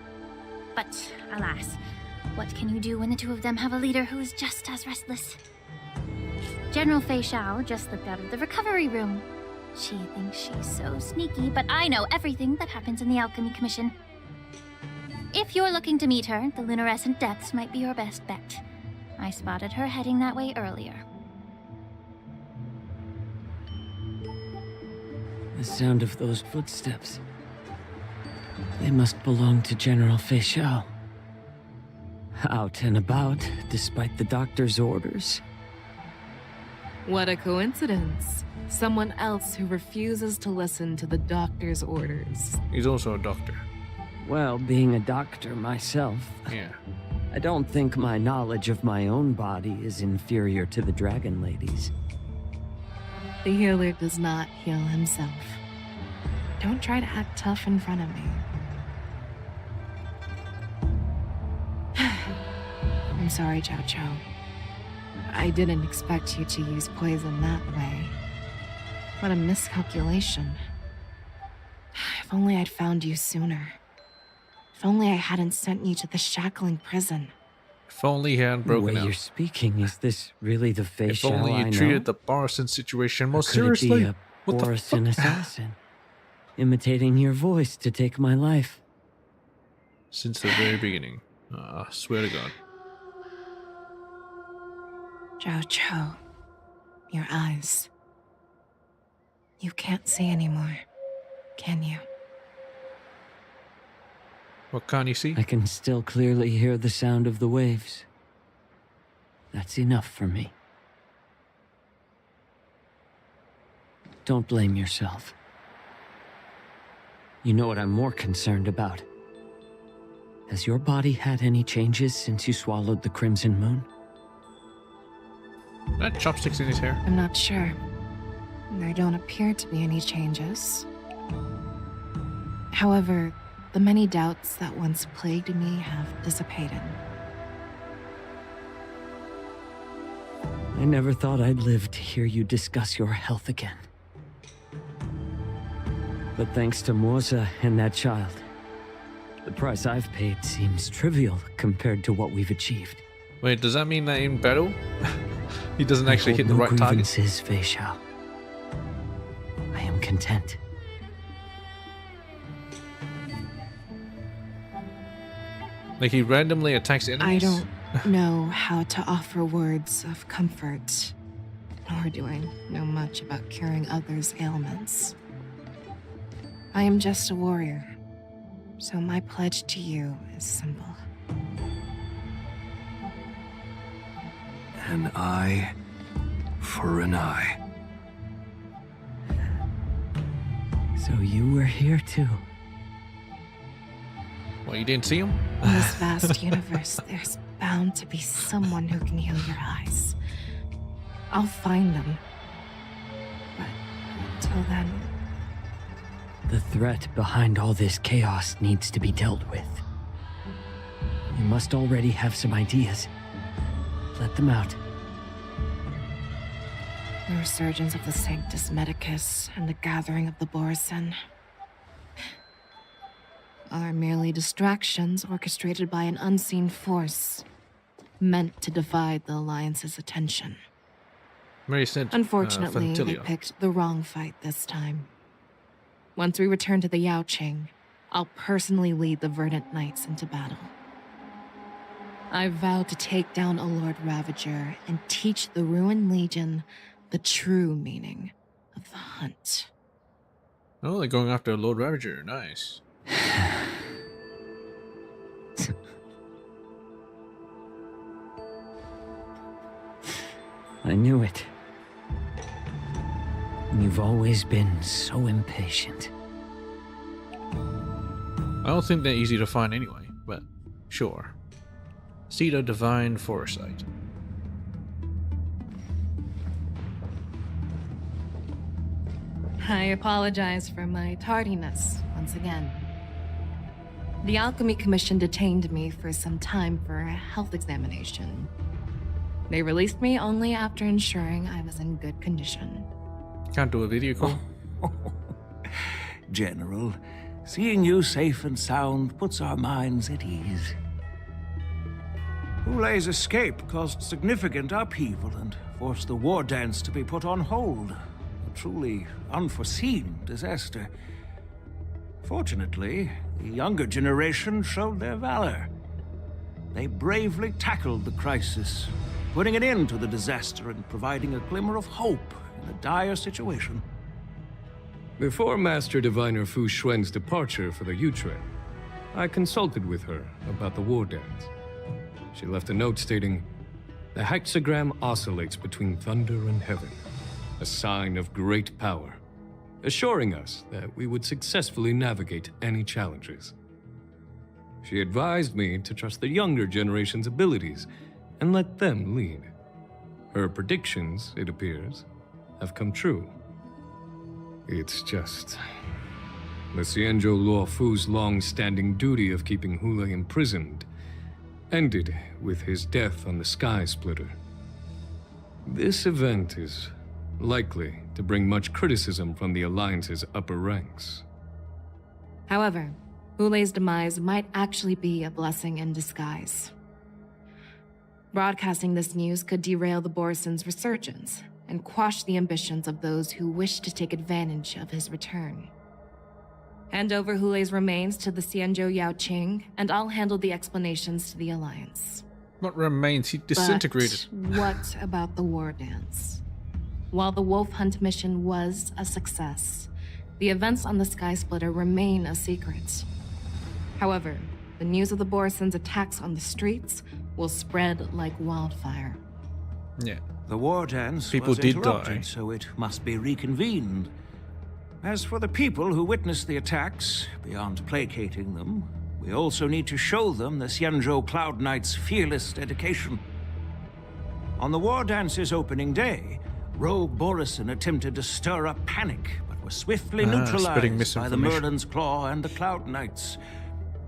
But alas, what can you do when the two of them have a leader who is just as restless? General Fei Xiao just slipped out of the recovery room. She thinks she's so sneaky, but I know everything that happens in the Alchemy Commission. If you're looking to meet her, the luminescent depths might be your best bet. I spotted her heading that way earlier. The sound of those footsteps. They must belong to General Fei Xiao. Out and about, despite the doctor's orders. What a coincidence. Someone else who refuses to listen to the doctor's orders. He's also a doctor. Well, being a doctor myself, yeah, I don't think my knowledge of my own body is inferior to the Dragon Lady's. The healer does not heal himself. Don't try to act tough in front of me. I'm sorry, Chow Chow. I didn't expect you to use poison that way. What a miscalculation. If only I'd found you sooner. If only I hadn't sent you to the shackling prison. If only he hadn't broken The way out. you're speaking, is this really the Fei If Xiao only I you know? treated the Borison situation more Or could it seriously. be a What the Borison fuck? assassin, imitating your voice to take my life? Since the very beginning. I swear to God. Zhao Cho, your eyes. You can't see anymore, can you? What can't you see? I can still clearly hear the sound of the waves. That's enough for me. Don't blame yourself. You know what I'm more concerned about? Has your body had any changes since you swallowed the Crimson Moon? That chopsticks in his hair. I'm not sure. There don't appear to be any changes. However, the many doubts that once plagued me have dissipated. I never thought I'd live to hear you discuss your health again. But thanks to Morza and that child, the price I've paid seems trivial compared to what we've achieved. Wait, does that mean that in battle, he doesn't actually hit the no right target? grievances, Fei Xiao. I am content. Like he randomly attacks enemies? I don't know how to offer words of comfort, nor do I know much about curing others' ailments. I am just a warrior, so my pledge to you is simple. An eye for an eye. So you were here too. Well, you didn't see him? In this vast universe, there's bound to be someone who can heal your eyes. I'll find them. But until then... The threat behind all this chaos needs to be dealt with. You must already have some ideas. Let them out. The resurgence of the Sanctus Medicus and the gathering of the Borison are merely distractions orchestrated by an unseen force, meant to divide the Alliance's attention. Mary said, Unfortunately, they Fantilia. picked the wrong fight this time. Once we return to the Yaoqing, I'll personally lead the Verdant Knights into battle. I vow to take down a Lord Ravager and teach the Ruined Legion the true meaning of the hunt. Oh, they're going after Lord Ravager. Nice. I knew it. You've always been so impatient. I don't think they're easy to find anyway, but sure. Seed of Divine Foresight. I apologize for my tardiness once again. The Alchemy Commission detained me for some time for a health examination. They released me only after ensuring I was in good condition. Can't do a video call? General, seeing you safe and sound puts our minds at ease. Hulei's escape caused significant upheaval and forced the war dance to be put on hold. A truly unforeseen disaster. Fortunately, the younger generation showed their valor. They bravely tackled the crisis, putting an end to the disaster and providing a glimmer of hope in a dire situation. Before Master Diviner Fu Xuan's departure for the U-Trail, I consulted with her about the war dance. She left a note stating, "The hexagram oscillates between thunder and heaven, a sign of great power, assuring us that we would successfully navigate any challenges." She advised me to trust the younger generation's abilities and let them lead. Her predictions, it appears, have come true. It's just the Xianzhou Luofu's long-standing duty of keeping Hulei imprisoned ended with his death on the Sky Splitter. This event is likely to bring much criticism from the Alliance's upper ranks. However, Hulei's demise might actually be a blessing in disguise. Broadcasting this news could derail the Borison's resurgence and quash the ambitions of those who wish to take advantage of his return. Hand over Hulei's remains to the Xianzhou Yaoqing, and I'll handle the explanations to the Alliance. What remains? He disintegrated. But what about the war dance? While the Wolf Hunt mission was a success, the events on the Sky Splitter remain a secret. However, the news of the Borison's attacks on the streets will spread like wildfire. Yeah. The war dance People was did interrupted, die. so it must be reconvened. As for the people who witnessed the attacks, beyond placating them, we also need to show them the Xianzhou Cloud Knight's fearless dedication. On the war dance's opening day, Rogue Borison attempted to stir up panic, but was swiftly spreading neutralized by the misinformation. Merlin's Claw and the Cloud Knights.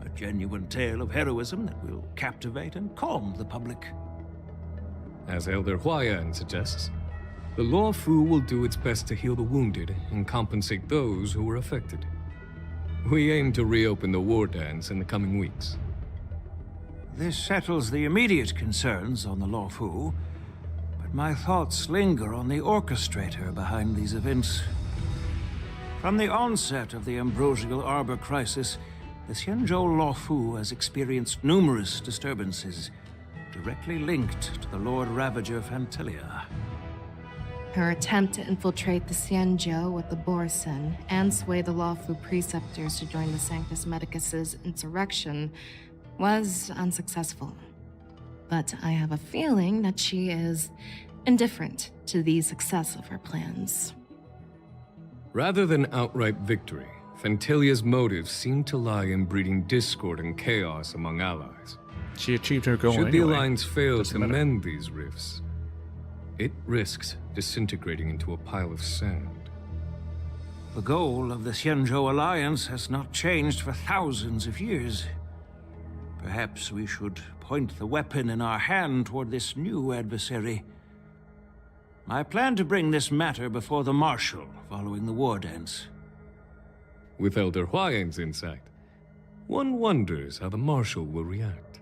A genuine tale of heroism that will captivate and calm the public. As Elder Huayan suggests, the Luofu will do its best to heal the wounded and compensate those who were affected. We aim to reopen the war dance in the coming weeks. This settles the immediate concerns on the Luofu, but my thoughts linger on the orchestrator behind these events. From the onset of the Ambrosial Arbor crisis, the Xianzhou Luofu has experienced numerous disturbances, directly linked to the Lord Ravager Fantilia. Her attempt to infiltrate the Xianzhou with the Borison and sway the Luofu preceptors to join the Sanctus Medicus's insurrection was unsuccessful. But I have a feeling that she is indifferent to the success of her plans. Rather than outright victory, Fantilia's motives seem to lie in breeding discord and chaos among allies. She achieved her goal Should the anyway. Alliance fail Doesn't to matter. mend these rifts, it risks disintegrating into a pile of sand. The goal of the Xianzhou Alliance has not changed for thousands of years. Perhaps we should point the weapon in our hand toward this new adversary. I plan to bring this matter before the Marshal following the war dance. With Elder Huayan's insight, one wonders how the Marshal will react.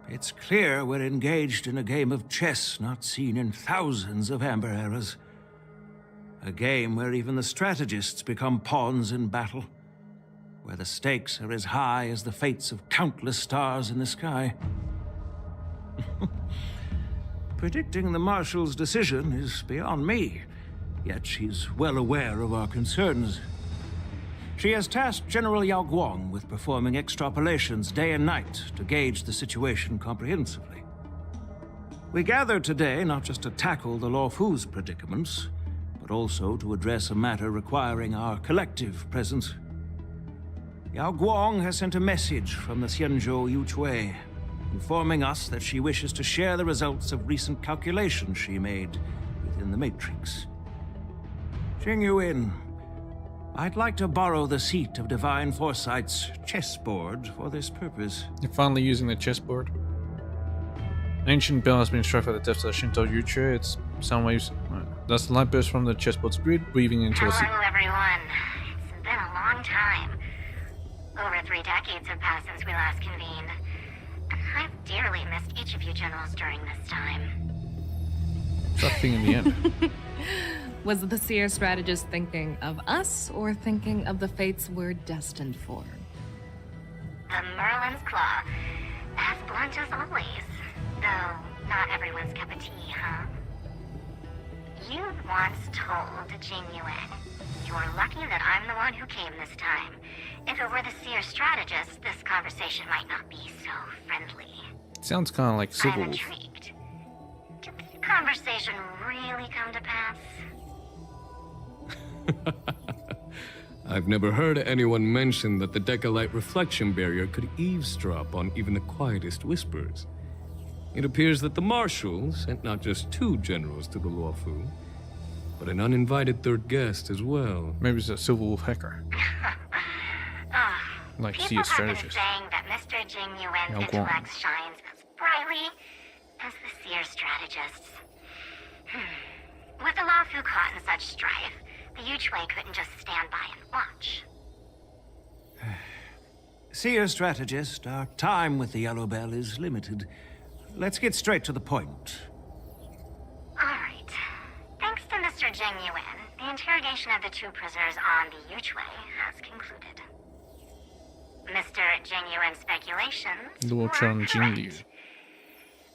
It's clear we're engaged in a game of chess not seen in thousands of Amber eras. A game where even the strategists become pawns in battle, where the stakes are as high as the fates of countless stars in the sky. Predicting the Marshal's decision is beyond me, yet she's well aware of our concerns. She has tasked General Yao Guang with performing extrapolations day and night to gauge the situation comprehensively. We gathered today not just to tackle the Luofu's predicaments, but also to address a matter requiring our collective presence. Yao Guang has sent a message from the Xianzhou Yuchui, informing us that she wishes to share the results of recent calculations she made within the Matrix. Jing Yuin, I'd like to borrow the seat of Divine Foresight's chessboard for this purpose. You're finally using the chessboard. Ancient bell has been struck at the depths of the Shinto Yuchi. It's some waves. That's the light burst from the chessboard's grid, weaving into a Hello, everyone. It's been a long time. Over 3 decades have passed since we last convened. I've dearly missed each of you generals during this time. That thing in the end. Was the Seer strategist thinking of us or thinking of the fates we're destined for? The Merlin's Claw. As blunt as always. Though not everyone's cup of tea, huh? You once told Jing Yuan, you're lucky that I'm the one who came this time. If it were the Seer strategist, this conversation might not be so friendly. Sounds kind of like Civil I'm Wolf. intrigued. Did the conversation really come to pass? I've never heard anyone mention that the Decalite reflection barrier could eavesdrop on even the quietest whispers. It appears that the Marshal sent not just 2 generals to the Luofu, but an uninvited third guest as well. Maybe it's a Silver Wolf hacker. Like People Seer have been strategist. saying that Mr. Jing Yuan's Yao Guang. intellect shines as brightly as the Seer strategist's. With the Laofu caught in such strife, the Yuchue couldn't just stand by and watch. Seer strategist, our time with the Yellow Bell is limited. Let's get straight to the point. Alright. Thanks to Mr. Jing Yuan, the interrogation of the two prisoners on the Yuchue has concluded. Mr. Jing Yuan's speculations Luo were Chang Jing correct. Liu.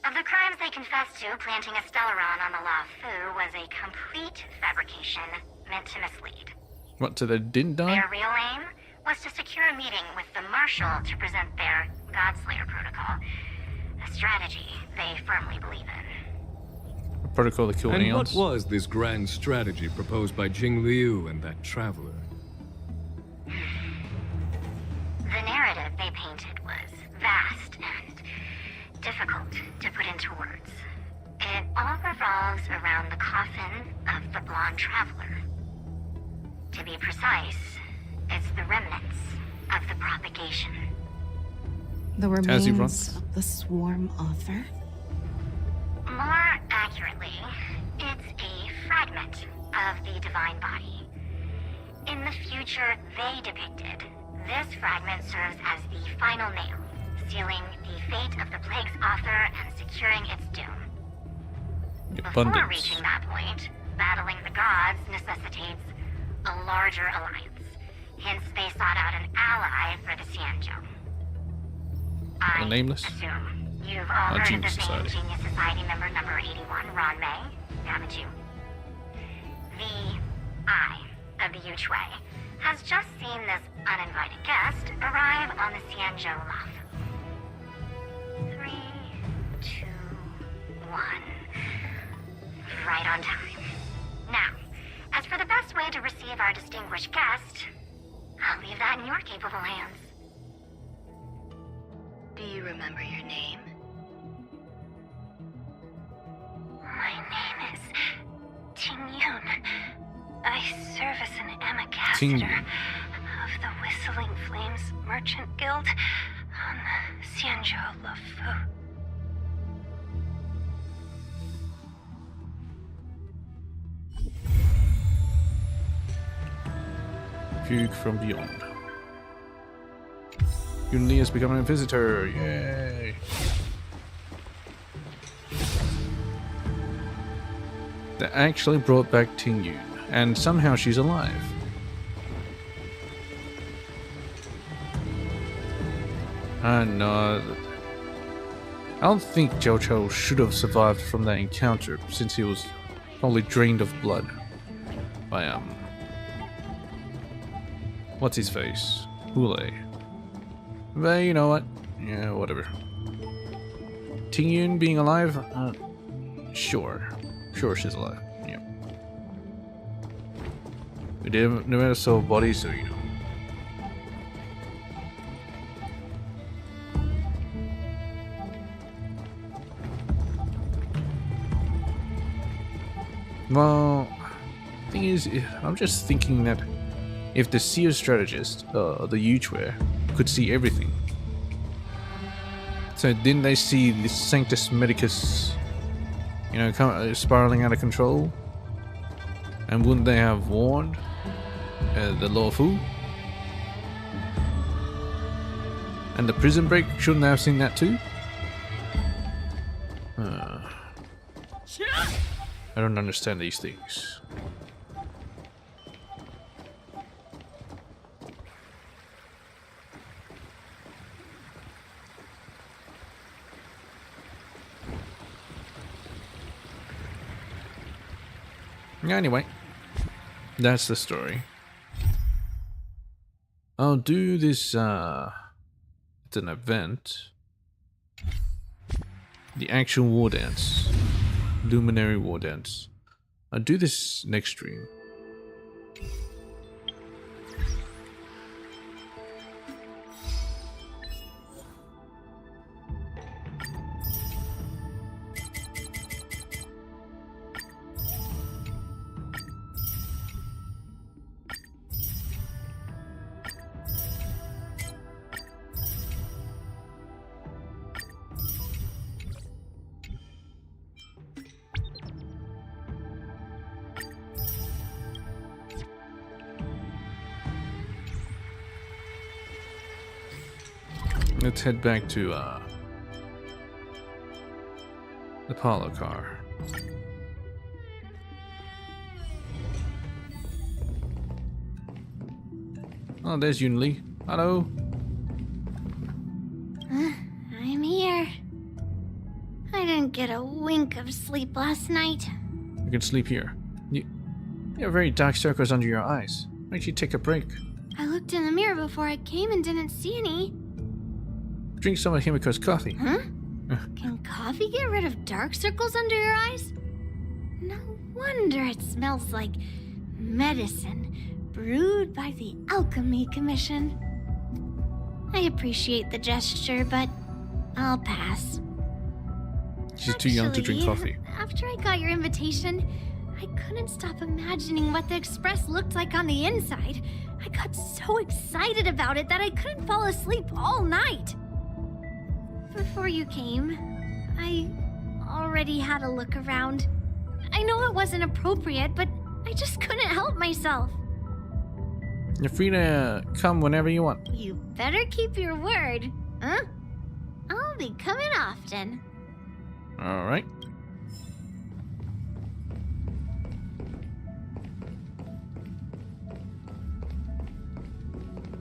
Of the crimes they confessed to, planting a Stellaron on the Laofu was a complete fabrication meant to mislead. What, so they didn't die? Their real aim was to secure a meeting with the Marshal to present their Godslayer protocol, a strategy they firmly believe in. A protocol that killed And Aeons? what was this grand strategy proposed by Jing Liu and that traveler? The narrative they painted was vast and difficult to put into words. It all revolves around the coffin of the blonde traveler. To be precise, it's the remnants of the propagation. The As he remains runs. of the swarm author? More accurately, it's a fragment of the divine body. In the future they depicted, this fragment serves as the final nail, sealing the fate of the plague's author and securing its doom. Before Abundance. reaching that point, battling the gods necessitates a larger alliance. Hence, they sought out an ally for the Xianzhou. I Nameless? assume you've all heard of Genius the Society. famed Genius Society member number 81, Ron Mei, haven't you? The Eye of the Yuchue has just seen this uninvited guest arrive on the Xianzhou Laofu. 3, 2, 1. Right on time. Now, as for the best way to receive our distinguished guest, I'll leave that in your capable hands. Do you remember your name? My name is Ting Yun. I serve as an ambassador of the Whistling Flames Merchant Guild on the Xianzhou Laofu. Fugue from Beyond. Yun Li is becoming a visitor. Yay! They actually brought back Ting Yun, and somehow she's alive. No. I don't think Jojo should have survived from that encounter, since he was probably drained of blood by, what's his face? Hule. But you know what? Yeah, whatever. Ting Yun being alive? Sure. Sure she's alive. Yeah. We never saw a body, so you know. Well, thing is, I'm just thinking that if the Seer strategist, the Yuchue, could see everything, so didn't they see the Sanctus Medicus, you know, spiraling out of control? And wouldn't they have warned the Laofu? And the prison break, shouldn't they have seen that too? I don't understand these things. Anyway, that's the story. I'll do this, it's an event. The actual war dance. Luminary war dance. I'll do this next stream. Let's head back to the parlor car. Oh, there's Yun Li. Hello. I'm here. I didn't get a wink of sleep last night. You can sleep here. You have very dark circles under your eyes. Why don't you take a break? I looked in the mirror before I came and didn't see any. Drink some of Himiko's coffee. Huh? Can coffee get rid of dark circles under your eyes? No wonder it smells like medicine brewed by the Alchemy Commission. I appreciate the gesture, but I'll pass. She's too young to drink coffee. After I got your invitation, I couldn't stop imagining what the Express looked like on the inside. I got so excited about it that I couldn't fall asleep all night. Before you came, I already had a look around. I know it wasn't appropriate, but I just couldn't help myself. You're free to come whenever you want. You better keep your word, huh? I'll be coming often. Alright.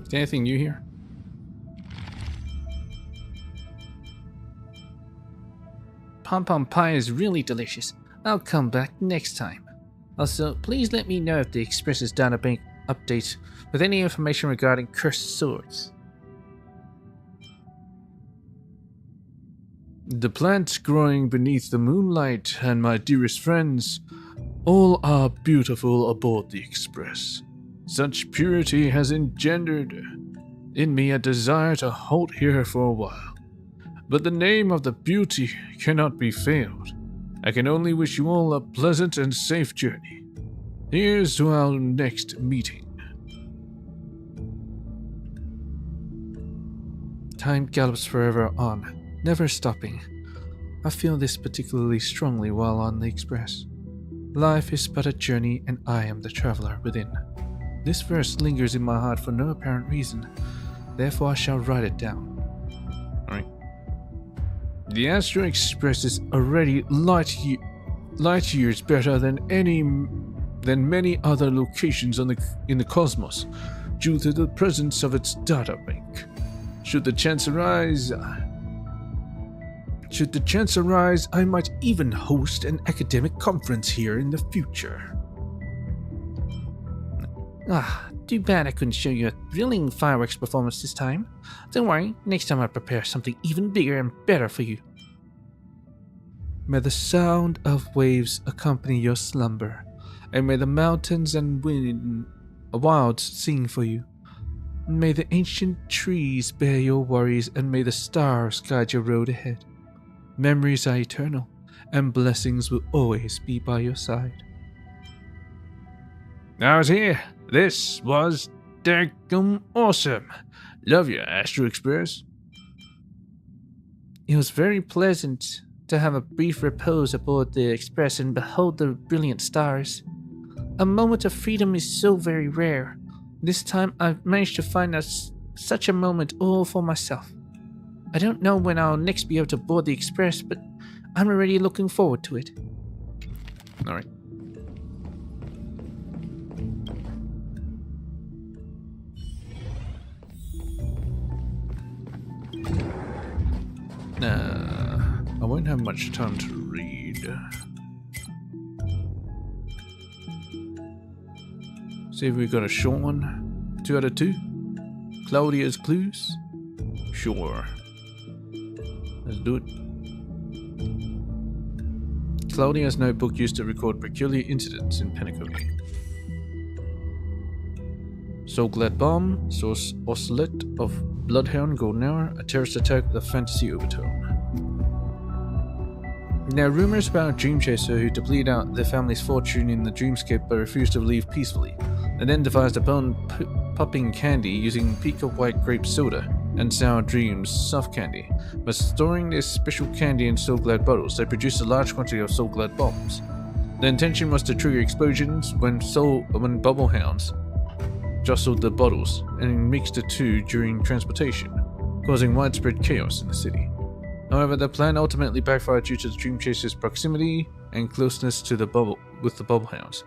Is there anything new here? Pom Pom Pie is really delicious. I'll come back next time. Also, please let me know if the Express's databank updates with any information regarding cursed swords. The plants growing beneath the moonlight and my dearest friends, all are beautiful aboard the Express. Such purity has engendered in me a desire to halt here for a while. But the name of the beauty cannot be failed. I can only wish you all a pleasant and safe journey. Here's to our next meeting. Time gallops forever on, never stopping. I feel this particularly strongly while on the Express. Life is but a journey, and I am the traveler within. This verse lingers in my heart for no apparent reason, therefore I shall write it down. Alright. The Astro Express is already light years better than many other locations in the cosmos, due to the presence of its data bank. Should the chance arise, I might even host an academic conference here in the future. Too bad I couldn't show you a thrilling fireworks performance this time. Don't worry, next time I'll prepare something even bigger and better for you. May the sound of waves accompany your slumber, and may the mountains and wilds sing for you. May the ancient trees bear your worries, and may the stars guide your road ahead. Memories are eternal, and blessings will always be by your side. I was here. This was daggum awesome. Love you, Astro Express. It was very pleasant to have a brief repose aboard the Express and behold the brilliant stars. A moment of freedom is so very rare. This time I've managed to find such a moment all for myself. I don't know when I'll next be able to board the Express, but I'm already looking forward to it. Alright. I won't have much time to read. See if we got a short one. 2 out of 2. Claudia's Clues. Sure. Let's do it. Claudia's notebook used to record peculiar incidents in Penacony. So Glad Bomb, Source Oscillate of Bloodhound Golden Hour, a terrorist attack with a fantasy overtone. There are rumors about a dream chaser who depleted out their family's fortune in the dreamscape but refused to leave peacefully, and then devised a bone-popping candy using Pika White Grape Soda and Sour Dreams soft candy. By storing this special candy in So Glad bottles, they produced a large quantity of So Glad bombs. The intention was to trigger explosions when bubble hounds jostled the bottles and mixed the two during transportation. causing widespread chaos in the city. However, the plan ultimately backfired due to the Dream Chaser's proximity and closeness to the bubble with the bubblehounds.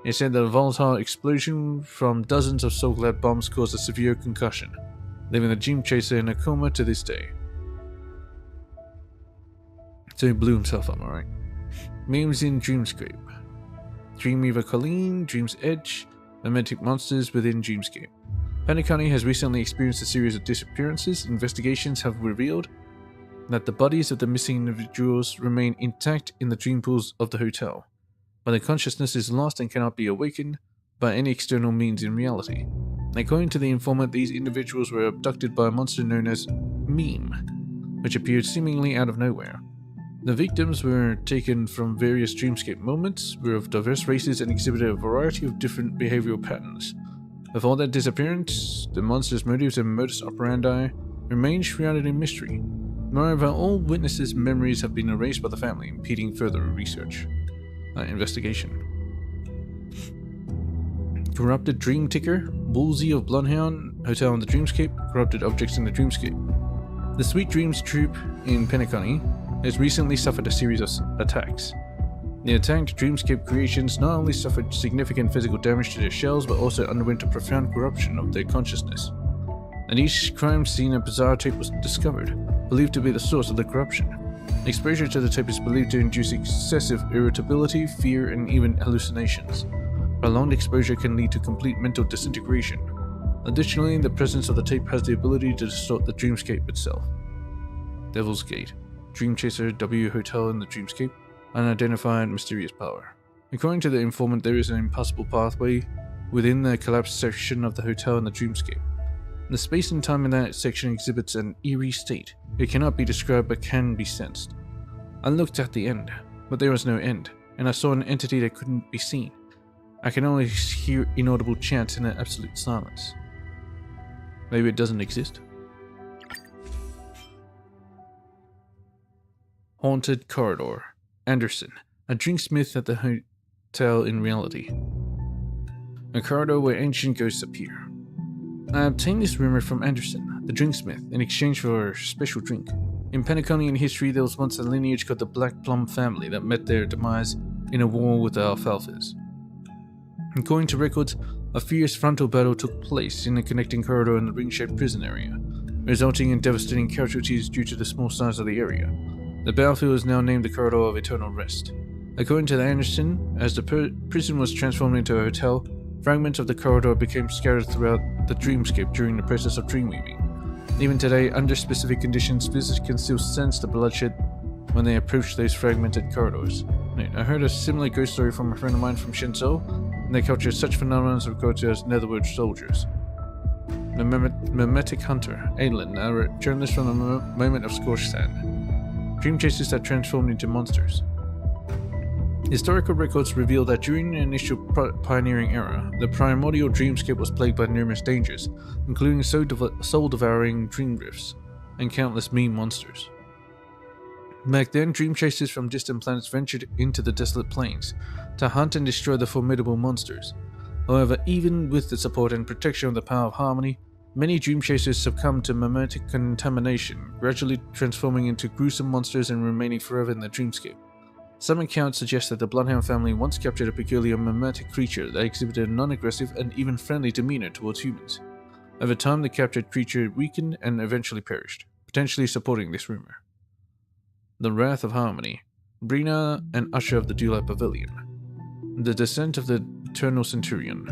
It said that a volatile explosion from dozens of Soul-clad bombs caused a severe concussion, leaving the Dream Chaser in a coma to this day. So he blew himself up, alright. Memes in Dreamscape. Dreamweaver Colleen, Dream's Edge, mimetic monsters within Dreamscape. Panic County has recently experienced a series of disappearances. Investigations have revealed that the bodies of the missing individuals remain intact in the dream pools of the hotel, but their consciousness is lost and cannot be awakened by any external means in reality. According to the informant, these individuals were abducted by a monster known as Meme, which appeared seemingly out of nowhere. The victims were taken from various Dreamscape moments, were of diverse races, and exhibited a variety of different behavioral patterns. With all their disappearance, the monster's motives and modus operandi remain shrouded in mystery. Moreover, all witnesses' memories have been erased by the family, impeding further research. Investigation. Corrupted Dream Ticker, Woolsey of Bloodhound, Hotel in the Dreamscape, corrupted objects in the Dreamscape. The Sweet Dreams Troop in Penacony has recently suffered a series of attacks. The attacked Dreamscape creations not only suffered significant physical damage to their shells, but also underwent a profound corruption of their consciousness. At each crime scene, a bizarre tape was discovered, believed to be the source of the corruption. Exposure to the tape is believed to induce excessive irritability, fear, and even hallucinations. Prolonged exposure can lead to complete mental disintegration. Additionally, the presence of the tape has the ability to distort the Dreamscape itself. Devil's Gate, Dream Chaser W Hotel in the Dreamscape, unidentified mysterious power. According to the informant, there is an impossible pathway within the collapsed section of the hotel in the Dreamscape. The space and time in that section exhibits an eerie state. It cannot be described but can be sensed. I looked at the end, but there was no end, and I saw an entity that couldn't be seen. I can only hear inaudible chants in an absolute silence. Maybe it doesn't exist. Haunted Corridor. Anderson, a drinksmith at the hotel in reality. A corridor where ancient ghosts appear. I obtained this rumor from Anderson, the drinksmith, in exchange for a special drink. In Penaconian history, there was once a lineage called the Black Plum family that met their demise in a war with the Alfalfas. According to records, a fierce frontal battle took place in the connecting corridor in the ring-shaped prison area, resulting in devastating casualties due to the small size of the area. The battlefield is now named the Corridor of Eternal Rest. According to the Anderson, as the prison was transformed into a hotel, fragments of the corridor became scattered throughout the dreamscape during the process of dreamweaving. Even today, under specific conditions, visitors can still sense the bloodshed when they approach those fragmented corridors. I heard a similar ghost story from a friend of mine from Shenzhou, and they capture such phenomena referred to as netherworld soldiers. The mimetic hunter, Aelin, a journalist from the moment of scorched sand. Dream chasers that transformed into monsters. Historical records reveal that during the initial pioneering era, the primordial dreamscape was plagued by numerous dangers, including soul-devouring dream rifts and countless mean monsters. Back then, dream chasers from distant planets ventured into the desolate plains to hunt and destroy the formidable monsters. However, even with the support and protection of the power of harmony, many dream chasers succumbed to mimetic contamination, gradually transforming into gruesome monsters and remaining forever in the dreamscape. Some accounts suggest that the Bloodhound family once captured a peculiar mimetic creature that exhibited a non-aggressive and even friendly demeanor towards humans. Over time, the captured creature weakened and eventually perished, potentially supporting this rumor. The Wrath of Harmony, Brina and Usher of the Dewlight Pavilion. The Descent of the Eternal Centurion.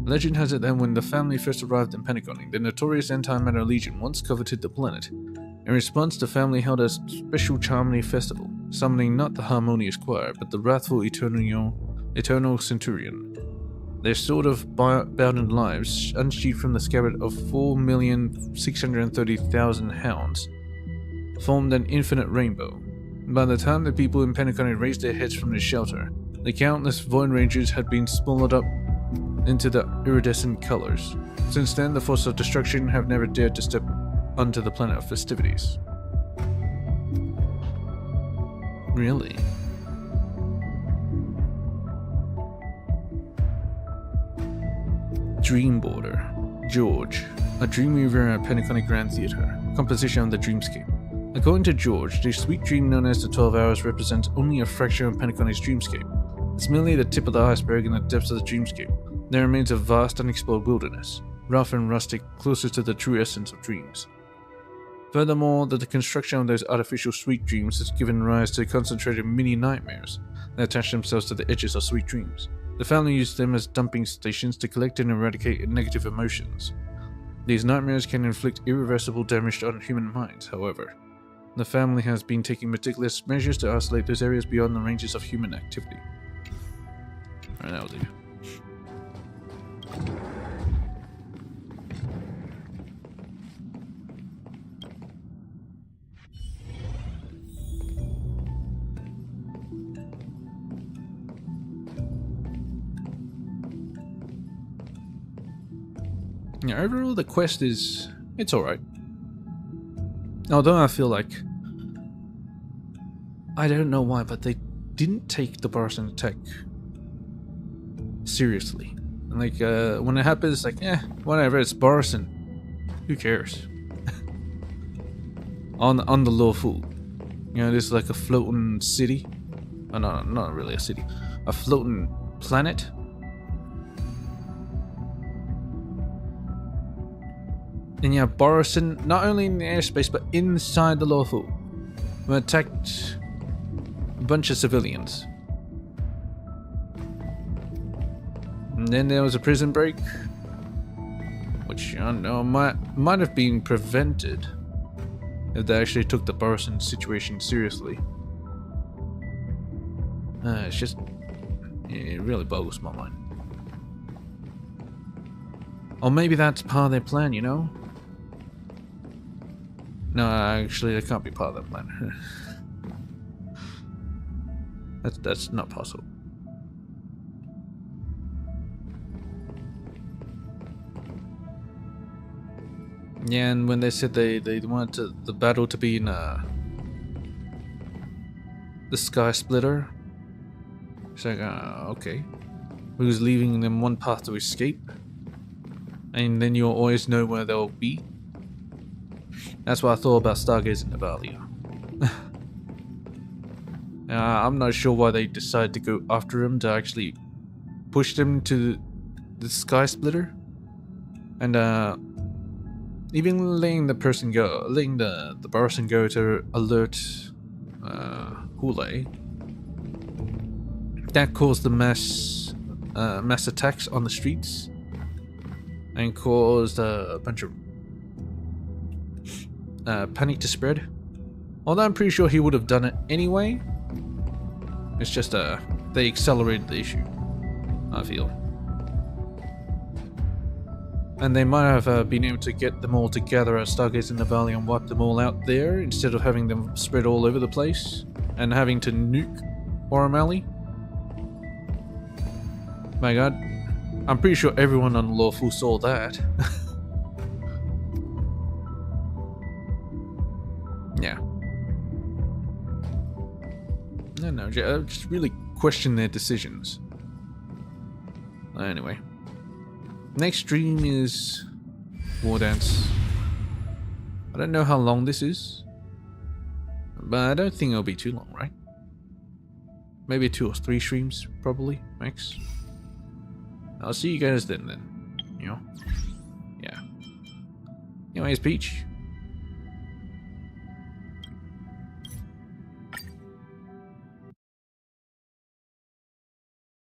Legend has it that when the family first arrived in Penacony, the notorious Antimatter Legion once coveted the planet. In response, the family held a special Harmony festival, summoning not the Harmonious Choir, but the wrathful Eternal Centurion. Their sword of bounded lives, unsheathed from the scabbard of 4,630,000 hounds, formed an infinite rainbow. By the time the people in Penacony raised their heads from their shelter, the countless Void Rangers had been swallowed up into the iridescent colors. Since then, the forces of destruction have never dared to step onto the planet of festivities. Really? Dream Border. George, a dreamweaver at Penacony Grand Theatre. composition of the dreamscape. According to George, the sweet dream known as the 12 Hours represents only a fraction of Penacony's dreamscape. It's merely the tip of the iceberg in the depths of the dreamscape. There remains a vast unexplored wilderness, rough and rustic, closer to the true essence of dreams. Furthermore, the construction of those artificial sweet dreams has given rise to concentrated mini-nightmares that attach themselves to the edges of sweet dreams. The family used them as dumping stations to collect and eradicate negative emotions. These nightmares can inflict irreversible damage on human minds, however. The family has been taking meticulous measures to isolate those areas beyond the ranges of human activity. Alright, that'll do. Yeah, overall the quest it's alright. Although I feel like, I don't know why, but they didn't take the Barson attack seriously. Like, when it happens, like, whatever, it's Barson. Who cares? on the Lawful. You know, there's like a floating city. Oh, no, not really a city. A floating planet. And yeah, Barson, not only in the airspace, but inside the Lawful, we attacked a bunch of civilians. And then there was a prison break, which I don't know, might have been prevented if they actually took the Barson situation seriously. It's just, it really boggles my mind. Or maybe that's part of their plan, you know? No, actually, that can't be part of that plan. that's not possible. Yeah, and when they said they wanted the battle to be in the Sky Splitter, it's like, okay. Who's leaving them one path to escape? And then you'll always know where they'll be. That's what I thought about Stargazing Navalia. I'm not sure why they decided to go after him, to actually push them to the Sky Splitter. And even letting the person go, letting the Barson go to alert Hule. That caused the mass attacks on the streets. And caused a bunch of panic to spread. Although I'm pretty sure he would have done it anyway. It's just they accelerated the issue, I feel. And they might have been able to get them all together at Stargazing Navalia and wipe them all out there instead of having them spread all over the place and having to nuke Oramali. My god, I'm pretty sure everyone on Lawful saw that. Yeah. No, just really question their decisions. Anyway. Next stream is War Dance. I don't know how long this is, but I don't think it'll be too long, right? Maybe 2 or 3 streams, probably, max. I'll see you guys then, you know? Yeah. Anyways, Peach.